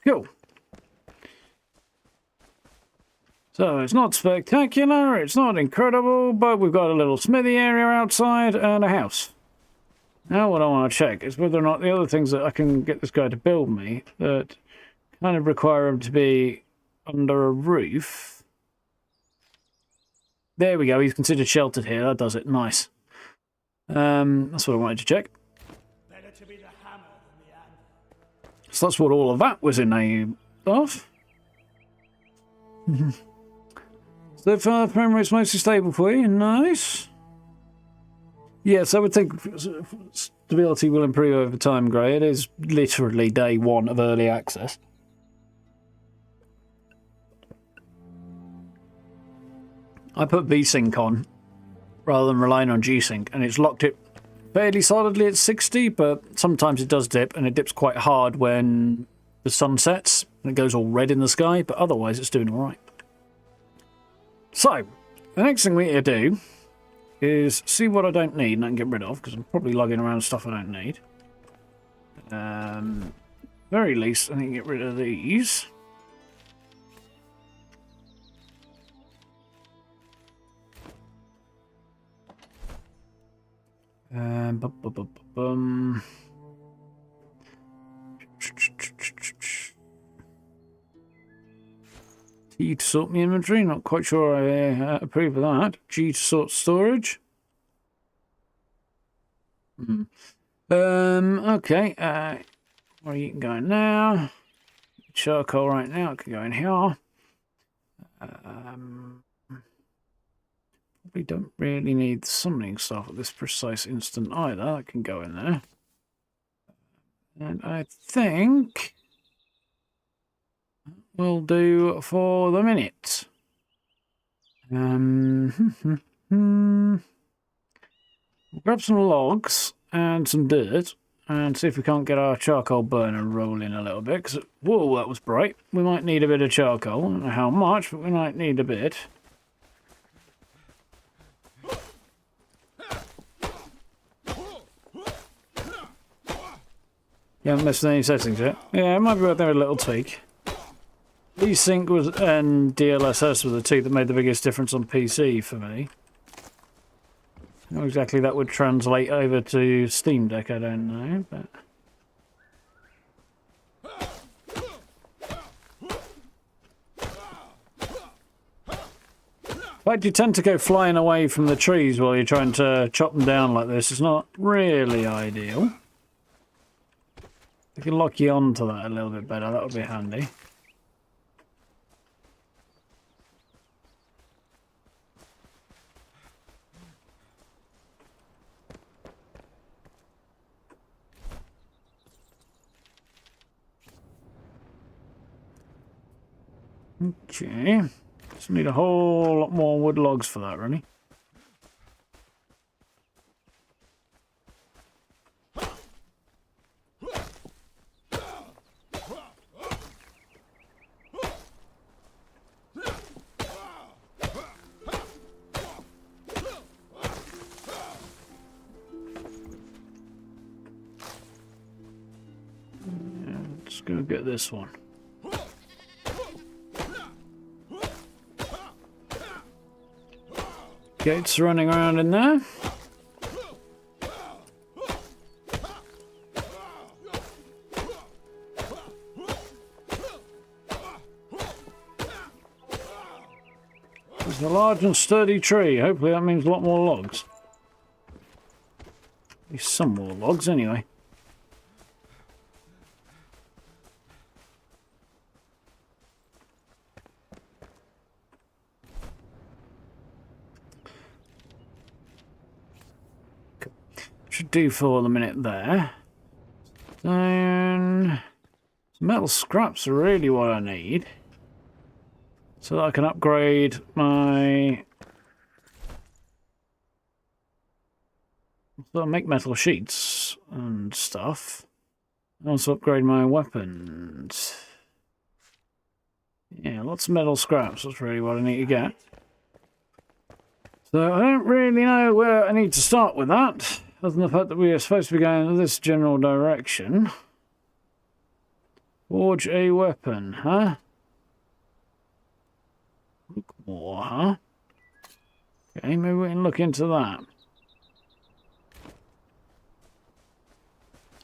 Cool. So it's not spectacular, it's not incredible, but we've got a little smithy area outside and a house. Now what I want to check is whether or not the other things that I can get this guy to build me that kind of require him to be under a roof. There we go, he's considered sheltered here, that does it, nice. That's what I wanted to check. Better to be the hammer than the anvil. So that's what all of that was in aim of. So far, the frame rate's mostly stable for you. Nice. Yes, I would think stability will improve over time, Gray. It is literally day one of early access. I put V-Sync on rather than relying on G-Sync, and it's locked it fairly solidly at 60, but sometimes it does dip, and it dips quite hard when the sun sets, and it goes all red in the sky, but otherwise it's doing alright. So, the next thing we need to do is see what I don't need and I can get rid of, because I'm probably lugging around stuff I don't need. Very least, I need to get rid of these. T to sort my inventory, not quite sure I approve of that. G to sort storage. Okay, where are you going now? Charcoal right now, it can go in here. Probably don't really need summoning stuff at this precise instant either. That can go in there. And I think we'll do for the minute. We'll grab some logs and some dirt and see if we can't get our charcoal burner rolling a little bit. Because, whoa, that was bright. We might need a bit of charcoal. I don't know how much, but we might need a bit. You haven't messed with any settings yet? Yeah, it might be worth having a little tweak. V-Sync was and DLSS were the two that made the biggest difference on PC for me. How exactly that would translate over to Steam Deck, I don't know, but... In fact, you tend to go flying away from the trees while you're trying to chop them down like this. It's not really ideal. We can lock you onto that a little bit better, that would be handy. Okay, just need a whole lot more wood logs for that, really. Let's go get this one. Gates running around in there. There's a large and sturdy tree. Hopefully that means a lot more logs. At some more logs anyway. Should do for the minute there. Then metal scraps are really what I need, so that I can upgrade my. So I'll make metal sheets and stuff. Also upgrade my weapons. Yeah, lots of metal scraps. That's really what I need to get. So I don't really know where I need to start with that, other than the fact that we are supposed to be going in this general direction. Forge a weapon, huh? Look more, huh? Okay, maybe we can look into that.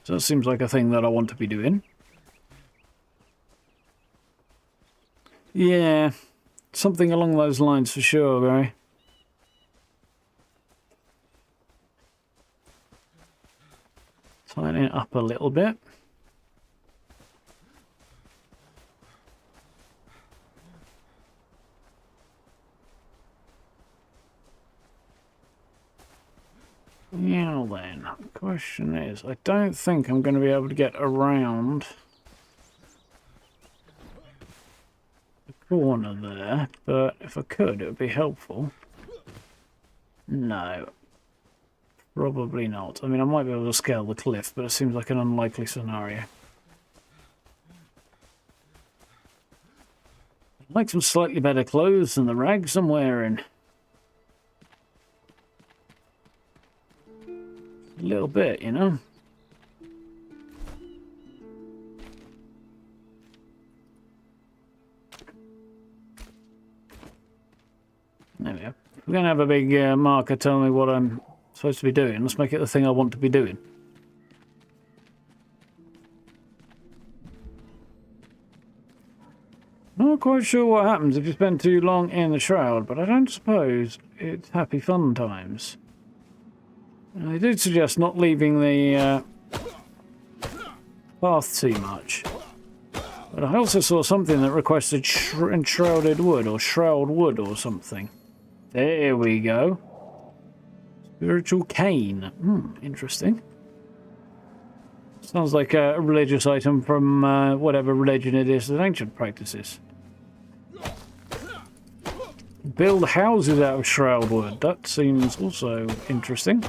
So that seems like a thing that I want to be doing. Yeah, something along those lines for sure, Barry. Tighten it up a little bit. Now then, the question is, I don't think I'm going to be able to get around the corner there, but if I could, it would be helpful. No. Probably not. I mean, I might be able to scale the cliff, but it seems like an unlikely scenario. I'd like some slightly better clothes than the rags I'm wearing. A little bit, you know? There we go. We're going to have a big marker tell me what I'm supposed to be doing. Let's make it the thing I want to be doing. Not quite sure what happens if you spend too long in the Shroud, but I don't suppose it's happy fun times. They did suggest not leaving the path too much. But I also saw something that requested enshrouded wood or shroud wood or something. There we go. Spiritual cane. Interesting. Sounds like a religious item from whatever religion it is that ancient practices. Build houses out of shroud wood. That seems also interesting.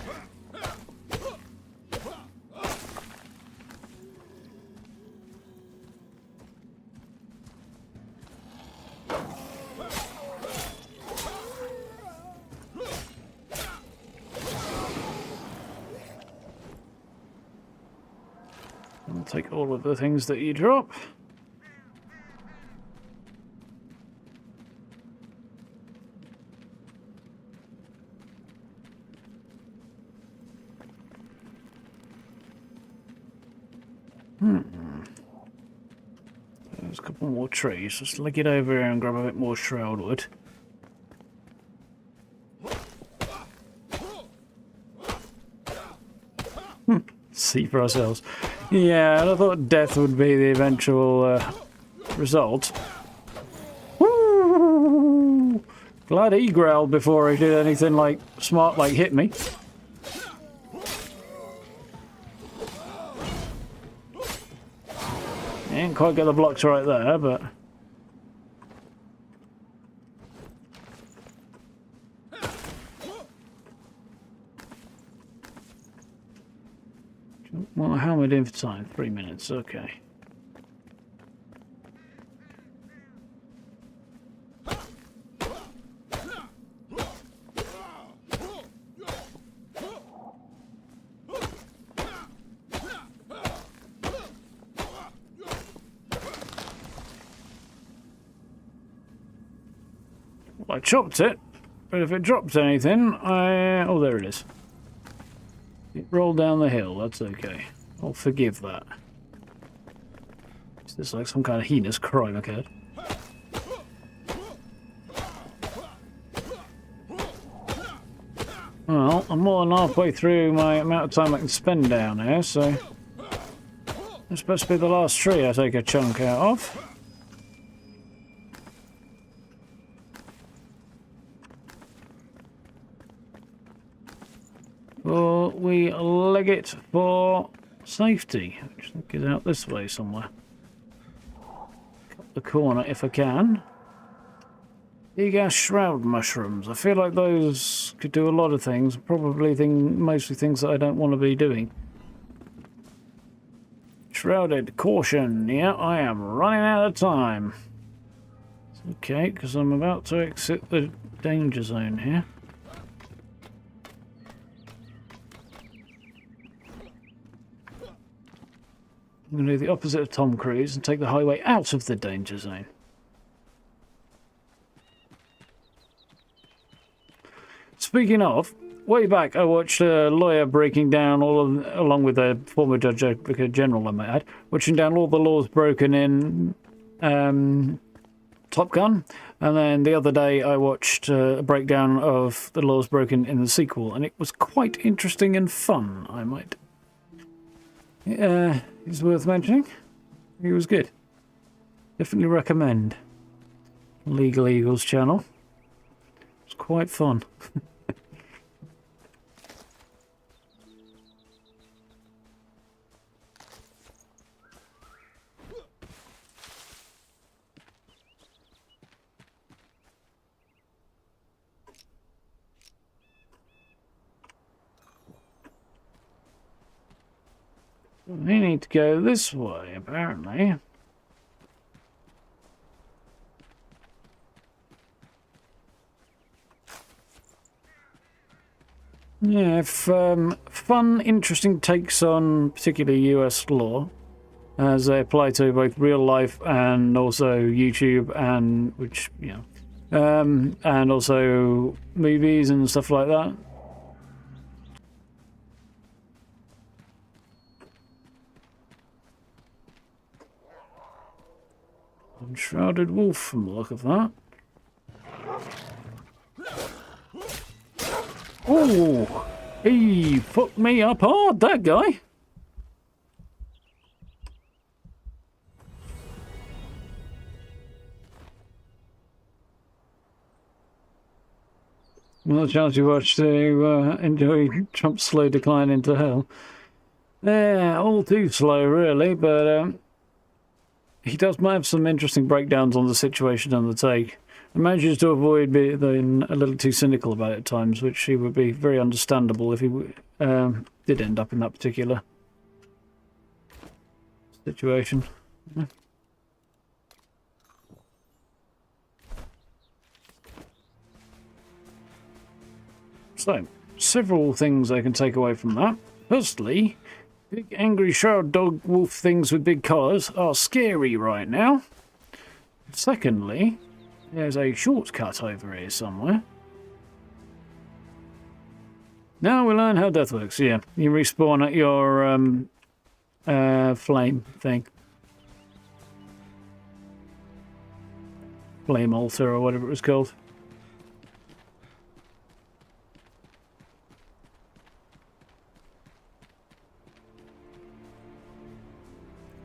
I'll take all of the things that you drop. There's a couple more trees. Let's get over here and grab a bit more shroud wood. See for ourselves. Yeah, and I thought death would be the eventual result. Woo! Glad he growled before he did anything like smart, like hit me. Didn't quite get the blocks right there, but well, how am I doing for time? 3 minutes, okay. Well, I chopped it, but if it drops anything, oh, there it is. It rolled down the hill, that's okay. I'll forgive that. Is this like some kind of heinous crime occurred? Well, I'm more than halfway through my amount of time I can spend down here, so it's supposed to be the last tree I take a chunk out of. Or we leg it for safety, which I think is out this way somewhere. Cut the corner if I can. Big ass shroud mushrooms. I feel like those could do a lot of things, probably mostly things that I don't want to be doing. Shrouded, caution. Yeah, I am running out of time. It's okay, because I'm about to exit the danger zone here. I'm going to do the opposite of Tom Cruise and take the highway out of the danger zone. Speaking of, way back I watched a lawyer breaking down along with a former Judge Advocate General I might add, watching down all the laws broken in Top Gun, and then the other day I watched a breakdown of the laws broken in the sequel, and it was quite interesting and fun, I might. It's worth mentioning. It was good. Definitely recommend. Legal Eagles channel. It's quite fun. We need to go this way, apparently. Yeah, if fun, interesting takes on particularly US law, as they apply to both real life and also YouTube, and which, you know, and also movies and stuff like that. Enshrouded wolf from the look of that. Oh, he fucked me up hard, that guy. Well, the chance you watch to enjoy Trump's slow decline into hell. Yeah, all too slow, really, but he does have some interesting breakdowns on the situation and the take. He manages to avoid being a little too cynical about it at times, which he would be very understandable if he did end up in that particular situation. Yeah. So, several things I can take away from that. Firstly, big angry shroud dog wolf things with big collars are scary right now. Secondly, there's a shortcut over here somewhere. Now we learn how death works. Yeah, you respawn at your flame thing. Flame altar or whatever it was called.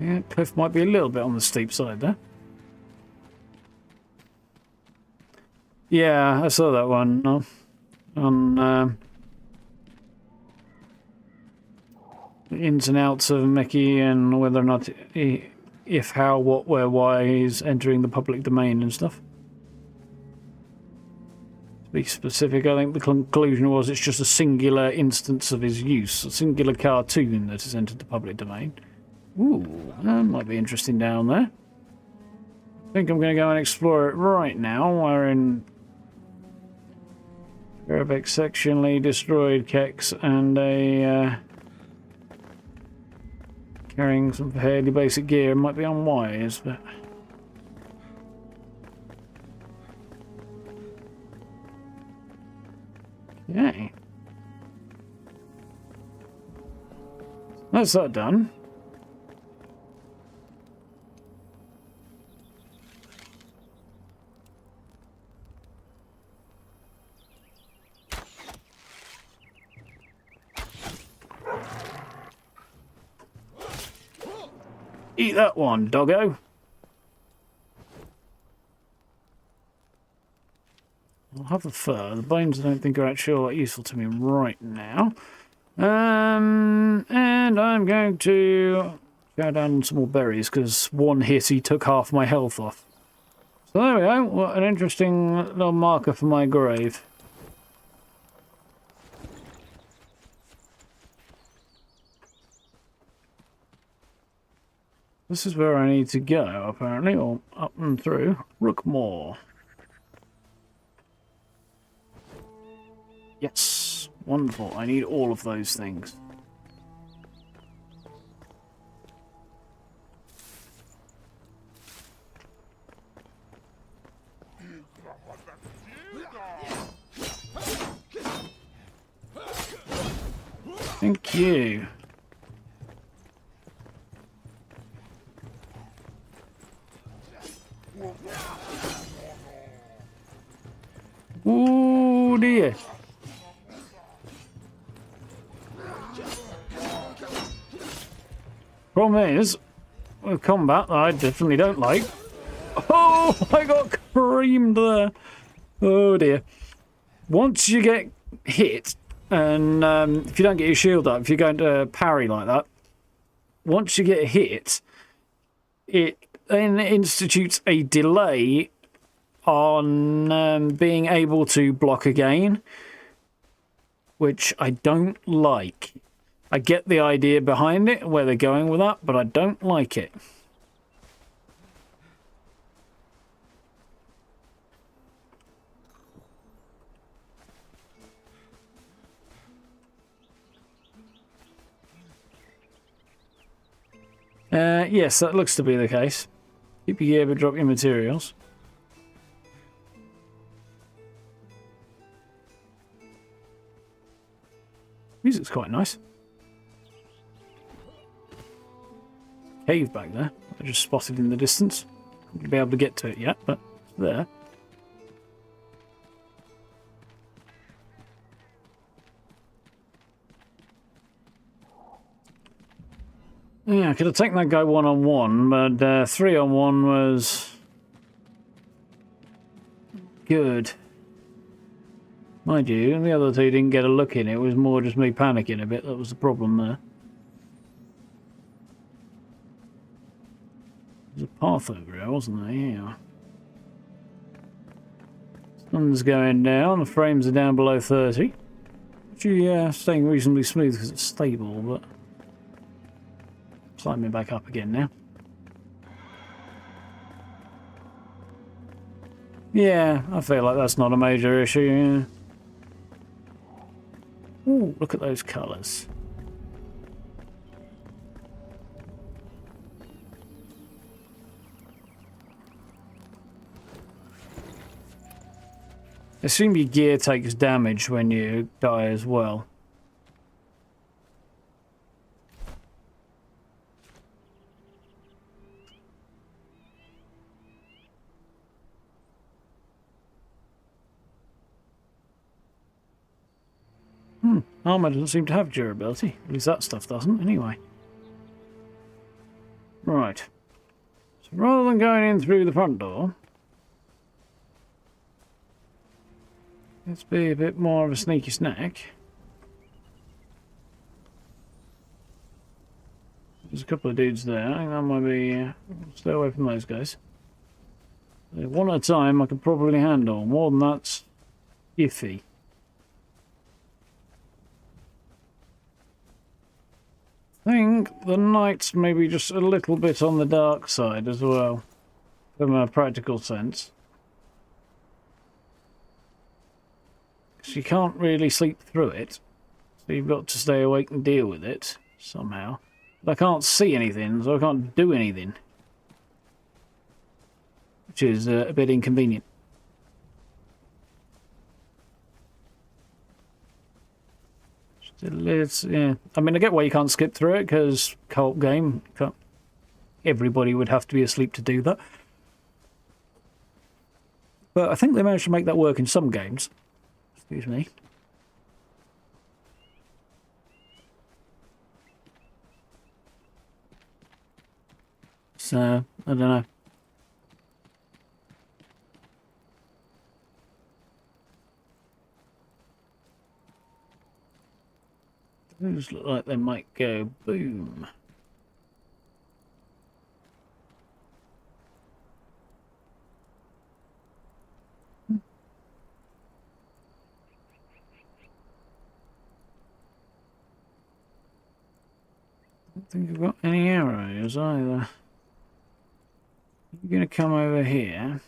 Yeah, cliff might be a little bit on the steep side there. Yeah, I saw that one on the ins and outs of Mickey and whether or not, if, how, what, where, why he's entering the public domain and stuff. To be specific, I think the conclusion was it's just a singular instance of his use, a singular cartoon that has entered the public domain. Ooh, that might be interesting down there. I think I'm going to go and explore it right now. We're in Arabic sectionally destroyed Kex and a carrying some fairly basic gear. It might be unwise, but okay. That's that done. Eat that one, doggo. I'll have the fur. The bones I don't think are actually all that useful to me right now. And I'm going to go down some more berries because one hit he took half my health off. So there we go. What an interesting little marker for my grave. This is where I need to go, apparently, or up and through Rookmore. Yes, wonderful. I need all of those things. Thank you. Oh dear. Problem is, with combat that I definitely don't like. Oh, I got creamed there. Oh dear. Once you get hit, and if you don't get your shield up, if you're going to parry like that, once you get hit, it then institutes a delay on being able to block again, which I don't like. I get the idea behind it, where they're going with that, but I don't like it. Yes, that looks to be the case. Keep your gear but drop your materials. Music's quite nice. Cave back there. I just spotted in the distance. Wouldn't be able to get to it yet, but it's there. Yeah, I could have taken that guy one-on-one, but three-on-one was good. Mind you, the other two didn't get a look in. It was more just me panicking a bit. That was the problem there. There's a path over here, wasn't there? Yeah. Sun's going down. The frames are down below 30. Actually, staying reasonably smooth because it's stable, but climbing back up again now. Yeah, I feel like that's not a major issue. Yeah. Ooh, look at those colours. I assume your gear takes damage when you die as well. Armour doesn't seem to have durability. At least that stuff doesn't, anyway. Right. So rather than going in through the front door, let's be a bit more of a sneaky snack. There's a couple of dudes there. I think that might be... stay away from those guys. One at a time I could probably handle. More than that's iffy. I think the night's maybe just a little bit on the dark side as well, from a practical sense. Because you can't really sleep through it, so you've got to stay awake and deal with it somehow. But I can't see anything, so I can't do anything, which is a bit inconvenient. Yeah. I mean, I get why you can't skip through it, because co-op game, everybody would have to be asleep to do that. But I think they managed to make that work in some games. Excuse me. So, I don't know. Those look like they might go boom. I don't think I've got any arrows either. You're going to come over here.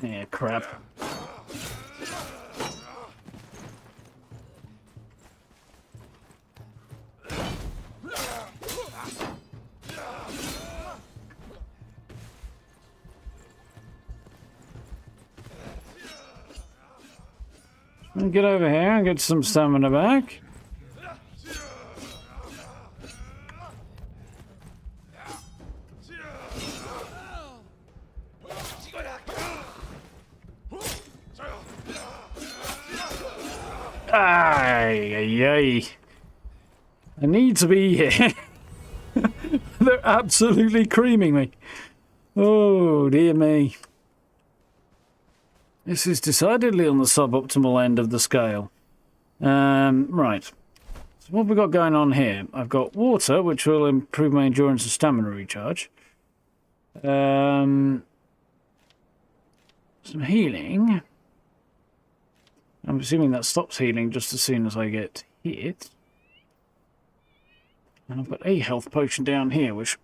Yeah, crap. I'll get over here and get some stamina back. Ay. I need to be here. They're absolutely creaming me. Oh, dear me. This is decidedly on the suboptimal end of the scale. Right. So what have we got going on here? I've got water, which will improve my endurance and stamina recharge. Some healing. I'm assuming that stops healing just as soon as I get hit. And I've got a health potion down here, which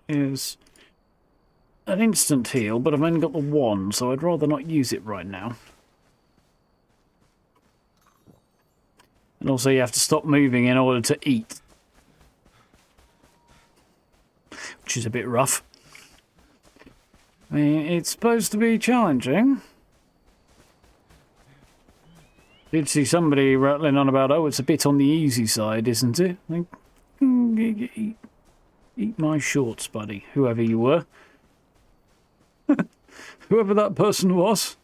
is an instant heal, but I've only got the one, so I'd rather not use it right now. And also you have to stop moving in order to eat, which is a bit rough. I mean, it's supposed to be challenging. Did see somebody rattling on about, oh, it's a bit on the easy side, isn't it? Like, eat my shorts, buddy, whoever you were. Whoever that person was.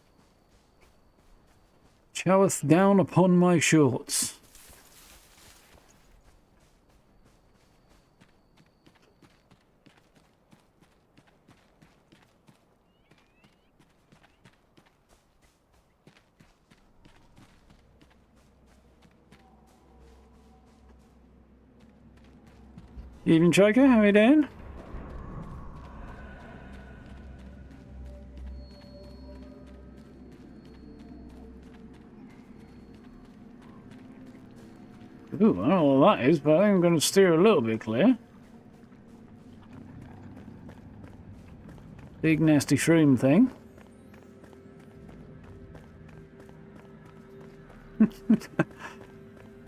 Choweth down upon my shorts. Evening, Choker, how are you doing? Ooh, I don't know what that is, but I think I'm going to steer a little bit clear. Big nasty shroom thing.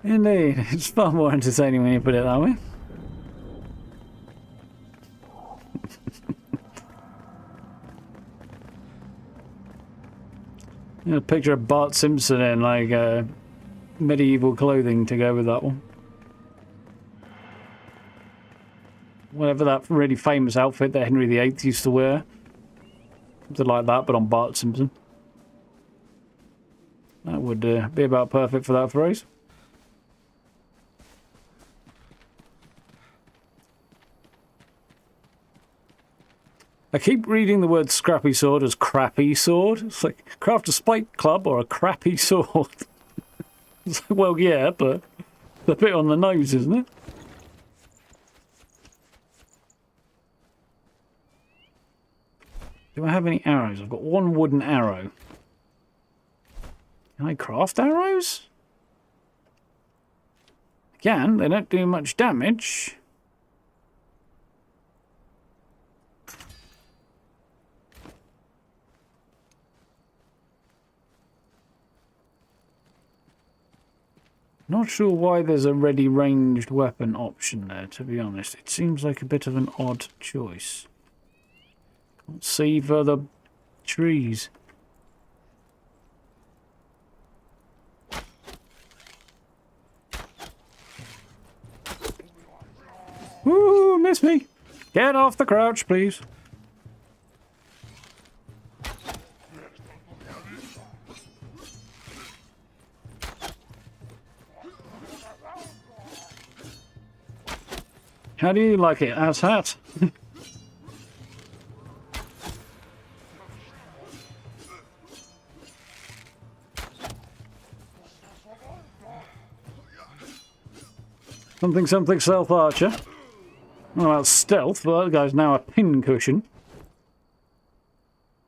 Indeed, it's far more entertaining when you put it that way. A picture of Bart Simpson in like medieval clothing to go with that one. Whatever that really famous outfit that Henry VIII used to wear. Something like that, but on Bart Simpson. That would be about perfect for that phrase. I keep reading the word scrappy sword as crappy sword. It's like, craft a spike club or a crappy sword. It's like, well, yeah, but it's a bit on the nose, isn't it? Do I have any arrows? I've got one wooden arrow. Can I craft arrows? I can. They don't do much damage. Not sure why there's a ready ranged weapon option there, to be honest. It seems like a bit of an odd choice. Can't see for the trees. Ooh, miss me. Get off the crouch, please. How do you like it, ass hat? Something stealth archer. Well, that's stealth, but that guy's now a pincushion.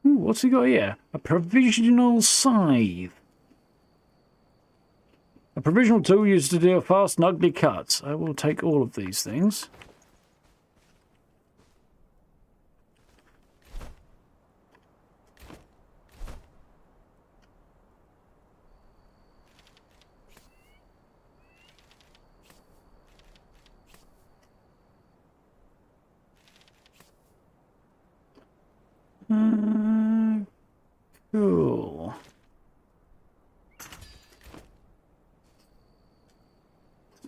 Ooh, what's he got here? A provisional scythe. A provisional tool used to deal fast and ugly cuts. I will take all of these things. Cool.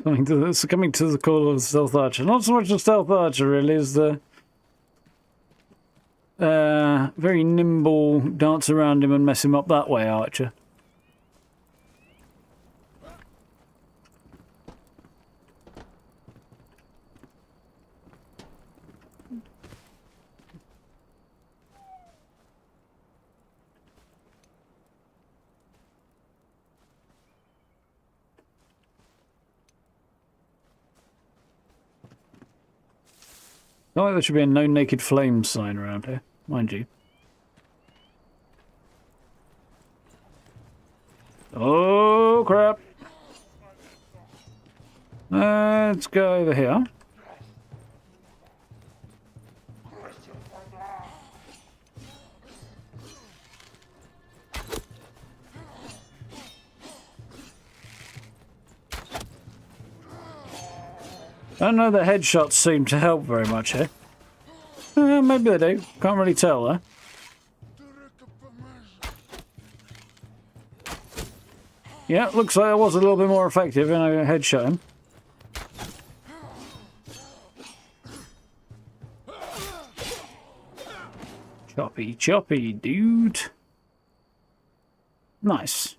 Coming to the call of the stealth archer. Not so much the stealth archer, really, as the very nimble dance around him and mess him up that way archer. Not like there should be a no naked flames sign around here, mind you. Oh crap! Let's go over here. I don't know that headshots seem to help very much here. Maybe they do. Can't really tell though. Yeah, looks like it was a little bit more effective in a headshot him. Choppy, choppy, dude. Nice.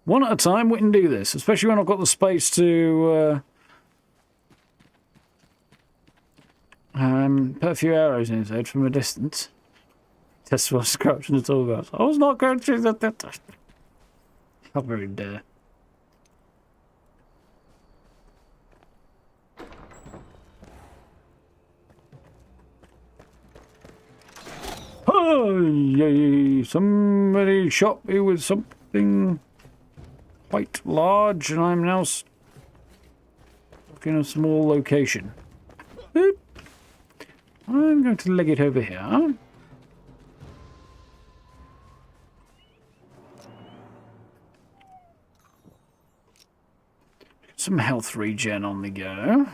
One at a time, we can do this, especially when I've got the space to put a few arrows in his head from a distance. Test what crouching at all goes. I was not going through that. How very dare. Oh, yay! Somebody shot me with something quite large, and I'm now stuck in a small location. Boop. I'm going to leg it over here. Some health regen on the go.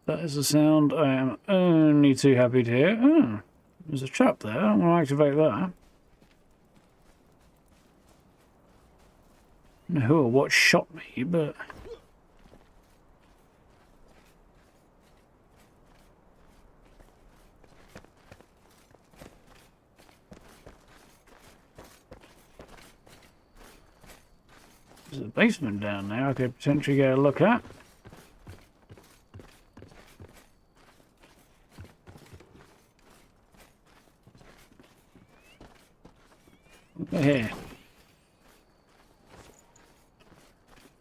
That is a sound I am only too happy to hear. Oh, there's a trap there. I'm going to activate that. I don't know who or what shot me, but... There's a basement down there I could potentially get a look at. Look here.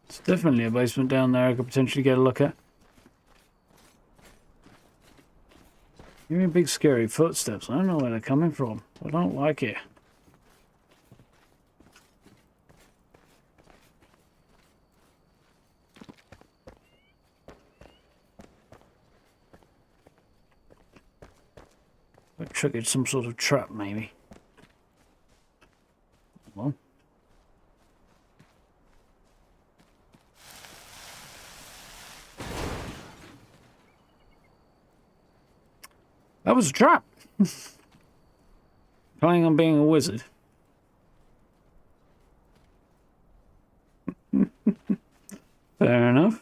It's definitely a basement down there I could potentially get a look at. Give me big scary footsteps. I don't know where they're coming from. I don't like it. I triggered some sort of trap, maybe. Well. That was a trap. Planning on being a wizard. Fair enough.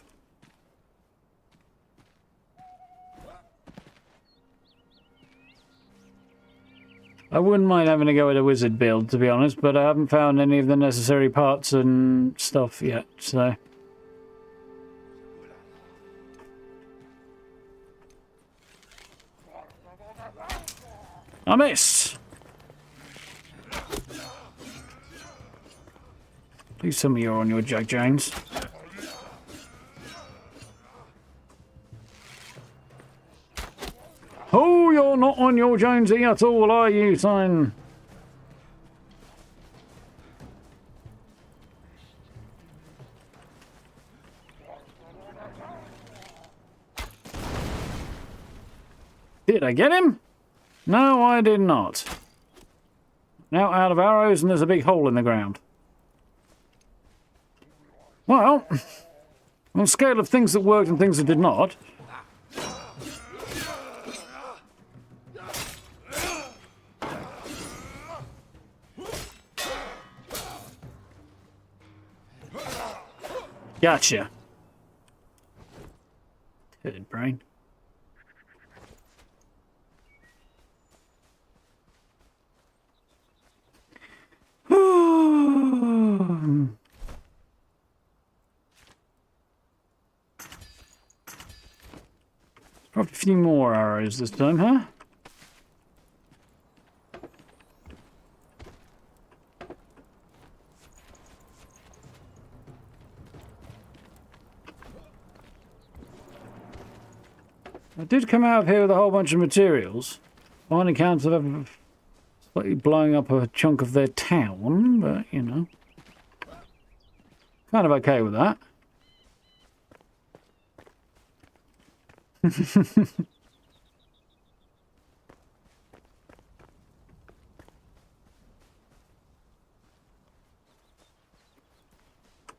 I wouldn't mind having to go with a wizard build, to be honest, but I haven't found any of the necessary parts and stuff yet, so... I missed! Please tell me you're on your Jack Jones. Oh, you're not on your Jonesy at all, are you, son? Did I get him? No, I did not. Now out of arrows and there's a big hole in the ground. Well, on a scale of things that worked and things that did not... Gotcha. Turd brain. Probably a few more arrows this time, huh? I did come out of here with a whole bunch of materials. On account of slightly blowing up a chunk of their town, but, you know. Kind of okay with that.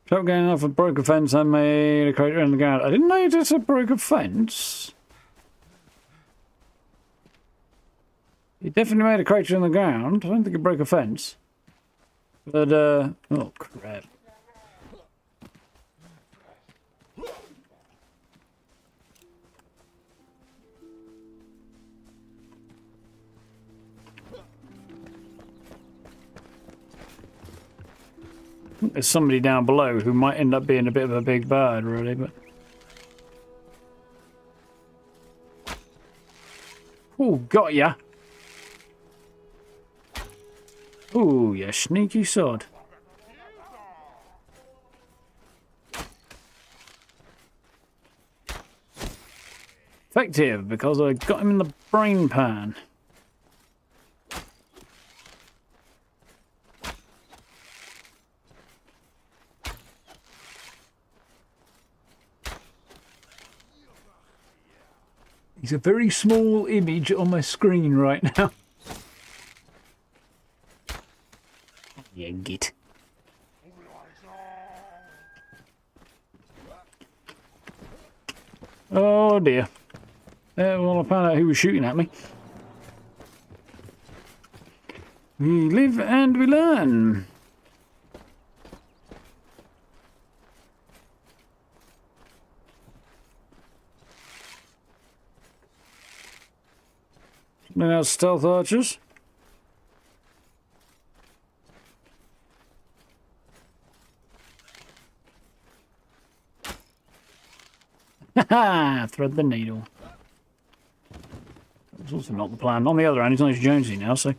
Stop getting off a broke a fence and made a crater in the ground. I didn't know you just broke a fence. You definitely made a crater in the ground. I don't think it broke a fence. But, oh crap. There's somebody down below who might end up being a bit of a big bird, really, but... Oh, got ya! Ooh, you sneaky sod. Effective, because I got him in the brain pan. He's a very small image on my screen right now. Yeah, git. Oh dear. Well, I found out who was shooting at me. We live and we learn. Now stealth archers. Haha! Thread the needle. That was also not the plan. On the other hand, he's nice Jonesy now, so...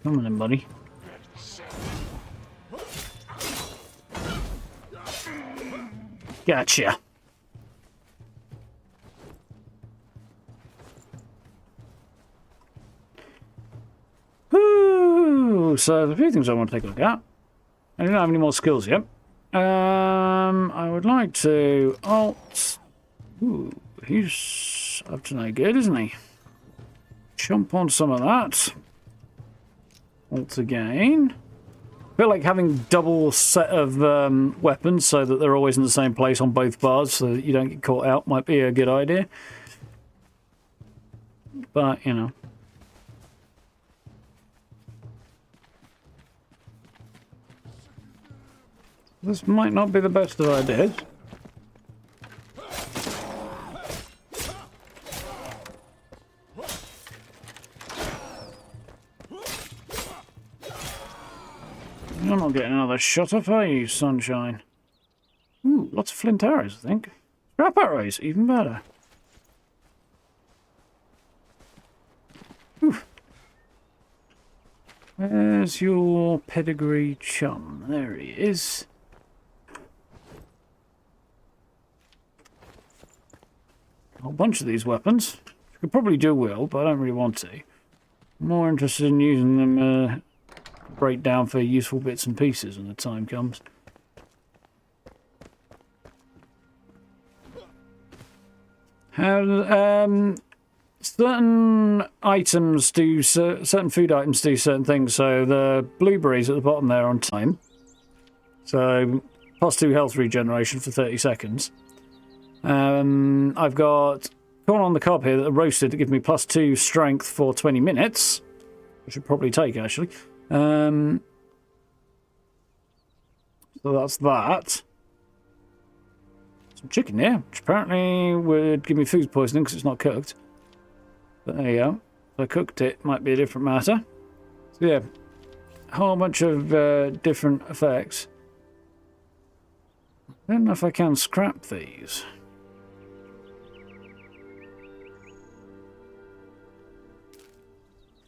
Come on then, buddy. Gotcha. Ooh, so there's a few things I want to take a look at. I don't have any more skills yet. I would like to alt. Ooh, he's up to no good, isn't he? Jump on some of that. Alt again. I feel like having double set of weapons so that they're always in the same place on both bars so that you don't get caught out might be a good idea. but, you know. This might not be the best of ideas. You're not getting another shot off, are you, sunshine? Ooh, lots of flint arrows, I think. Scrap arrows, even better. Ooh. Where's your pedigree chum? There he is. A whole bunch of these weapons. I could probably do will, but I don't really want to. I'm more interested in using them break down for useful bits and pieces when the time comes. Certain items do certain food items do certain things. So the blueberries at the bottom there on time. So +2 health regeneration for 30 seconds. I've got corn on the cob here that are roasted to give me +2 strength for 20 minutes. I should probably take actually. So that's that. Some chicken here, which apparently would give me food poisoning because it's not cooked. But there you go. If I cooked it, might be a different matter. So yeah, a whole bunch of different effects. I don't know if I can scrap these.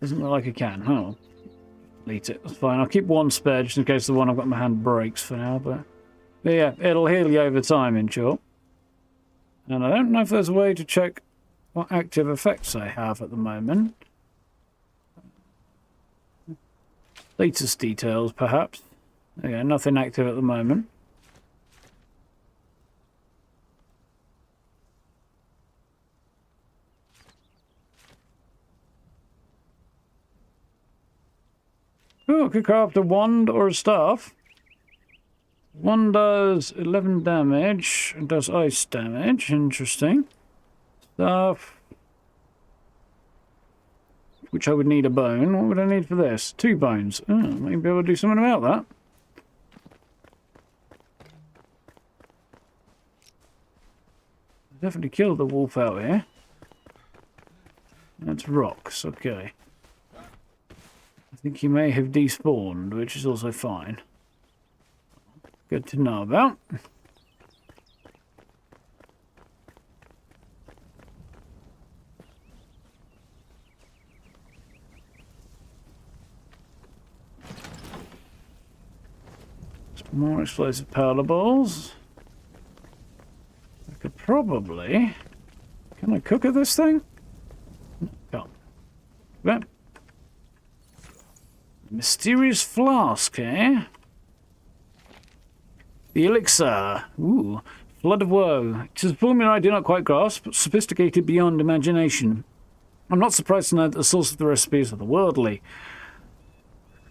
Doesn't look like I can. Oh, delete it. That's fine. I'll keep one spare just in case the one I've got in my hand breaks for now. But yeah, it'll heal you over time, in short. And I don't know if there's a way to check what active effects I have at the moment. Status details, perhaps. Yeah, nothing active at the moment. Oh, I could craft a wand or a staff. One does 11 damage and does ice damage. Interesting. Staff. Which I would need a bone. What would I need for this? 2 bones. Oh, maybe I'll do something about that. Definitely killed the wolf out here. That's rocks, okay. I think he may have despawned, which is also fine. Good to know about. Some more explosive powder balls. I could probably... Can I cook at this thing? Can't. That. Mysterious flask, eh? The elixir. Ooh. Flood of woe. It is a formula I do not quite grasp, but sophisticated beyond imagination. I'm not surprised to know that the source of the recipe is otherworldly.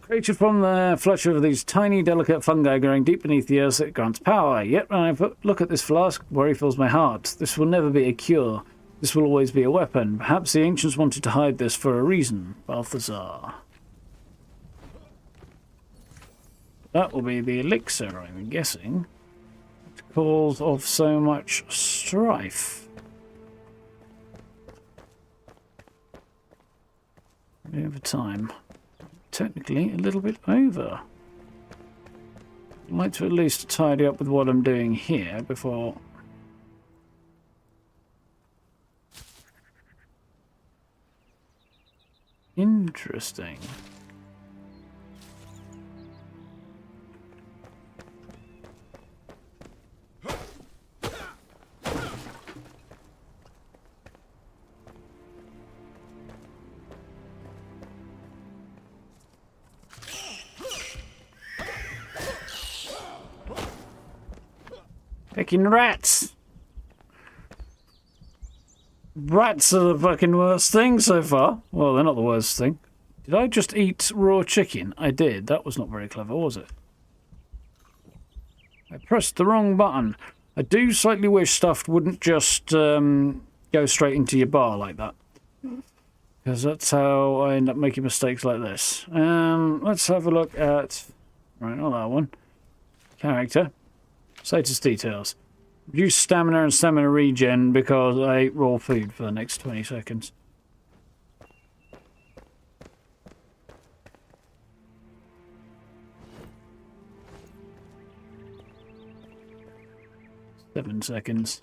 Created from the flesh of these tiny, delicate fungi growing deep beneath the earth, it grants power. Yet when I look at this flask, worry fills my heart. This will never be a cure. This will always be a weapon. Perhaps the ancients wanted to hide this for a reason. Balthazar. That will be the elixir, I'm guessing. It calls of so much strife. Over time. Technically, a little bit over. I'd like to at least tidy up with what I'm doing here before... Interesting. Fucking rats! Rats are the fucking worst thing so far. Well, they're not the worst thing. Did I just eat raw chicken? I did. That was not very clever, was it? I pressed the wrong button. I do slightly wish stuff wouldn't just go straight into your bar like that. Because that's how I end up making mistakes like this. Let's have a look at... Right, not that one. Character. Status details. Reduce stamina and stamina regen because I ate raw food for the next 20 seconds. Seven seconds.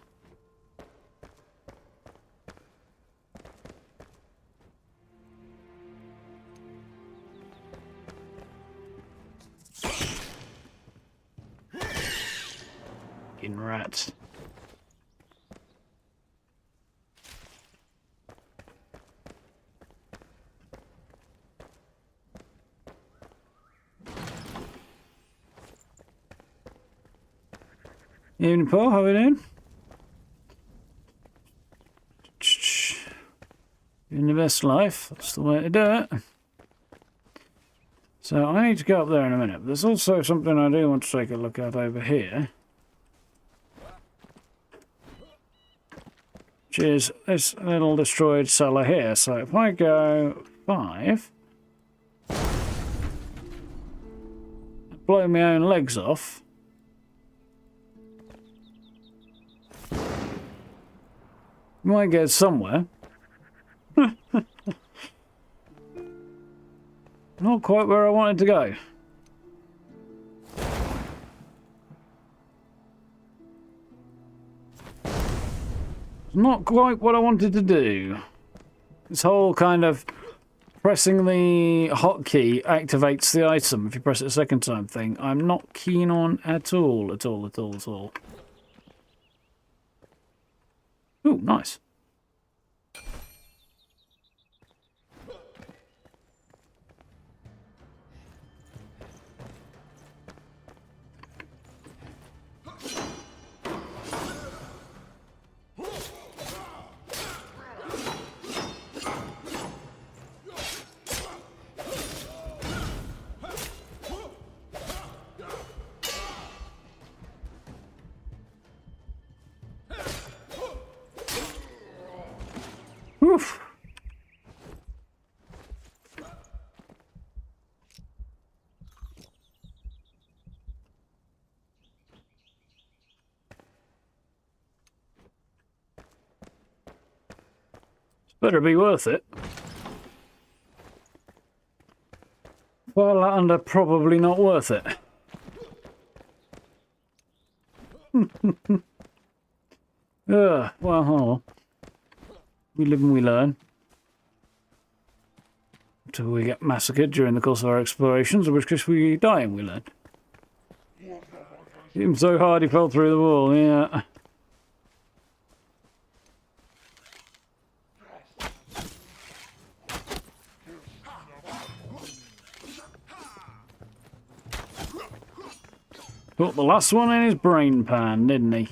Fucking rats. Evening, Paul. How are we doing? In the best life. That's the way to do it. So I need to go up there in a minute. But there's also something I do want to take a look at over here. Which is this little destroyed cellar here. So if I go 5... blow my own legs off... might get somewhere. Not quite where I wanted to go. Not quite what I wanted to do. This whole kind of pressing the hotkey activates the item if you press it a second time thing, I'm not keen on at all, at all, at all, at all. Ooh, nice. Oof. It's better be worth it. Well, under probably not worth it. Well, hold on. We live and we learn. Until we get massacred during the course of our explorations, in which case we die and we learn. Hit him so hard he fell through the wall, yeah. Put the last one in his brain pan, didn't he?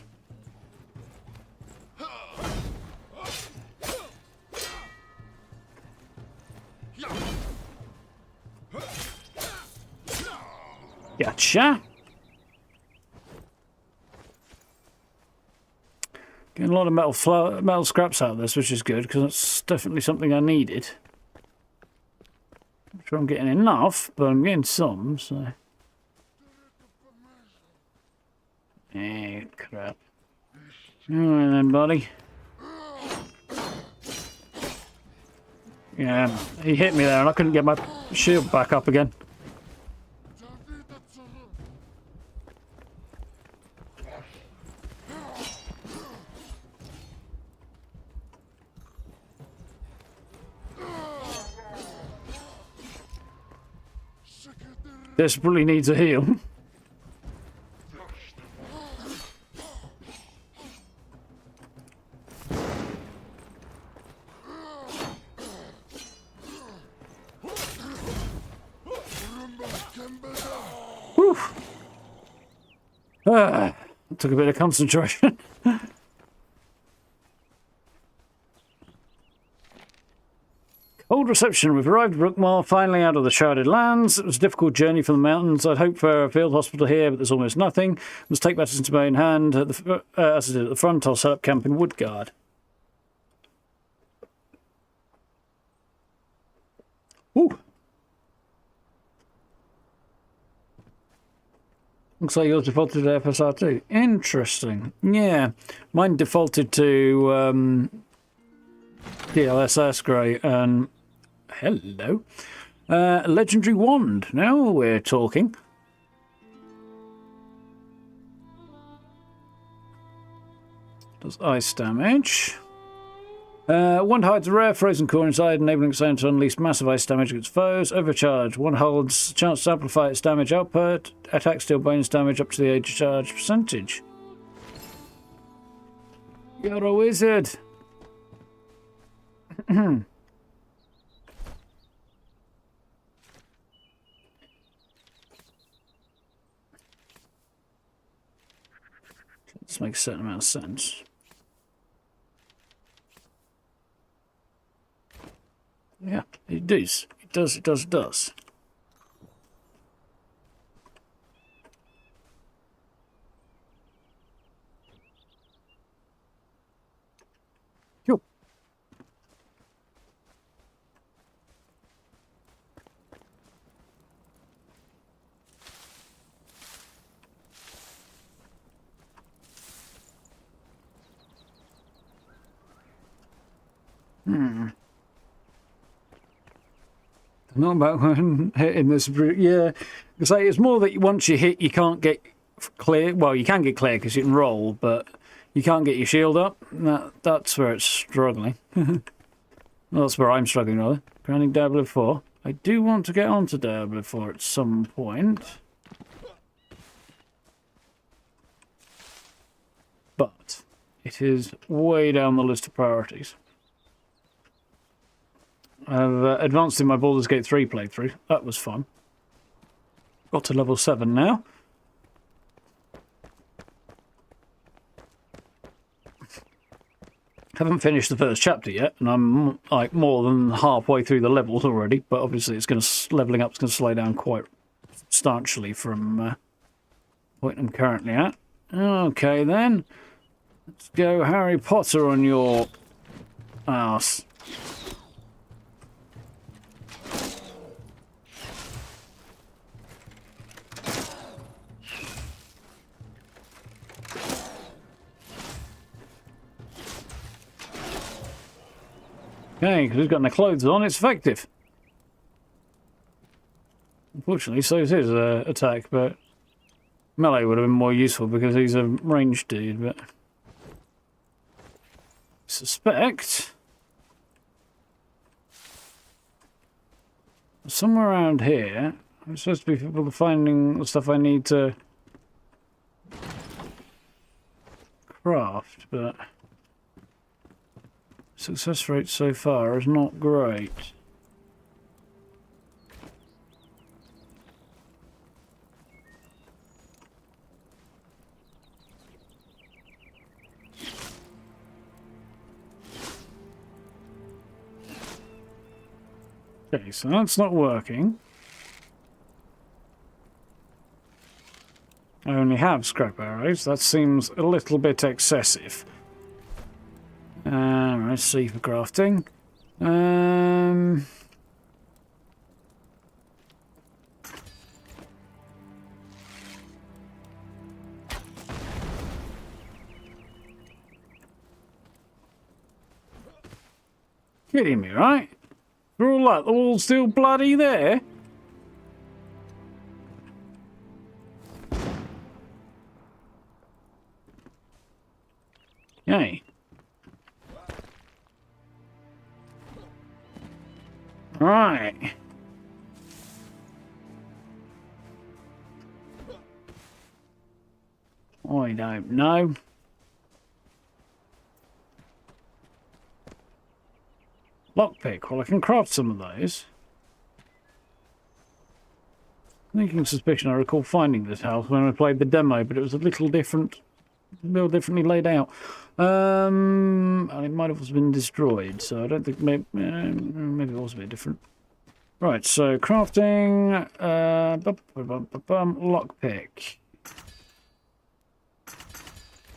Gotcha. Getting a lot of metal scraps out of this, which is good, because that's definitely something I needed. I'm sure I'm getting enough, but I'm getting some, so... Eh, crap. Alright then, buddy. Yeah, he hit me there and I couldn't get my shield back up again. Desperately needs a heal. Took a bit of concentration. Cold reception. We've arrived at Brookmore, finally out of the Shrouded lands. It was a difficult journey from the mountains. I'd hoped for a field hospital here, but there's almost nothing. Must take matters into my own hand. As I did at the front, I'll set up camp in Woodguard. Ooh. Looks like yours defaulted to FSR2. Interesting. Yeah. Mine defaulted to DLSS grey and hello. Legendary wand. Now we're talking. Does ice damage. Wand hides a rare frozen core inside, enabling its own to unleash massive ice damage against foes. Overcharge. One holds chance to amplify its damage output. Attack steal bonus damage up to the age charge percentage. You're a wizard. This makes a certain amount of sense. Yeah, it does. It does, it does, it does. Cool. Not about when hitting this. Yeah, it's more that once you hit, you can't get clear. Well, you can get clear because you can roll, but you can't get your shield up. That's where it's struggling. Well, that's where I'm struggling, rather. Grounding Diablo 4. I do want to get onto Diablo 4 at some point. But it is way down the list of priorities. I've advanced in my Baldur's Gate 3 playthrough. That was fun. Got to level 7 now. Haven't finished the first chapter yet, and I'm like more than halfway through the levels already. But obviously, it's going to leveling up is going to slow down quite substantially from the point I'm currently at. Okay, then let's go Harry Potter on your arse. Okay, because he's got no clothes on, it's effective. Unfortunately, so is his attack, but melee would have been more useful because he's a ranged dude, but I suspect somewhere around here I'm supposed to be able to finding the stuff I need to craft, but success rate so far is not great. Okay, so that's not working. I only have scrap arrows. That seems a little bit excessive. Let's see for crafting. Kidding me, right? For all that, the wall's still bloody there. Yay. Right. I don't know. Lockpick. Well, I can craft some of those. Thinking suspicion, I recall finding this house when I played the demo, but it was a little different, differently laid out. And it might have also been destroyed, so I don't think maybe it was a bit different. Right, so crafting, lockpick.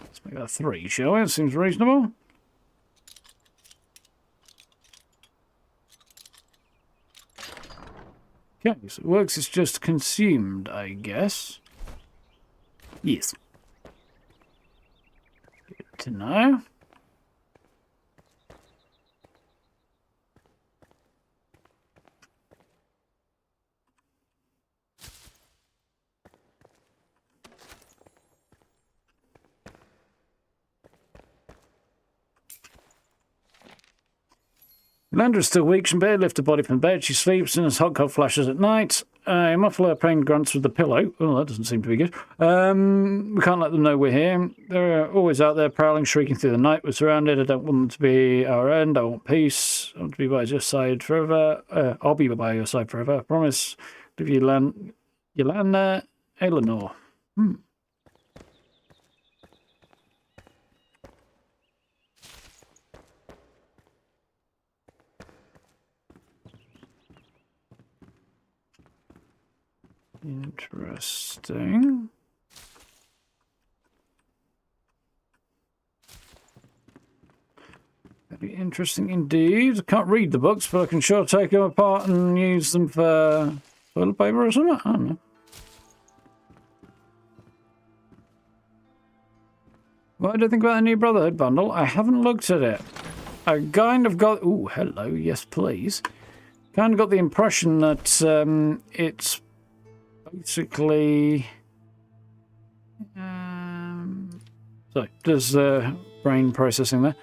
Let's make that 3, shall we? That seems reasonable. Okay, so it works, it's just consumed, I guess. Yes. Good to know. Landra's still weak. She can barely lift her body from bed. She sleeps and has hot cold flashes at night. A muffler pain grunts with the pillow. Oh, that doesn't seem to be good. We can't let them know we're here. They're always out there prowling, shrieking through the night. We're surrounded. I don't want them to be our end. I want peace. I want to be by your side forever. I'll be by your side forever. I promise. Live Yolanda Eleanor. Interesting. Very interesting indeed. I can't read the books, but I can sure take them apart and use them for toilet paper or something. I don't know. What do you think about the new Brotherhood bundle? I haven't looked at it. I kind of got... Ooh, hello. Yes, please. Kind of got the impression that it's basically... sorry, there's brain processing there.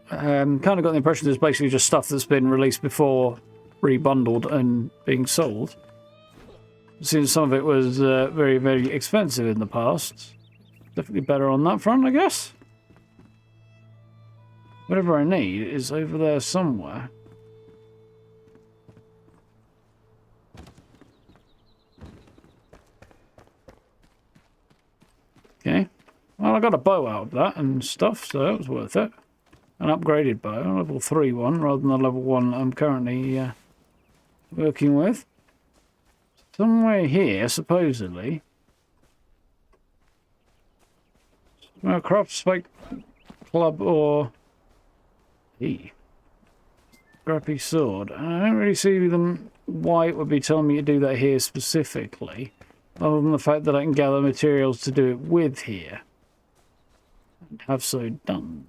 Kind of got the impression there's basically just stuff that's been released before, rebundled and being sold. Since some of it was very, very expensive in the past. Definitely better on that front, I guess. Whatever I need is over there somewhere. Okay. Well, I got a bow out of that and stuff, so that was worth it. An upgraded bow, a level 3 one, rather than the level 1 I'm currently working with. Somewhere here, supposedly. Well, craft spike club or... Scrappy sword. I don't really see them why it would be telling me to do that here specifically, other than the fact that I can gather materials to do it with here. And have so done.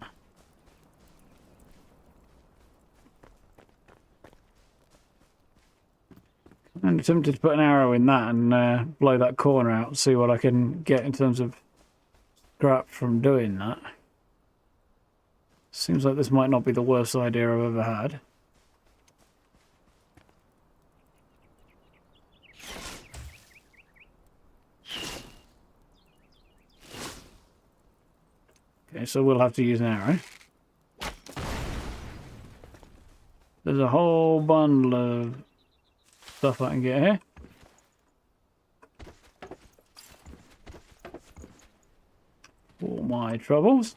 I'm tempted to put an arrow in that and blow that corner out and see what I can get in terms of scrap from doing that. Seems like this might not be the worst idea I've ever had. Okay, so we'll have to use an arrow. There's a whole bundle of stuff I can get here. For my troubles.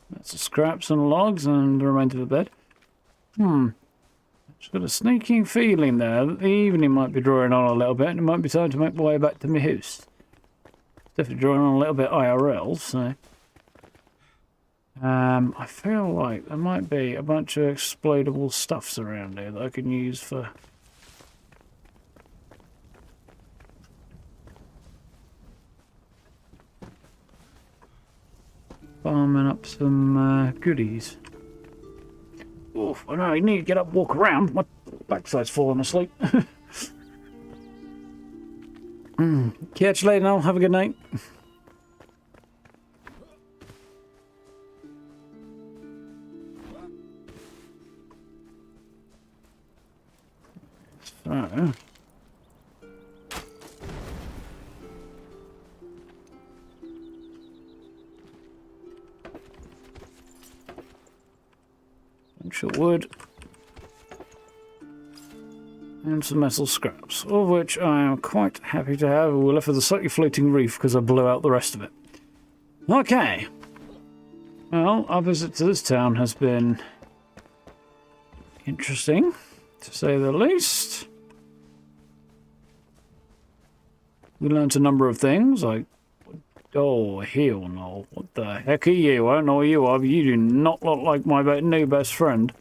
That's the scraps and logs and the remainder of the bed. Just got a sneaking feeling there that the evening might be drawing on a little bit and it might be time to make my way back to my house. Definitely drawing on a little bit IRL, so... I feel like there might be a bunch of explodable stuffs around here that I can use for... farming up some goodies. Oof, I know, I need to get up and walk around. My backside's falling asleep. Catch you later now. Have a good night. So... wood and some metal scraps, all of which I am quite happy to have. We're left with a slightly floating reef because I blew out the rest of it. Okay, well, our visit to this town has been interesting, to say the least. We learnt a number of things, like Oh, hell no. What the heck are you? I don't know who you are, but you do not look like my new best friend.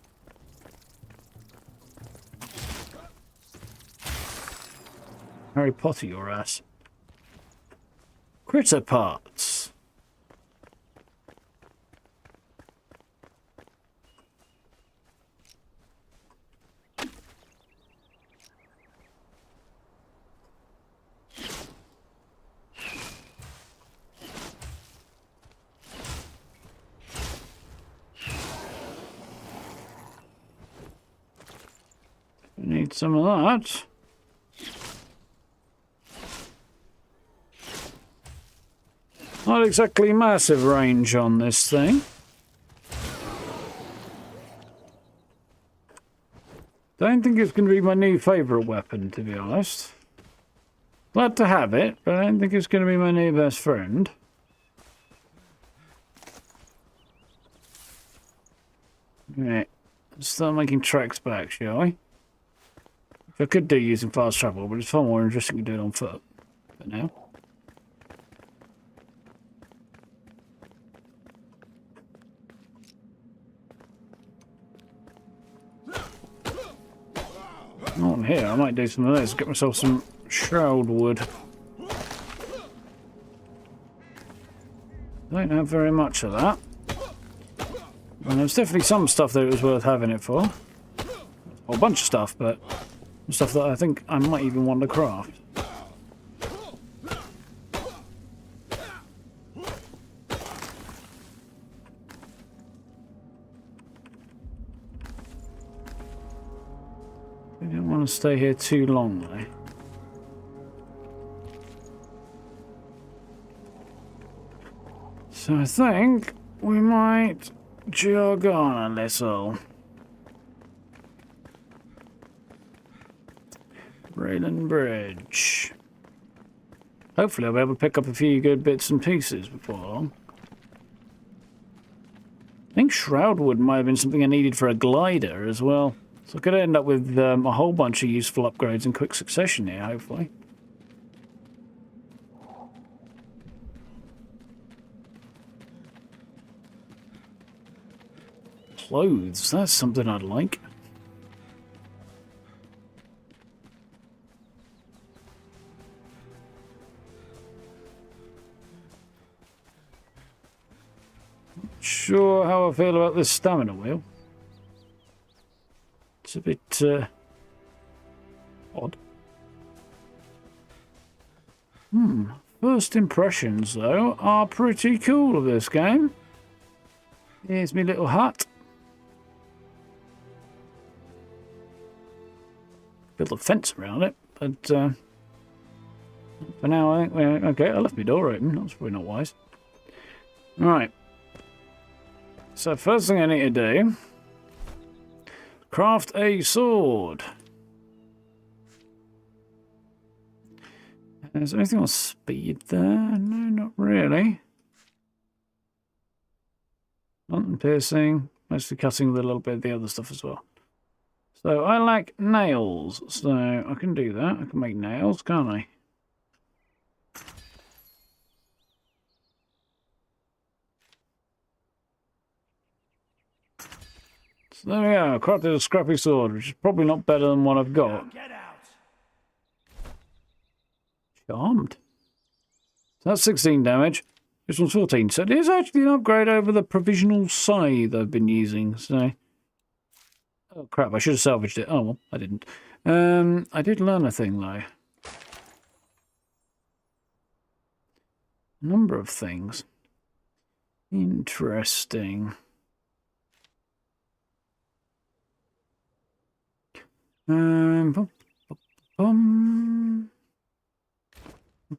Harry Potter, your ass. Critter parts. Need some of that. Not exactly massive range on this thing. Don't think it's going to be my new favourite weapon, to be honest. Glad to have it, but I don't think it's going to be my new best friend. Right, let's start making tracks back, shall we? I could do using fast travel, but it's far more interesting to do it on foot. For now. Oh, here, I might do some of this. Get myself some shroud wood. Don't have very much of that. And there's definitely some stuff that it was worth having it for. A whole bunch of stuff, but stuff that I think I might even want to craft. I don't want to stay here too long, though. So I think we might jog on a little. Raylan Bridge. Hopefully I'll be able to pick up a few good bits and pieces before long. I think Shroud wood might have been something I needed for a glider as well. So I could end up with a whole bunch of useful upgrades in quick succession here, hopefully. Clothes, that's something I'd like. Not sure how I feel about this stamina wheel. It's a bit odd. First impressions, though, are pretty cool of this game. Here's my little hut. Build a fence around it, but for now I think we're okay. I left my door open. That's probably not wise. Right. So first thing I need to do, craft a sword. Is there anything on speed there? No, not really. Nothing piercing, mostly cutting with a little bit of the other stuff as well. So I like nails, so I can do that. I can make nails, can't I? So there we go, crafted a scrappy sword, which is probably not better than what I've got. Get out. Charmed. So that's 16 damage. This one's 14. So it is actually an upgrade over the provisional scythe I've been using. So, oh crap! I should have salvaged it. Oh well, I didn't. I did learn a thing though. A number of things. Interesting.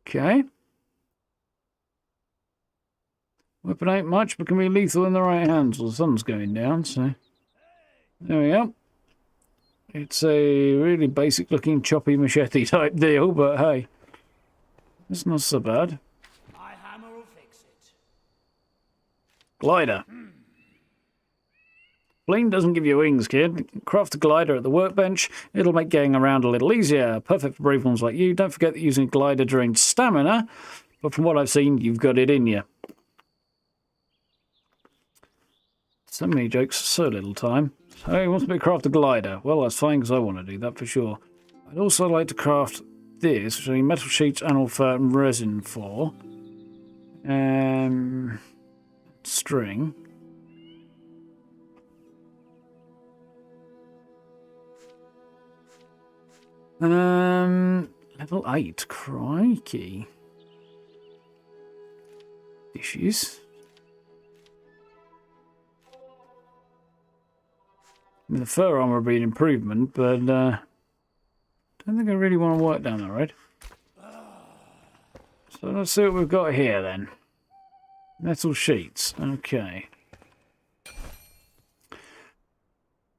Okay. Weapon ain't much, but can be lethal in the right hands. Well, the sun's going down, so there we go. It's a really basic looking choppy machete type deal, but hey, it's not so bad. My hammer will fix it. Glider. Bling doesn't give you wings, kid. Craft a glider at the workbench. It'll make getting around a little easier. Perfect for brave ones like you. Don't forget that using a glider drains stamina, But from what I've seen, you've got it in you. So many jokes, so little time. So he wants me to craft a glider. Well, that's fine, because I want to do that for sure. I'd also like to craft this, which I need metal sheets, animal fur, and resin for. String. Level 8, crikey. Dishes. I mean, the fur armour would be an improvement, but don't think I really want to work down that road. So let's see what we've got here then. Metal sheets, okay.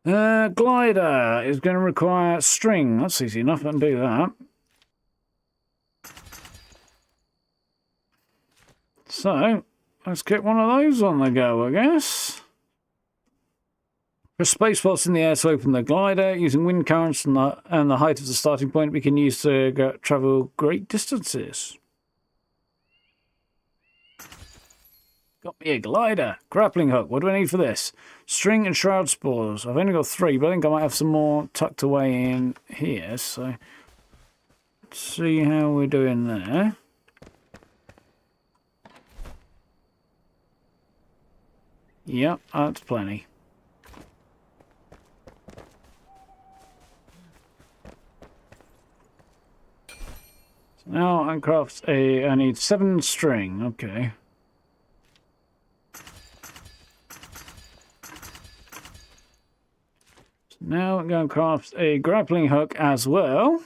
Glider is going to require string. That's easy enough, I can do that. So, let's get one of those on the go, I guess. Press spacebar in the air to open the glider. Using wind currents and the height of the starting point, we can use to travel great distances. Got me a glider. Grappling hook. What do I need for this? String and shroud spores. I've only got 3, but I think I might have some more tucked away in here. So, let's see how we're doing there. Yep, that's plenty. So now I craft I need 7 string. Okay. Now I'm going to craft a grappling hook as well.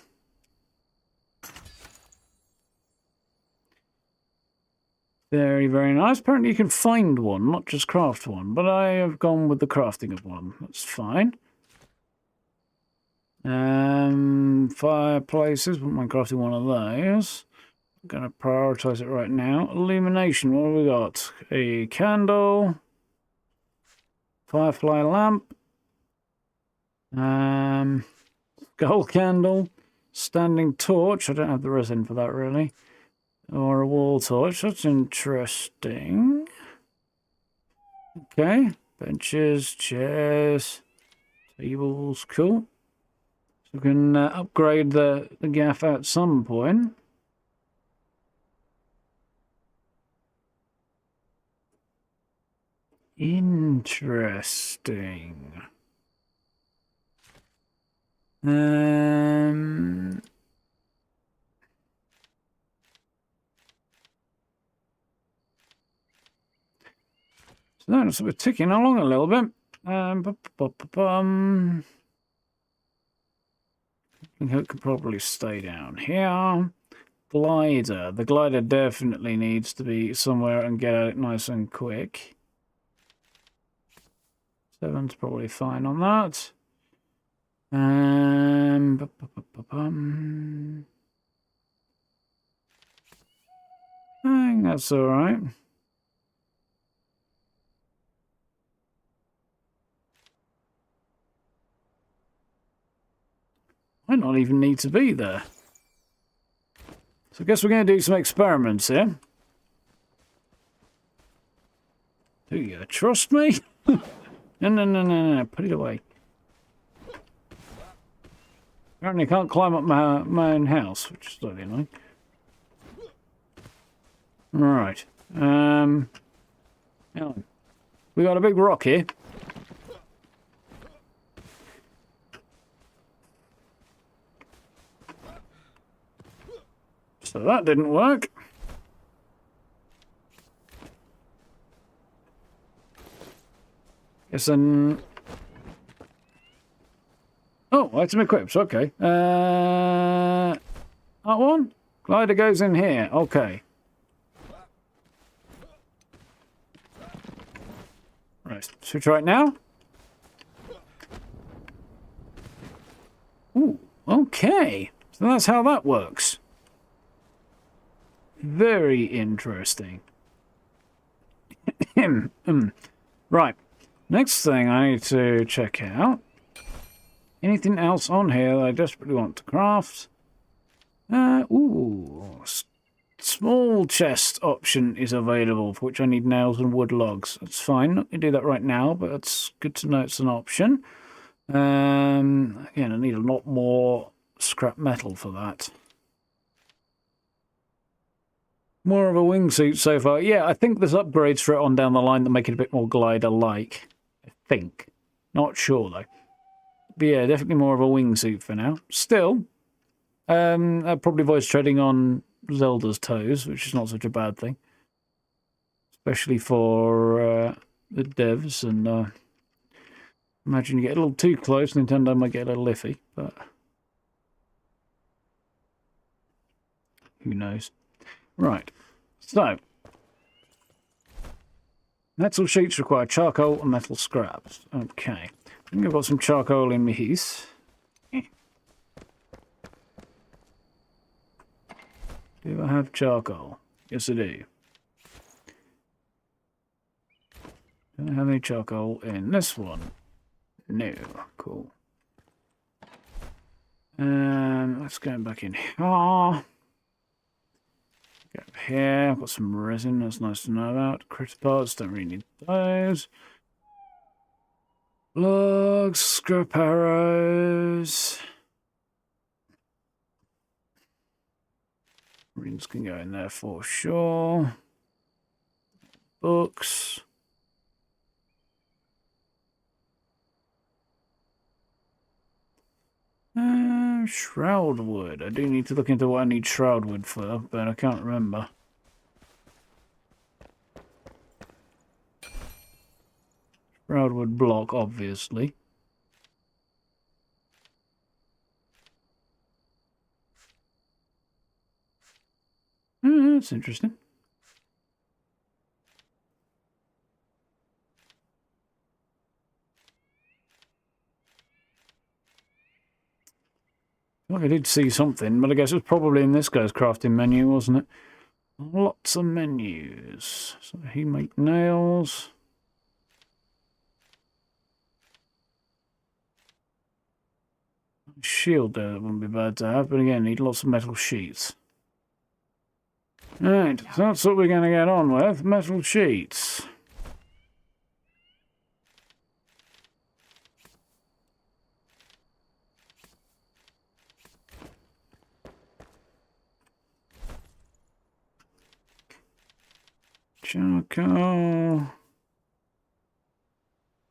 Very, very nice. Apparently you can find one, not just craft one. But I have gone with the crafting of one. That's fine. Fireplaces. Wouldn't mind crafting one of those. I'm going to prioritise it right now. Illumination. What have we got? A candle. Firefly lamp. Skull candle, standing torch. I don't have the resin for that really. Or a wall torch. That's interesting. Okay, benches, chairs, tables. Cool. So we can upgrade the gaff at some point. Interesting. So we're ticking along a little bit. I think it could probably stay down here. Glider. The glider definitely needs to be somewhere and get out nice and quick. 7's probably fine on that. I think that's all right. Might not even need to be there. So I guess we're going to do some experiments here. Do you trust me? No. Put it away. Apparently I can't climb up my own house, which is slightly annoying. Right. Hang on. We got a big rock here. So that didn't work. Guess then. Oh, item equipped. Okay. That one? Glider goes in here. Okay. Right. Should we try it now? Ooh. Okay. So that's how that works. Very interesting. Right. Next thing I need to check out. Anything else on here that I desperately want to craft? Ooh. small chest option is available, for which I need nails and wood logs. That's fine. Not going to do that right now, but it's good to know it's an option. Again, I need a lot more scrap metal for that. More of a wingsuit so far. Yeah, I think there's upgrades for it on down the line that make it a bit more glider-like. I think. Not sure, though. But yeah, definitely more of a wingsuit for now. Still, I'd probably voice treading on Zelda's toes, which is not such a bad thing. Especially for the devs, and imagine you get a little too close, Nintendo might get a little iffy, but who knows. Right, so metal sheets require charcoal and metal scraps. Okay, I think I've got some charcoal in my heath. Do I have charcoal? Yes, I do. Do I have any charcoal in this one? No. Cool. Let's go back in here. Go up here. I've got some resin. That's nice to know about. Critter parts. Don't really need those. Logs. Scrap arrows. Rings can go in there for sure. Books. Shroud wood. I do need to look into what I need shroud wood for, but I can't remember. Shroud wood block, obviously. That's interesting. Well, I did see something, but I guess it was probably in this guy's crafting menu, wasn't it? Lots of menus. So he make nails. Shield there, that wouldn't be bad to have, but again, need lots of metal sheets. Right, so that's what we're going to get on with. Metal sheets. Charcoal.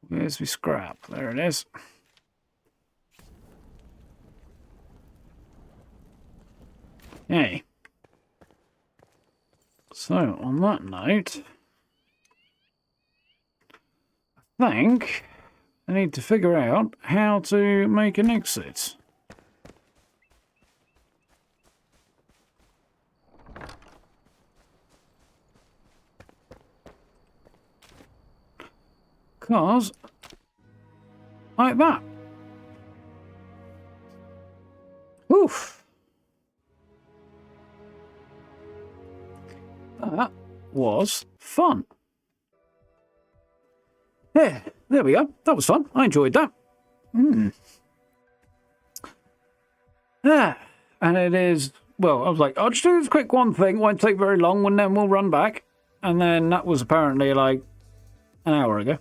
Where's my scrap? There it is. Hey. So, on that note, I think I need to figure out how to make an exit. Because, like that. Oof. That was fun. Yeah, there we go. That was fun. I enjoyed that. And it is, well, I was like, I'll just do this quick one thing. Won't take very long, and then we'll run back. And then that was apparently like an hour ago.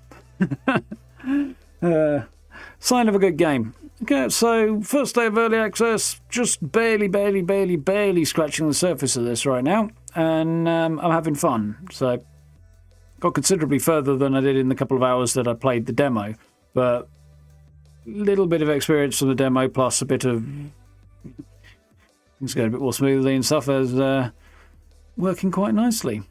Sign of a good game. Okay, so first day of early access, just barely scratching the surface of this right now, and I'm having fun. So got considerably further than I did in the couple of hours that I played the demo, but a little bit of experience from the demo plus a bit of things going a bit more smoothly and stuff as working quite nicely.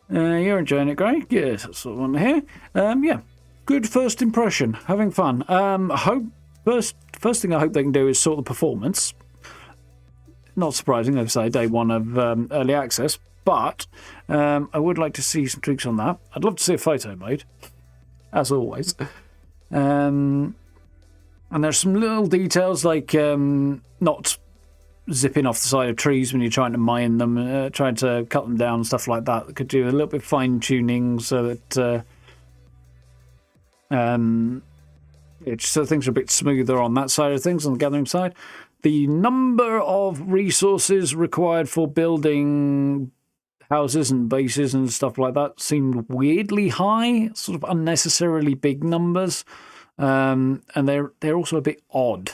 You're enjoying it, Gray? Yes, that's what I want to hear. Yeah, good first impression. Having fun. I hope first thing I hope they can do is sort the performance. Not surprising, like I say, day one of early access, but I would like to see some tweaks on that. I'd love to see a photo mode, as always. And there's some little details like not zipping off the side of trees when you're trying to mine them, trying to cut them down and stuff like that. Could do a little bit of fine tuning so that so things are a bit smoother on that side of things, on the gathering side. The number of resources required for building houses and bases and stuff like that seemed weirdly high, sort of unnecessarily big numbers, and they're also a bit odd.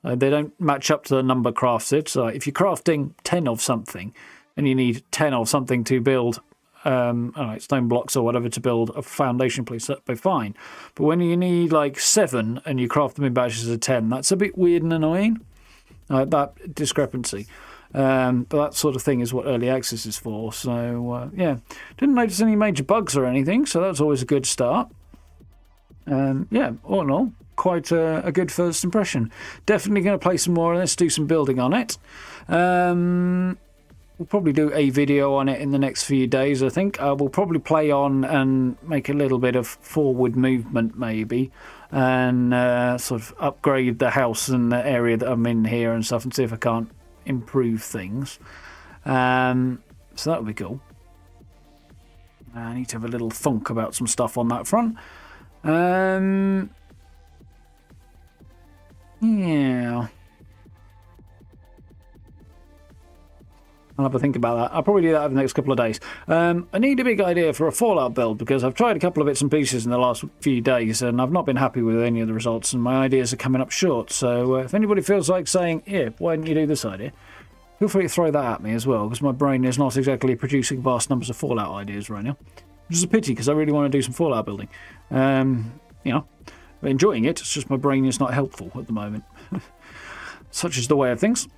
They don't match up to the number crafted. So if you're crafting 10 of something, and you need 10 of something to build stone blocks or whatever to build a foundation piece, that'd be fine. But when you need like 7 and you craft them in batches of 10, that's a bit weird and annoying. That discrepancy. But that sort of thing is what early access is for. So, yeah, didn't notice any major bugs or anything, so that's always a good start. Yeah, all in all, quite a good first impression. Definitely going to play some more of this, do some building on it. We'll probably do a video on it in the next few days, I think. We'll probably play on and make a little bit of forward movement, maybe, and sort of upgrade the house and the area that I'm in here and stuff, and see if I can't improve things. So that would be cool. I need to have a little thunk about some stuff on that front. Yeah. I'll have a think about that. I'll probably do that over the next couple of days. I need a big idea for a Fallout build because I've tried a couple of bits and pieces in the last few days and I've not been happy with any of the results and my ideas are coming up short. So if anybody feels like saying, yeah, why don't you do this idea? Feel free to throw that at me as well because my brain is not exactly producing vast numbers of Fallout ideas right now. Which is a pity because I really want to do some Fallout building. You know, I'm enjoying it. It's just my brain is not helpful at the moment. Such is the way of things.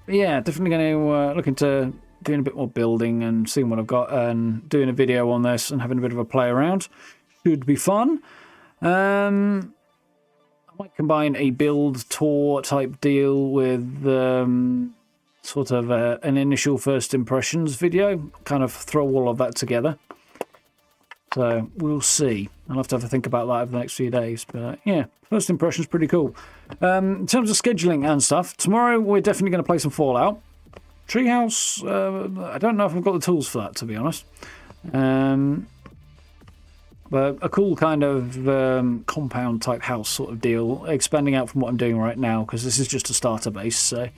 But yeah, definitely going to look into doing a bit more building and seeing what I've got and doing a video on this and having a bit of a play around. Should be fun. I might combine a build tour type deal with sort of an initial first impressions video. Kind of throw all of that together. So we'll see. I'll have to think about that over the next few days. But yeah, first impression's pretty cool. In terms of scheduling and stuff, tomorrow we're definitely going to play some Fallout. Treehouse, I don't know if I've got the tools for that, to be honest. But a cool kind of compound type house sort of deal, expanding out from what I'm doing right now, because this is just a starter base. So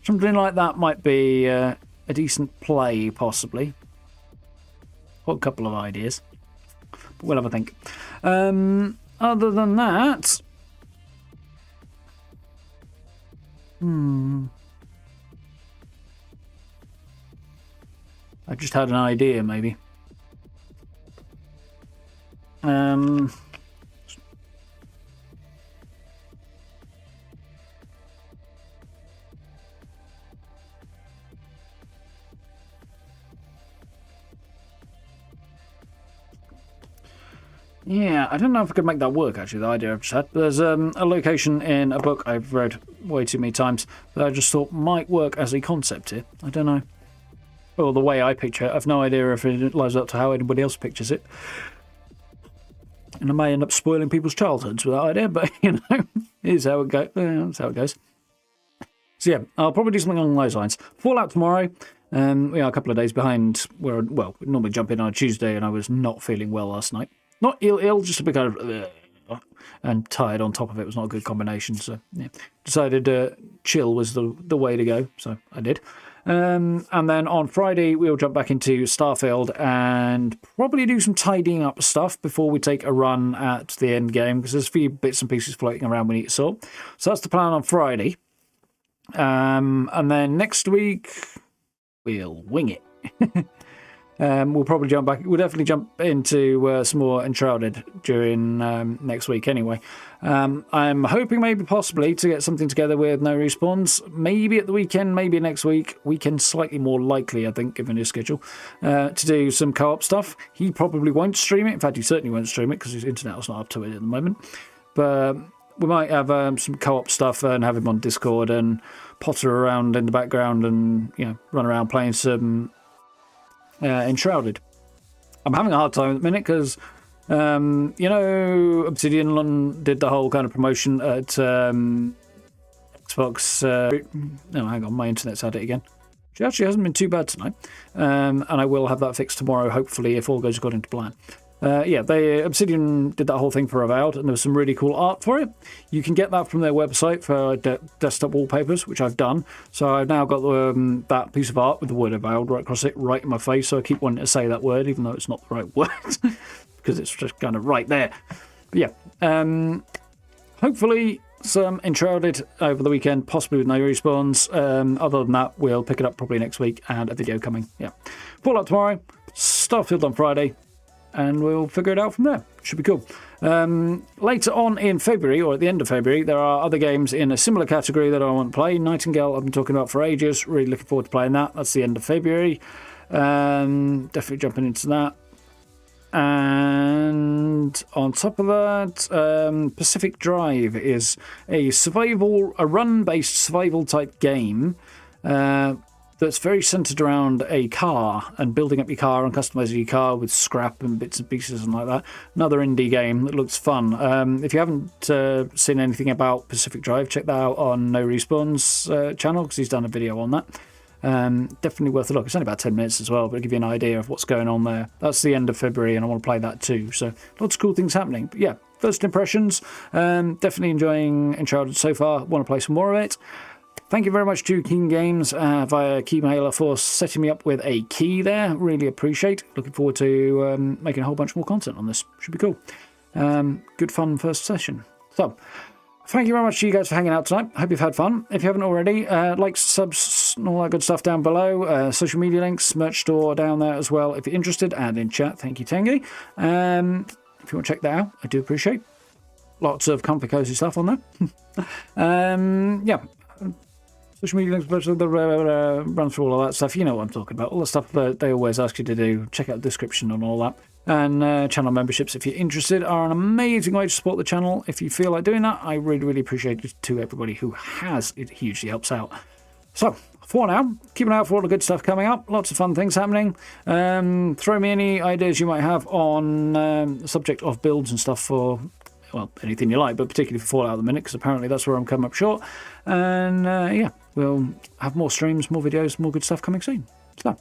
something like that might be a decent play, possibly. Got a couple of ideas. But we'll have a think. Other than that... I just had an idea, maybe. Yeah, I don't know if I could make that work, actually, the idea I've just had. There's a location in a book I've read way too many times that I just thought might work as a concept here. I don't know. Well, the way I picture it, I've no idea if it lies up to how anybody else pictures it. And I may end up spoiling people's childhoods with that idea, but, you know, here's how it goes. That's how it goes. So, yeah, I'll probably do something along those lines. Fallout tomorrow. We are a couple of days behind where, well, we normally jump in on a Tuesday, and I was not feeling well last night. Not ill, just a bit kind of... and tired on top of it was not a good combination, so, yeah. Decided chill was the way to go, so I did. And then on Friday, we'll jump back into Starfield and probably do some tidying up stuff before we take a run at the end game, because there's a few bits and pieces floating around we need to sort. So that's the plan on Friday. And then next week, we'll wing it. We'll probably jump back. We'll definitely jump into some more Enshrouded during next week anyway. I'm hoping maybe possibly to get something together with No Respawns. Maybe at the weekend, maybe next week. Weekend slightly more likely, I think, given his schedule, to do some co-op stuff. He probably won't stream it. In fact, he certainly won't stream it because his internet's not up to it at the moment. But we might have some co-op stuff and have him on Discord and potter around in the background and, you know, run around playing some... Enshrouded. I'm having a hard time at the minute because, you know, Obsidian did the whole kind of promotion at Xbox. No, hang on, my internet's had it again. She actually hasn't been too bad tonight. And I will have that fixed tomorrow, hopefully, if all goes according to plan. Yeah, Obsidian did that whole thing for Avowed, and there was some really cool art for it. You can get that from their website for desktop wallpapers, which I've done. So I've now got that piece of art with the word Avowed right across it, right in my face. So I keep wanting to say that word, even though it's not the right word, because it's just kind of right there. But yeah, hopefully some Enshrouded over the weekend, possibly with no respawns. Other than that, we'll pick it up probably next week, and a video coming. Yeah, Fallout tomorrow, Starfield on Friday, and we'll figure it out from there. Should be cool. Later on in February, or at the end of February, there are other games in a similar category that I want to play. Nightingale, I've been talking about for ages. Really looking forward to playing that. That's the end of February. Definitely jumping into that. And on top of that, Pacific Drive is a run-based survival type game that's very centered around a car and building up your car and customizing your car with scrap and bits and pieces and like that. Another indie game that looks fun. If you haven't seen anything about Pacific Drive, check that out on No Respawn's channel, because he's done a video on that. Definitely worth a look. It's only about 10 minutes as well, but it'll give you an idea of what's going on there. That's the end of February, and I want to play that too. So lots of cool things happening. But yeah, first impressions. Definitely enjoying Enshrouded so far. Want to play some more of it. Thank you very much to King Games via Keymailer for setting me up with a key there. Really appreciate. Looking forward to making a whole bunch more content on this. Should be cool. Good fun first session. So, thank you very much to you guys for hanging out tonight. Hope you've had fun. If you haven't already, likes, subs, and all that good stuff down below. Social media links, merch store down there as well if you're interested. And in chat, thank you, Tengi. If you want to check that out, I do appreciate. Lots of comfy, cozy stuff on there. Yeah. Social media links, run through all of that stuff. You know what I'm talking about. All the stuff that they always ask you to do. Check out the description and all that. And channel memberships, if you're interested, are an amazing way to support the channel. If you feel like doing that, I really, really appreciate it to everybody who has. It hugely helps out. So, for now, keep an eye out for all the good stuff coming up. Lots of fun things happening. Throw me any ideas you might have on the subject of builds and stuff for, well, anything you like, but particularly for Fallout at the minute, because apparently that's where I'm coming up short. And yeah, we'll have more streams, more videos, more good stuff coming soon. So,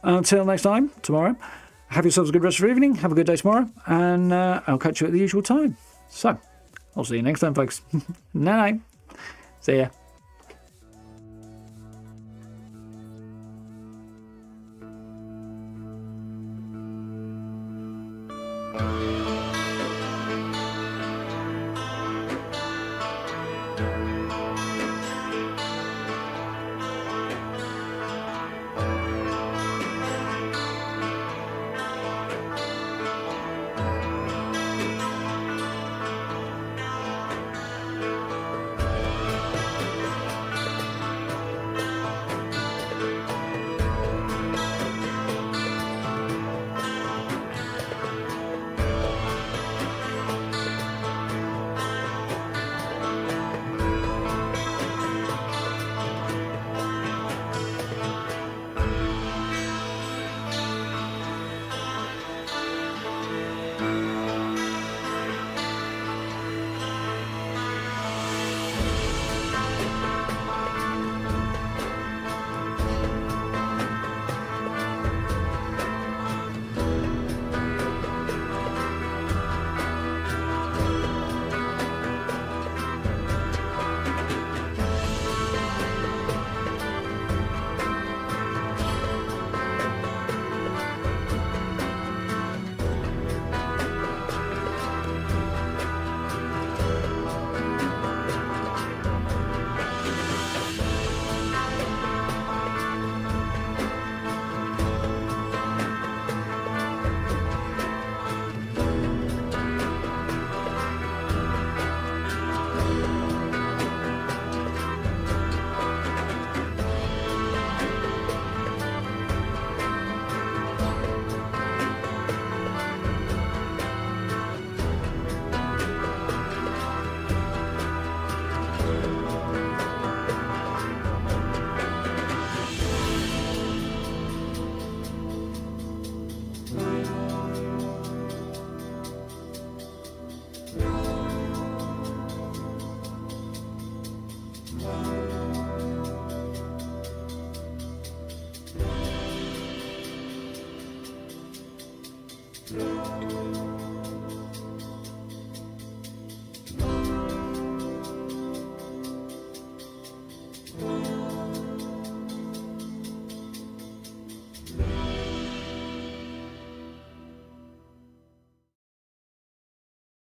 until next time, tomorrow, have yourselves a good rest of your evening, have a good day tomorrow, and I'll catch you at the usual time. So, I'll see you next time, folks. Night. See ya.